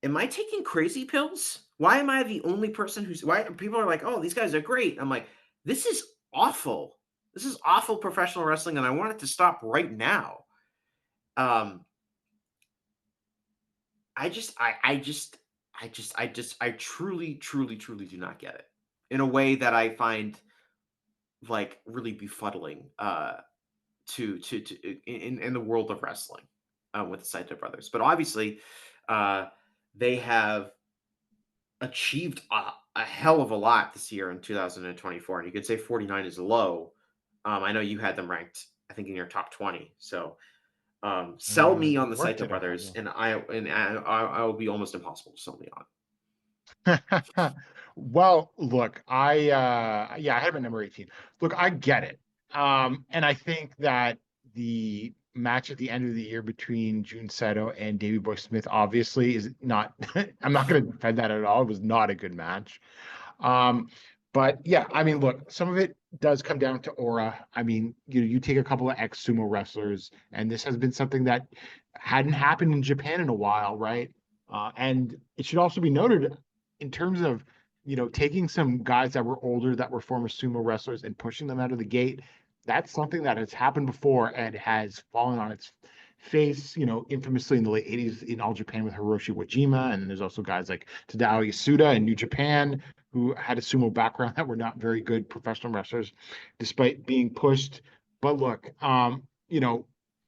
am I taking crazy pills? Why am I the only person who's why people are like, "Oh, these guys are great." I'm like, "This is awful. This is awful professional wrestling and I want it to stop right now." Um I truly truly do not get it. In a way that I find like really befuddling to in the world of wrestling with the Saito brothers. But obviously they have achieved a hell of a lot this year in 2024, and you could say 49 is low. I know you had them ranked, I think, in your top 20. So sell me on the
What
Saito
did I have
brothers, and I will be almost impossible to sell me on.
them? Well, look, I have a number 18. Look, I get it. And I think that the match at the end of the year between Jun Seto and Davey Boy Smith obviously is not I'm not going to defend that at all. It was not a good match. Um, but yeah, I mean, look, some of it does come down to aura. I mean, you take a couple of ex sumo wrestlers, and this has been something that hadn't happened in Japan in a while, right? And it should also be noted in terms of, taking some guys that were older, that were former sumo wrestlers, and pushing them out of the gate. That's something that has happened before and has fallen on its face, infamously in the late 80s in All Japan with Hiroshi Wajima. And there's also guys like Tadao Yasuda in New Japan who had a sumo background that were not very good professional wrestlers despite being pushed. But look,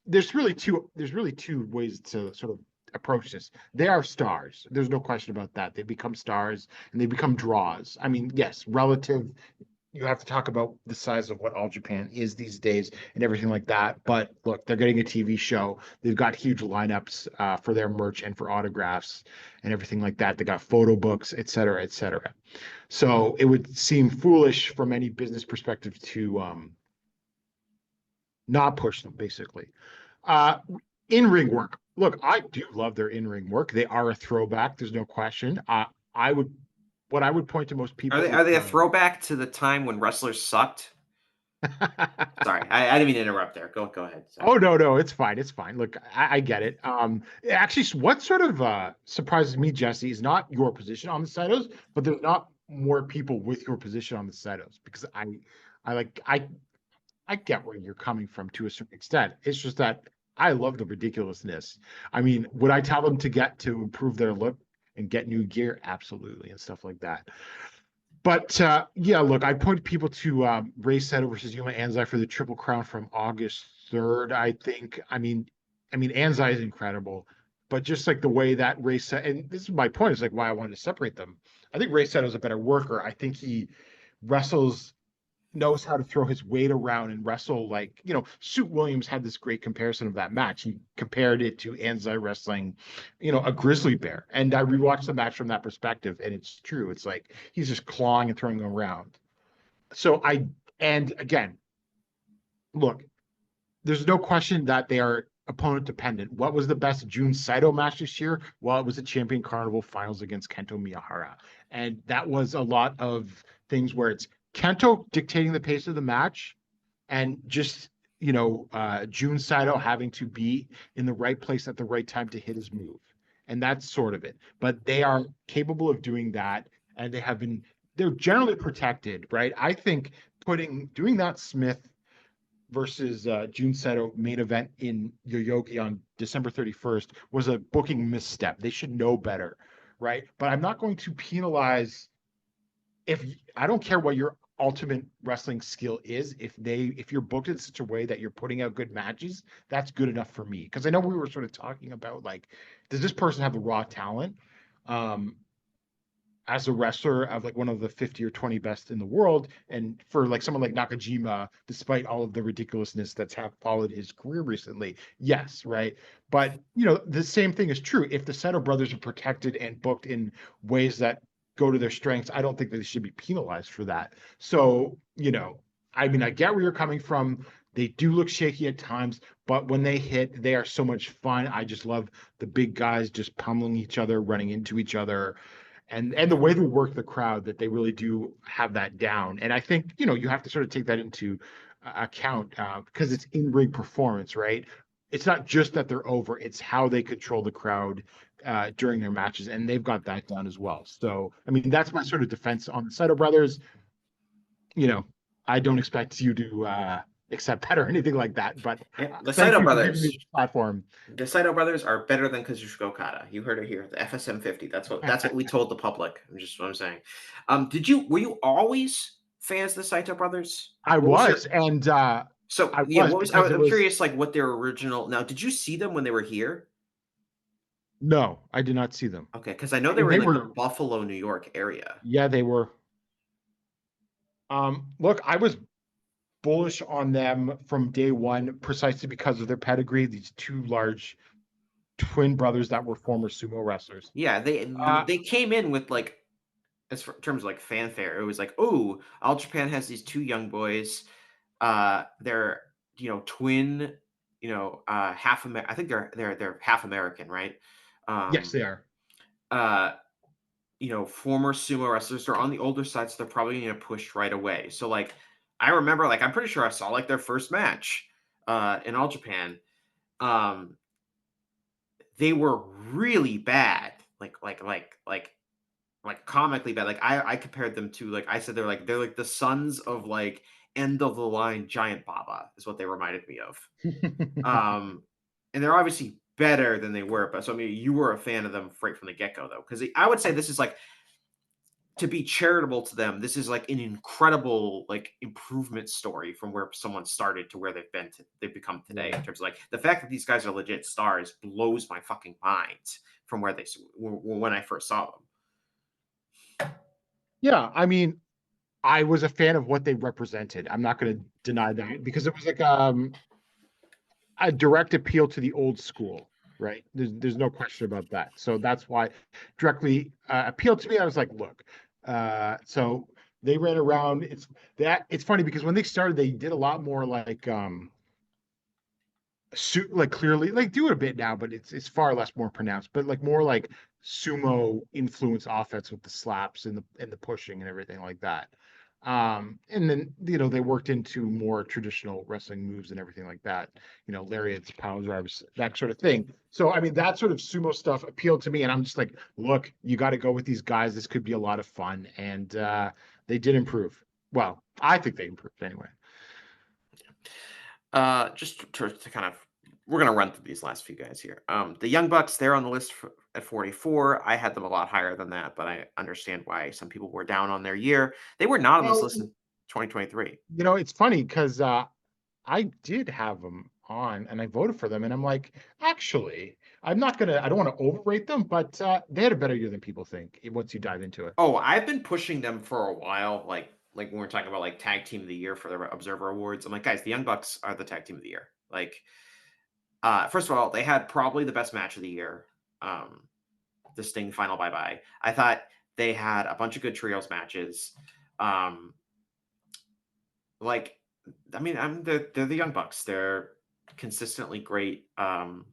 there's really two ways to sort of approach this. They are stars. There's no question about that. They become stars and they become draws. I mean, yes, relative. You have to talk about the size of what All Japan is these days and everything like that. But look, they're getting a TV show. They've got huge lineups for their merch and for autographs and everything like that. They got photo books, et cetera, et cetera. So it would seem foolish from any business perspective to not push them, basically. Uh, in-ring work. Look, I do love their in-ring work. They are a throwback. There's no question. I would, what I would point to most people.
Are they a throwback to the time when wrestlers sucked? Sorry, I didn't mean to interrupt there. Go ahead. Sorry.
Oh no, it's fine. It's fine. Look, I get it. Actually, what sort of surprises me, Jesse, is not your position on the Cytos, but there's not more people with your position on the Cytos, because I get where you're coming from to a certain extent. It's just that I love the ridiculousness. I mean, would I tell them to improve their look and get new gear? Absolutely, and stuff like that. But yeah, look, I point people to Ray Seto versus Yuma Anzai for the Triple Crown from August 3rd, I think. I mean, Anzai is incredible, but just like the way that Ray Seto, and this is my point, is like why I wanted to separate them. I think Ray Seto is a better worker. I think he knows how to throw his weight around and wrestle. Like, Suit Williams had this great comparison of that match. He compared it to Anzai wrestling, a grizzly bear. And I rewatched the match from that perspective, and it's true. It's like he's just clawing and throwing around. And again, look, there's no question that they are opponent dependent. What was the best Jun Saito match this year? Well, it was the Champion Carnival Finals against Kento Miyahara. And that was a lot of things where it's Kento dictating the pace of the match, and just, Jun Saito having to be in the right place at the right time to hit his move. And that's sort of it. But they are capable of doing that, and they're generally protected, right? I think doing that Smith versus Jun Saito main event in Yoyogi on December 31st was a booking misstep. They should know better, right? But I'm not going to penalize. I don't care what your ultimate wrestling skill is, if you're booked in such a way that you're putting out good matches, that's good enough for me. Because I know we were sort of talking about, like, does this person have the raw talent as a wrestler of like one of the 50 or 20 best in the world? And for like someone like Nakajima, despite all of the ridiculousness that's followed his career recently, yes, right? But the same thing is true if the Seto brothers are protected and booked in ways that go to their strengths. I don't think that they should be penalized for that. So, I mean, I get where you're coming from. They do look shaky at times, but when they hit, they are so much fun. I just love the big guys just pummeling each other, running into each other, and the way they work the crowd, that they really do have that down. And I think, you have to sort of take that into account because it's in-ring performance, right? It's not just that they're over, it's how they control the crowd during their matches, and they've got that down as well. So, I mean, that's my sort of defense on the Saito brothers. I don't expect you to accept that or anything like that, but
the Saito brothers
platform.
The Saito brothers are better than Kazuchika Okada. You heard it here. The FSM 50. That's what we told the public. Just what I'm saying. Were you always fans of the Saito brothers?
I'm
curious, like, what their original. Now, did you see them when they were here?
No, I did not see them.
Okay, because I know they were in the Buffalo, New York area.
Yeah, they were. Look, I was bullish on them from day one, precisely because of their pedigree. These two large twin brothers that were former sumo wrestlers.
Yeah, they came in with like in terms of like fanfare, it was like, oh, All Japan has these two young boys. They're twin, half Amer. I think they're half American, right?
Yes,
Um,
they are.
uh, former sumo wrestlers. They're on the older side, so they're probably going to push right away. So like, I remember like I'm pretty sure I saw like their first match in All Japan. Um, they were really bad, like comically bad. Like I compared them to like I said they're like the sons of like end of the line Giant Baba is what they reminded me of. And they're obviously better than they were, but so I mean you were a fan of them right from the get go though, because I would say this is like to be charitable to them. This is like an incredible like improvement story from where someone started to where they've become today. In terms of like the fact that these guys are legit stars blows my fucking mind from where they when I first saw them.
Yeah, I mean, I was a fan of what they represented. I'm not going to deny that because it was like a direct appeal to the old school, right? There's no question about that. So that's why directly appealed to me. I was like, look, so they ran around. It's funny because when they started, they did a lot more like like clearly like do it a bit now, but it's far less more pronounced, but like more like sumo influence offense with the slaps and the pushing and everything like that. And then they worked into more traditional wrestling moves and everything like that, lariats, power drives, that sort of thing. So I mean that sort of sumo stuff appealed to me, and I'm just like, look, you got to go with these guys. This could be a lot of fun, and they did improve. Well, I think they improved anyway.
Just to kind of, we're gonna run through these last few guys here. The Young Bucks, they're on the list at 44. I had them a lot higher than that, but I understand why some people were down on their year. They were not on this
Well,
list in 2023.
it's funny because I did have them on and I voted for them, and I'm like, actually, I don't want to overrate them, but they had a better year than people think once you dive into it.
Oh, I've been pushing them for a while. Like when we're talking about like tag team of the year for the Observer Awards, I'm like, guys, the Young Bucks are the tag team of the year. Like, first of all, they had probably the best match of the year. The Sting Final Bye Bye. I thought they had a bunch of good trios matches. Like, I mean, they're the Young Bucks. They're consistently great. I'm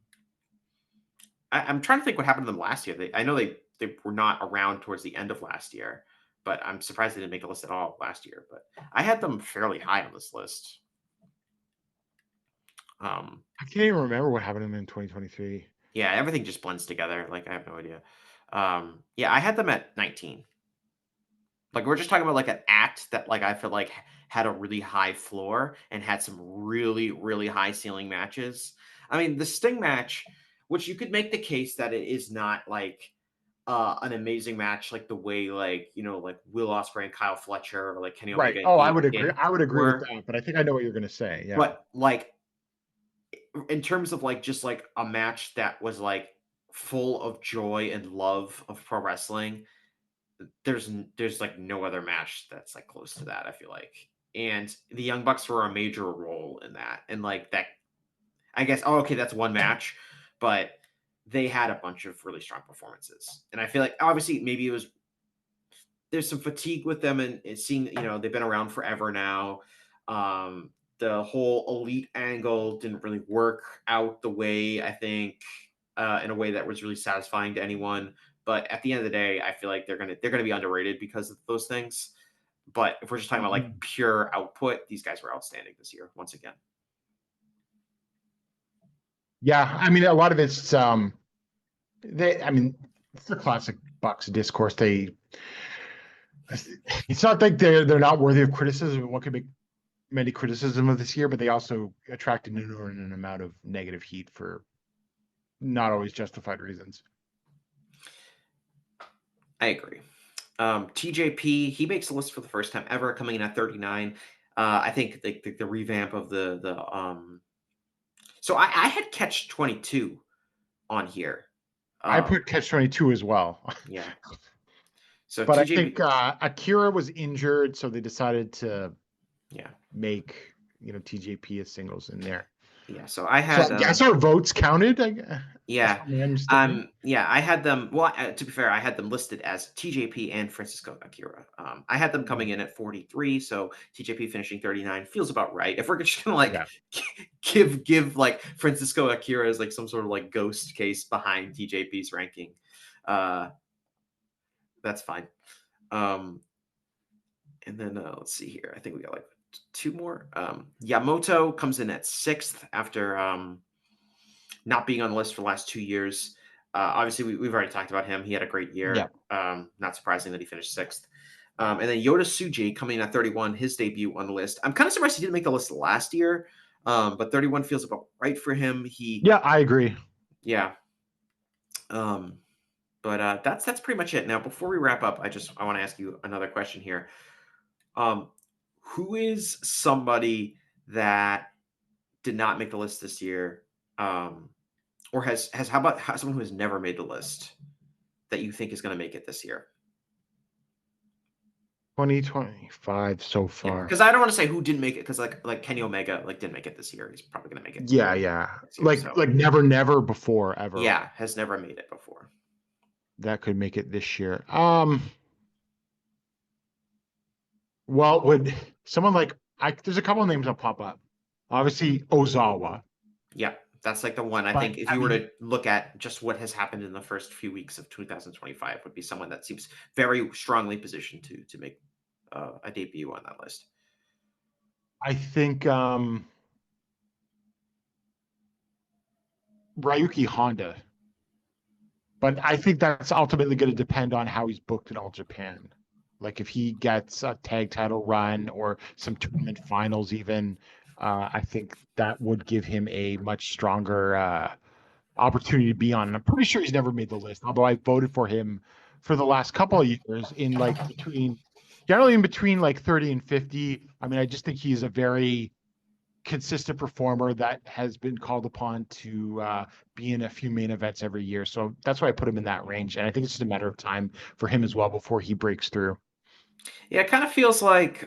trying to think what happened to them last year. I know they were not around towards the end of last year, but I'm surprised they didn't make a list at all last year. But I had them fairly high on this list.
I can't even remember what happened to them in 2023.
Yeah, everything just blends together. Like I have no idea. Yeah, I had them at 19. Like we're just talking about like an act that like I feel like had a really high floor and had some really really high ceiling matches. I mean, the Sting match, which you could make the case that it is not like an amazing match like the way like like Will Ospreay and Kyle Fletcher or like Kenny
Right.
Omega and
Oh, I would
Ethan
agree.
Kidd
I would agree with
were.
that, but I think I know what you're going to say. Yeah.
But like in terms of like just like a match that was like full of joy and love of pro wrestling, there's like no other match that's like close to that, I feel like. And the Young Bucks were a major role in that. And like that, I guess, oh, okay, that's one match, but they had a bunch of really strong performances. And I feel like obviously maybe there's some fatigue with them and seeing, they've been around forever now. The whole elite angle didn't really work out the way I think in a way that was really satisfying to anyone. But at the end of the day, I feel like they're gonna be underrated because of those things. But if we're just talking about like pure output, these guys were outstanding this year once again.
Yeah, I mean, a lot of it's I mean, it's the classic Bucks discourse. It's not like they're not worthy of criticism. One could make many criticism of this year, but they also attracted an inordinate amount of negative heat for not always justified reasons.
I agree. TJP, he makes a list for the first time ever, coming in at 39. I think the revamp of the so I had Catch 22 on here.
I put Catch 22 as well.
Yeah. So
but
TJP,
I think Akira was injured, so they decided to
yeah
make TJP as singles in there.
Yeah, so I
So
had
I guess our votes counted. That's
yeah.
not my understanding.
Yeah, I had them. Well, to be fair, I had them listed as TJP and Francisco Akira. I had them coming in at 43, so TJP finishing 39 feels about right. If we're just gonna like
Yeah.
give like Francisco Akira as like some sort of like ghost case behind TJP's ranking, uh, that's fine. And then let's see here. I think we got like two more. Yamamoto comes in at 6th after not being on the list for the last 2 years. Obviously, we've already talked about him. He had a great
Yeah.
year. Not surprising that he finished 6th. And then Yota Tsuji coming in at 31, his debut on the list. I'm kind of surprised he didn't make the list last year, but 31 feels about right for him.
Yeah, I agree.
Yeah. But that's pretty much it. Now, before we wrap up, I want to ask you another question here. Who is somebody that did not make the list this year, or has how about someone who has never made the list that you think is going to make it this year?
2025 so
Yeah,
far.
because I don't want to say who didn't make it, because like Kenny Omega like didn't make it this year. He's probably going to make it.
Yeah.
Next year, so.
Like never before ever.
Yeah, has never made it before.
That could make it this year. Well, would someone like there's a couple of names that pop up. Obviously Ozawa.
Yeah, that's like the one I
But,
think if
I
you were
mean-
to look at just what has happened in the first few weeks of 2025 would be someone that seems very strongly positioned to make a debut on that list.
I think Ryuki Honda. But I think that's ultimately going to depend on how he's booked in All Japan. Like if he gets a tag title run or some tournament finals, even, I think that would give him a much stronger opportunity to be on. And I'm pretty sure he's never made the list, although I voted for him for the last couple of years generally in between like 30 and 50. I mean, I just think he's a very consistent performer that has been called upon to be in a few main events every year. So that's why I put him in that range. And I think it's just a matter of time for him as well before he breaks through.
Yeah, it kind of feels like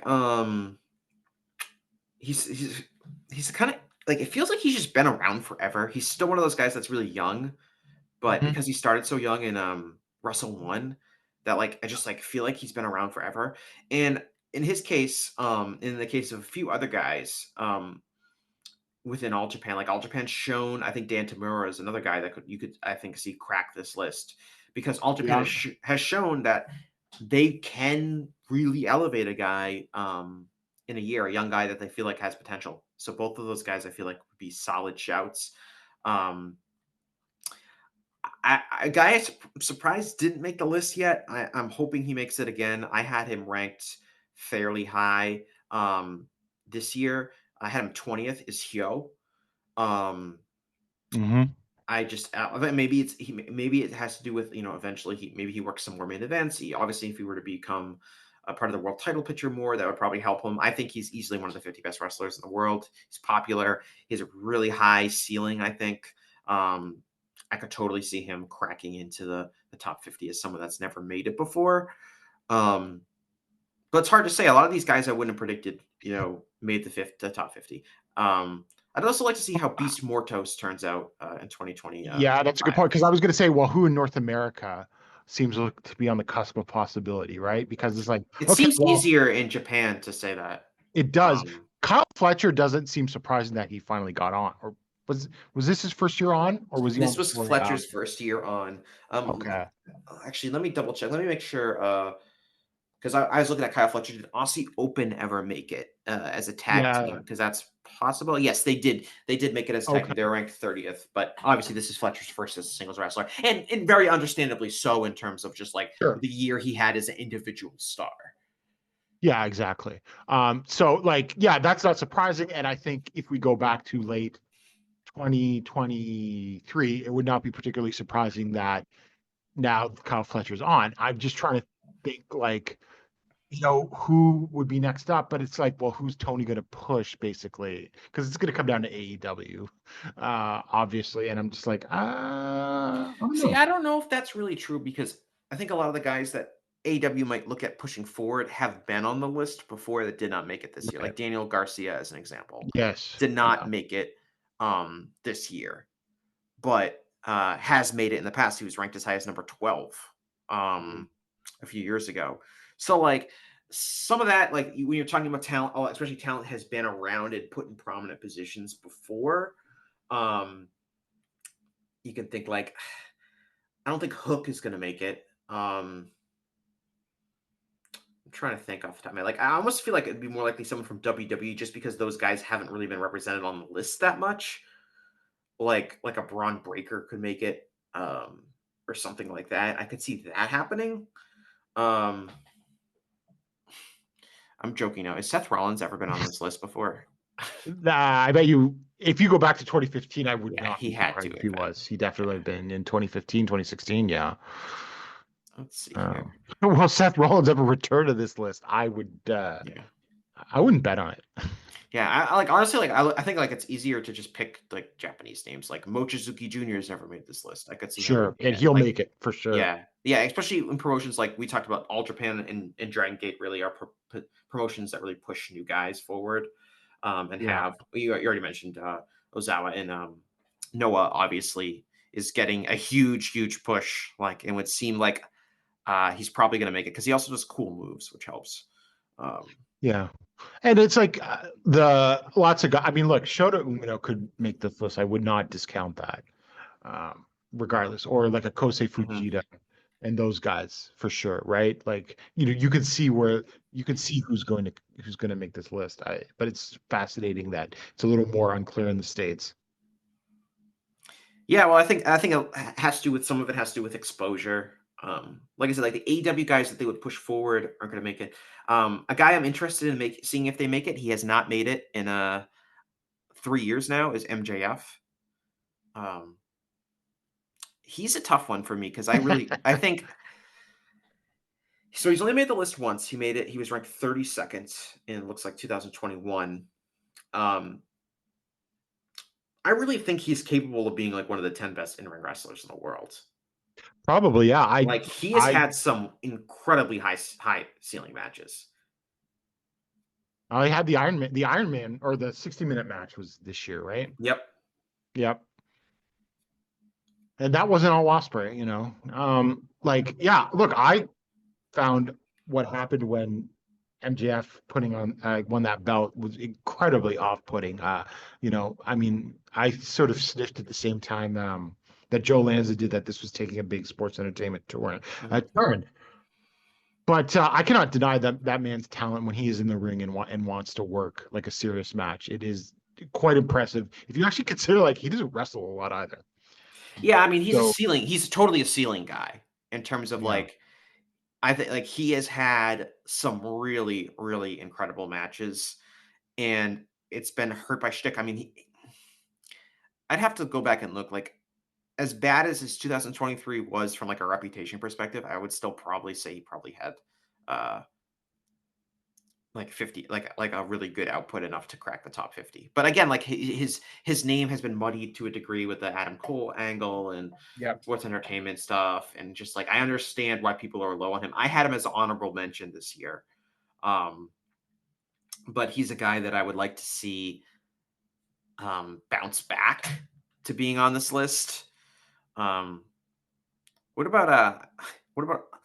he's kind of like it feels like he's just been around forever. He's still one of those guys that's really young, but because he started so young in Wrestle 1, that like I just like feel like he's been around forever. And in his case, in the case of a few other guys, within All Japan, like All Japan's shown, I think Dan Tamura is another guy that you could I think see crack this list, because All Japan has shown that they can really elevate a guy in a year, a young guy that they feel like has potential. So both of those guys I feel like would be solid shouts. A guy I'm surprised didn't make the list yet. I'm hoping he makes it again. I had him ranked fairly high this year. I had him 20th is Hyo. I just maybe maybe it has to do with eventually he works some more main events. Obviously if he were to become a part of the world title picture more, that would probably help him. I think he's easily one of the 50 best wrestlers in the world. He's popular. He has a really high ceiling. I think I could totally see him cracking into the top 50 as someone that's never made it before. But it's hard to say. A lot of these guys I wouldn't have predicted, made the top 50. I'd also like to see how Beast Mortos turns out in 2020.
Yeah, that's a good point. Because I was going to say, well, who in North America seems to be on the cusp of possibility, right? Because it's like
it seems easier in Japan to say that.
It does. Kyle Fletcher doesn't seem surprising that he finally got on. Or was this his first year on, or was he?
This was Fletcher's first year on.
Okay.
Actually, let me double check. Let me make sure. Because I was looking at Kyle Fletcher. Did Aussie Open ever make it as a tag team? Because that's possible. Yes, they did. They did make it as a tag team. They were ranked 30th. But obviously, this is Fletcher's first as a singles wrestler, and very understandably so in terms of just like the year he had as an individual star.
Yeah, exactly. So like, yeah, that's not surprising. And I think if we go back to late 2023, it would not be particularly surprising that now Kyle Fletcher's on. I'm just trying to think like, who would be next up, but it's like, well, who's Tony going to push basically? Because it's going to come down to AEW, obviously. And I'm just like, I
don't know if that's really true, because I think a lot of the guys that AEW might look at pushing forward have been on the list before that did not make it this year. Like Daniel Garcia, as an example.
Yes.
Did not make it. this year, but has made it in the past. He was ranked as high as number 12 a few years ago. So like some of that, like when you're talking about talent, especially talent has been around and put in prominent positions before. You can think like, I don't think Hook is going to make it. I'm trying to think off the top of my head. Like, I almost feel like it'd be more likely someone from WWE just because those guys haven't really been represented on the list that much. Like a Braun Breaker could make it, or something like that. I could see that happening. I'm joking now. Has Seth Rollins ever been on this list before?
I bet you, if you go back to 2015, I would
Yeah,
not
he
be
had
surprised
to
if he
have been.
was. He definitely have been in 2015, 2016. Yeah.
Let's see here.
Well, Seth Rollins ever returned to this list, I would.
Yeah.
I wouldn't bet on it.
Yeah, I like honestly, like I think like it's easier to just pick like Japanese names. Like Mochizuki Jr. has never made this list. I could see him
Sure,
making
and
it.
he'll
Like,
make it for sure.
yeah, especially in promotions like we talked about. All Japan and Dragon Gate really are promotions that really push new guys forward. And
Yeah.
have you already mentioned Ozawa and Noah obviously is getting a huge push. Like, it would seem like he's probably going to make it because he also does cool moves, which helps.
Yeah. And it's like the lots of guys. I mean, look, Shota Umino could make this list. I would not discount that, regardless. Or like a Kosei Fujita and those guys for sure, right? Like, you could see who's going to make this list. But it's fascinating that it's a little more unclear in the States.
Yeah, well, I think it has to do with some of it has to do with exposure. Like I said, like the AEW guys that they would push forward aren't going to make it. A guy I'm interested in seeing if they make it. He has not made it in 3 years now. Is MJF. He's a tough one for me because I think so. He's only made the list once. He made it. He was ranked 32nd in looks like 2021. I really think he's capable of being like one of the 10 best in-ring wrestlers in the world.
Probably, yeah.
Like he has had some incredibly high ceiling matches.
I had the Iron Man or the 60-minute match was this year, right? Yep. And that wasn't all Ospreay, like, yeah, look, I found what happened when MJF won that belt was incredibly off-putting. I mean, I sort of sniffed at the same time that Joe Lanza did that this was taking a big sports entertainment turn. But I cannot deny that man's talent when he is in the ring and wants to work like a serious match. It is quite impressive. If you actually consider, like, he doesn't wrestle a lot either.
Yeah, I mean, he's totally a ceiling guy in terms of like, I think like he has had some really incredible matches, and it's been hurt by shtick. I mean, I'd have to go back and look. Like, as bad as his 2023 was from like a reputation perspective, I would still probably say he probably had like 50, like a really good output enough to crack the top 50. But again, like his name has been muddied to a degree with the Adam Cole angle and sports entertainment stuff, and just like I understand why people are low on him. I had him as an honorable mention this year, but he's a guy that I would like to see bounce back to being on this list. What about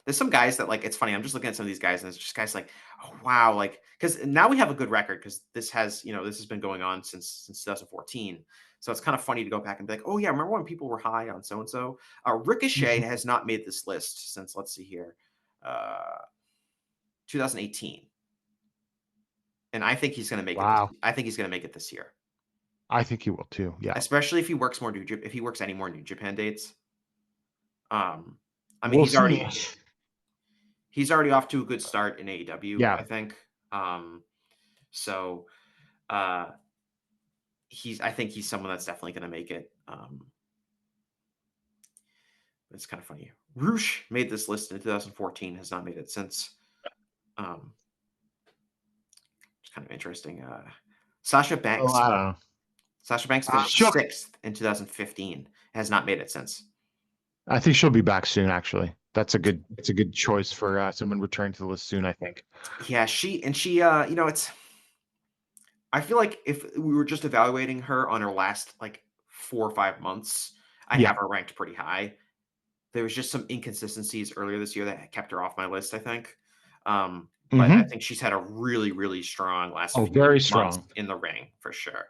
there's some guys that, like, it's funny. I'm just looking at some of these guys, and it's just guys like, oh wow, like, because now we have a good record because this has been going on since 2014. So it's kind of funny to go back and be like, oh yeah, remember when people were high on so and so? Ricochet has not made this list since, let's see here, 2018, and I think he's going to make it. I think he's going to make it this year.
I think he will too. Yeah,
especially if he works any more New Japan dates. I mean,
we'll
he's already off to a good start in AEW.
Yeah,
I think. So, I think he's someone that's definitely going to make it. It's kind of funny. Roosh made this list in 2014, has not made it since. It's kind of interesting. Sasha Banks.
I don't know.
Sasha Banks finished 6th in 2015. Has not made it since.
I think she'll be back soon. Actually, it's a good choice for someone returning to the list soon, I think.
Yeah, it's I feel like if we were just evaluating her on her last like 4 or 5 months, I'd
Yeah.
have her ranked pretty high. There was just some inconsistencies earlier this year that kept her off my list, I think. But I
Hmm.
think she's had a really, really strong last
Oh,
few
very
months
strong.
in the ring for sure.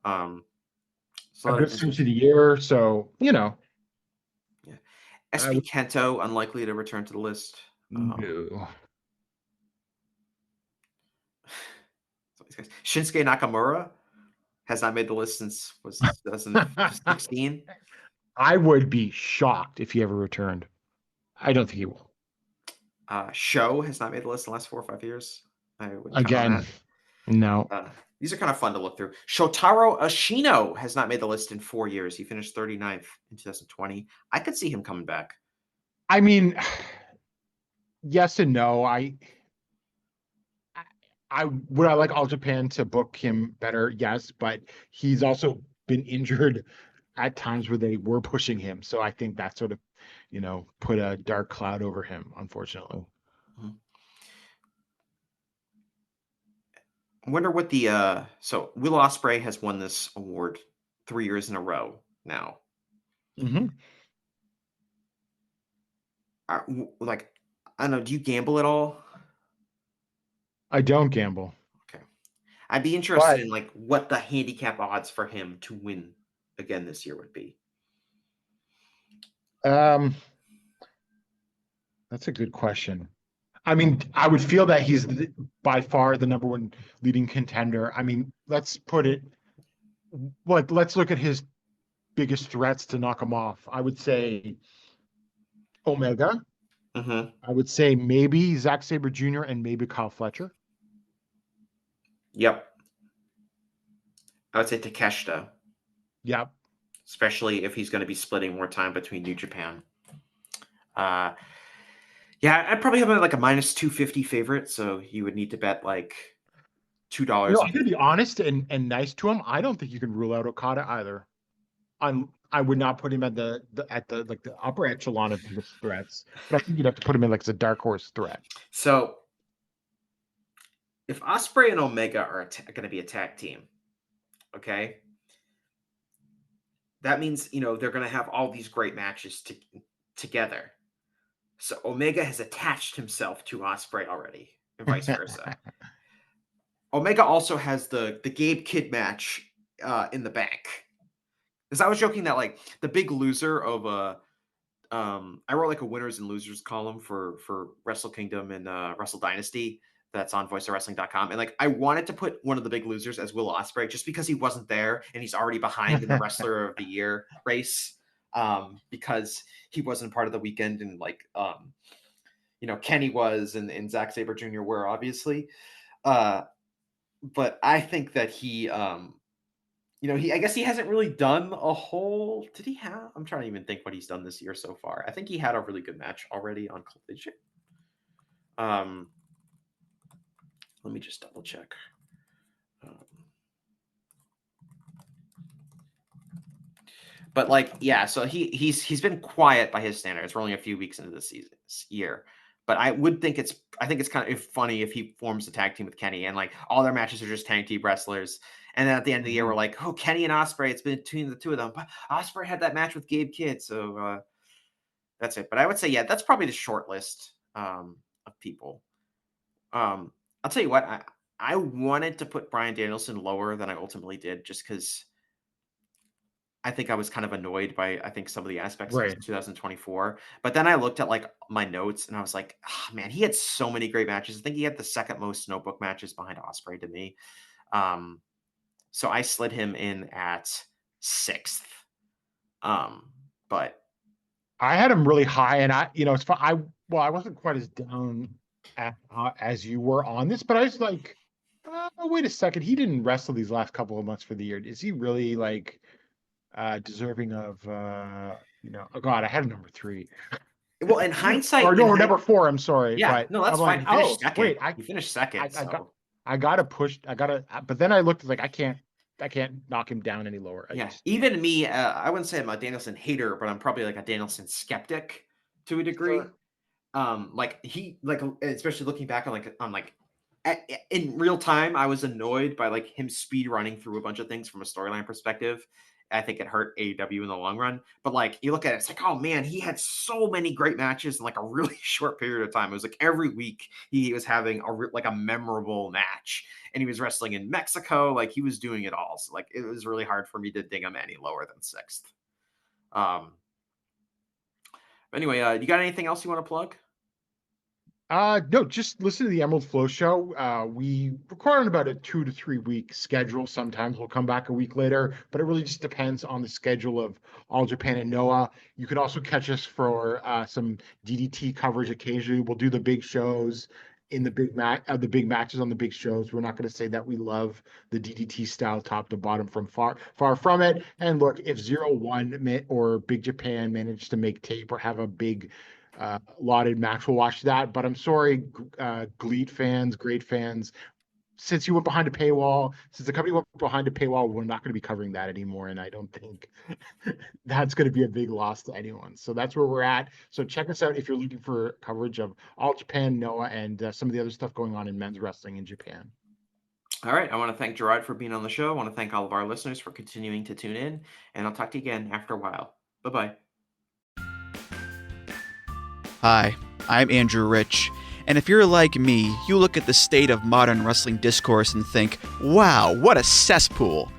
So
A
that
good
is
start to
interesting.
the year. So,
Yeah.
I
SB
would
Kento unlikely to return to the list.
no.
These guys. Shinsuke Nakamura has not made the list since was 2016.
I would be shocked if he ever returned. I don't think he will.
Show has not made the list in the last 4 or 5 years. I wouldn't count on
Again,
that.
no.
These are kind of fun to look through. Shotaro Ashino has not made the list in 4 years. He finished 39th in 2020. I could see him coming back.
I mean, yes and no. I would I like All Japan to book him better, yes, but he's also been injured at times where they were pushing him. So I think that sort of, put a dark cloud over him, unfortunately.
Mhm. I wonder what so Will Ospreay has won this award 3 years in a row now.
Hmm.
Like, I don't know, do you gamble at all?
I don't gamble,
Okay. I'd be interested
but
in like what the handicap odds for him to win again this year would be.
um, that's a good question. I mean, I would feel that he's by far the number one leading contender. I mean, let's look at his biggest threats to knock him off. I would say Omega.
Mm-hmm.
I would say maybe Zack Sabre Jr. and maybe Kyle Fletcher.
Yep. I would say Takeshita,
Yep.
especially if he's going to be splitting more time between New Japan. Uh, yeah, I'd probably have him at like a minus 250 favorite. So you would need to bet like $2
I'm gonna be honest and nice to him. I don't think you can rule out Okada either. I would not put him at the like the upper echelon of the threats, but I think you'd have to put him in like as a dark horse threat.
So if Osprey and Omega are going to be a tag team, okay, that means they're going to have all these great matches together. So Omega has attached himself to Osprey already, and vice versa. Omega also has the Gabe Kidd match in the bank. Because I was joking that like the big loser of I wrote like a winners and losers column for Wrestle Kingdom and Wrestle Dynasty that's on voiceofwrestling.com. And like I wanted to put one of the big losers as Will Ospreay just because he wasn't there and he's already behind in the Wrestler of the Year race. Because he wasn't part of the weekend and like Kenny was and Zack Sabre Jr. were obviously. But I think that he I guess he hasn't really done a whole. Did he have? I'm trying to even think what he's done this year so far. I think he had a really good match already on Collision. Um, let me just double check. But like, yeah, so he's been quiet by his standards. We're only a few weeks into this year, but I think it's kind of funny if he forms a tag team with Kenny and like all their matches are just tag team wrestlers. And then at the end of the year, we're like, oh, Kenny and Ospreay, it's been between the two of them. But Ospreay had that match with Gabe Kidd, so that's it. But I would say, yeah, that's probably the short list of people. I'll tell you what, I wanted to put Bryan Danielson lower than I ultimately did, just because I think I was kind of annoyed by some of the aspects of
Right.
2024. But then I looked at like my notes and I was like, oh, man, he had so many great matches. I think he had the second most notebook matches behind Ospreay to me. So I slid him in at 6th. But
I had him really high, and it's fun. I wasn't quite as down as you were on this, but I was like, wait a second, he didn't wrestle these last couple of months for the year. Is he really like deserving of Oh God, I had him number 3.
well, in
Or
hindsight,
no, or number 4. I'm sorry,
yeah,
but
no,
I'm
that's
like,
fine. He
oh
finished second.
wait,
He finished second. So
I gotta push. But then I looked like I can't knock him down any lower. I
yeah,
just can't.
even me, I wouldn't say I'm a Danielson hater, but I'm probably like a Danielson skeptic to a degree.
Sure.
Like he like especially looking back on like in real time, I was annoyed by like him speed running through a bunch of things from a storyline perspective. I think it hurt AEW in the long run. But like you look at it, it's like, oh man, he had so many great matches in like a really short period of time. It was like every week he was having a memorable match, and he was wrestling in Mexico. Like he was doing it all. So like it was really hard for me to ding him any lower than 6th. But anyway, you got anything else you want to plug?
No, just listen to the Emerald Flow Show. We record on about a 2 to 3 week schedule. Sometimes we'll come back a week later, but it really just depends on the schedule of All Japan and Noah. You can also catch us for some DDT coverage occasionally. We'll do the big shows in the big matches on the big shows. We're not going to say that we love the DDT style top to bottom from far from it. And look, if 0-1 or Big Japan managed to make tape or have a big lauded match, we'll watch that. But I'm sorry, GLEAT fans, great fans, since you went behind a paywall, since the company went behind a paywall, we're not going to be covering that anymore, and I don't think that's going to be a big loss to anyone. So that's where we're at. So check us out if you're looking for coverage of All Japan, Noah, and some of the other stuff going on in men's wrestling in Japan.
All right, I want to thank Gerard for being on the show. I want to thank all of our listeners for continuing to tune in, and I'll talk to you again after a while. Bye-bye.
Hi, I'm Andrew Rich, and if you're like me, you look at the state of modern wrestling discourse and think, wow, what a cesspool.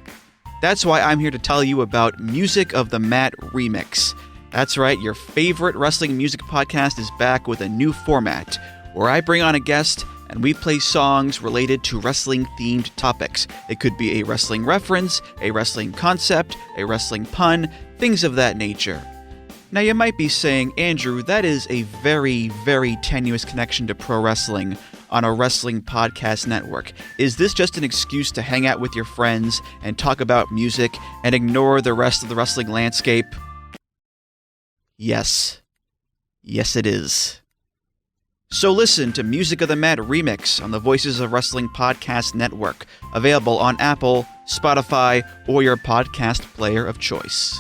That's why I'm here to tell you about Music of the Mat Remix. That's right, your favorite wrestling music podcast is back with a new format, where I bring on a guest and we play songs related to wrestling-themed topics. It could be a wrestling reference, a wrestling concept, a wrestling pun, things of that nature. Now you might be saying, Andrew, that is a very, very tenuous connection to pro wrestling on a wrestling podcast network. Is this just an excuse to hang out with your friends and talk about music and ignore the rest of the wrestling landscape? Yes. Yes, it is. So listen to Music of the Mat Remix on the Voices of Wrestling Podcast Network, available on Apple, Spotify, or your podcast player of choice.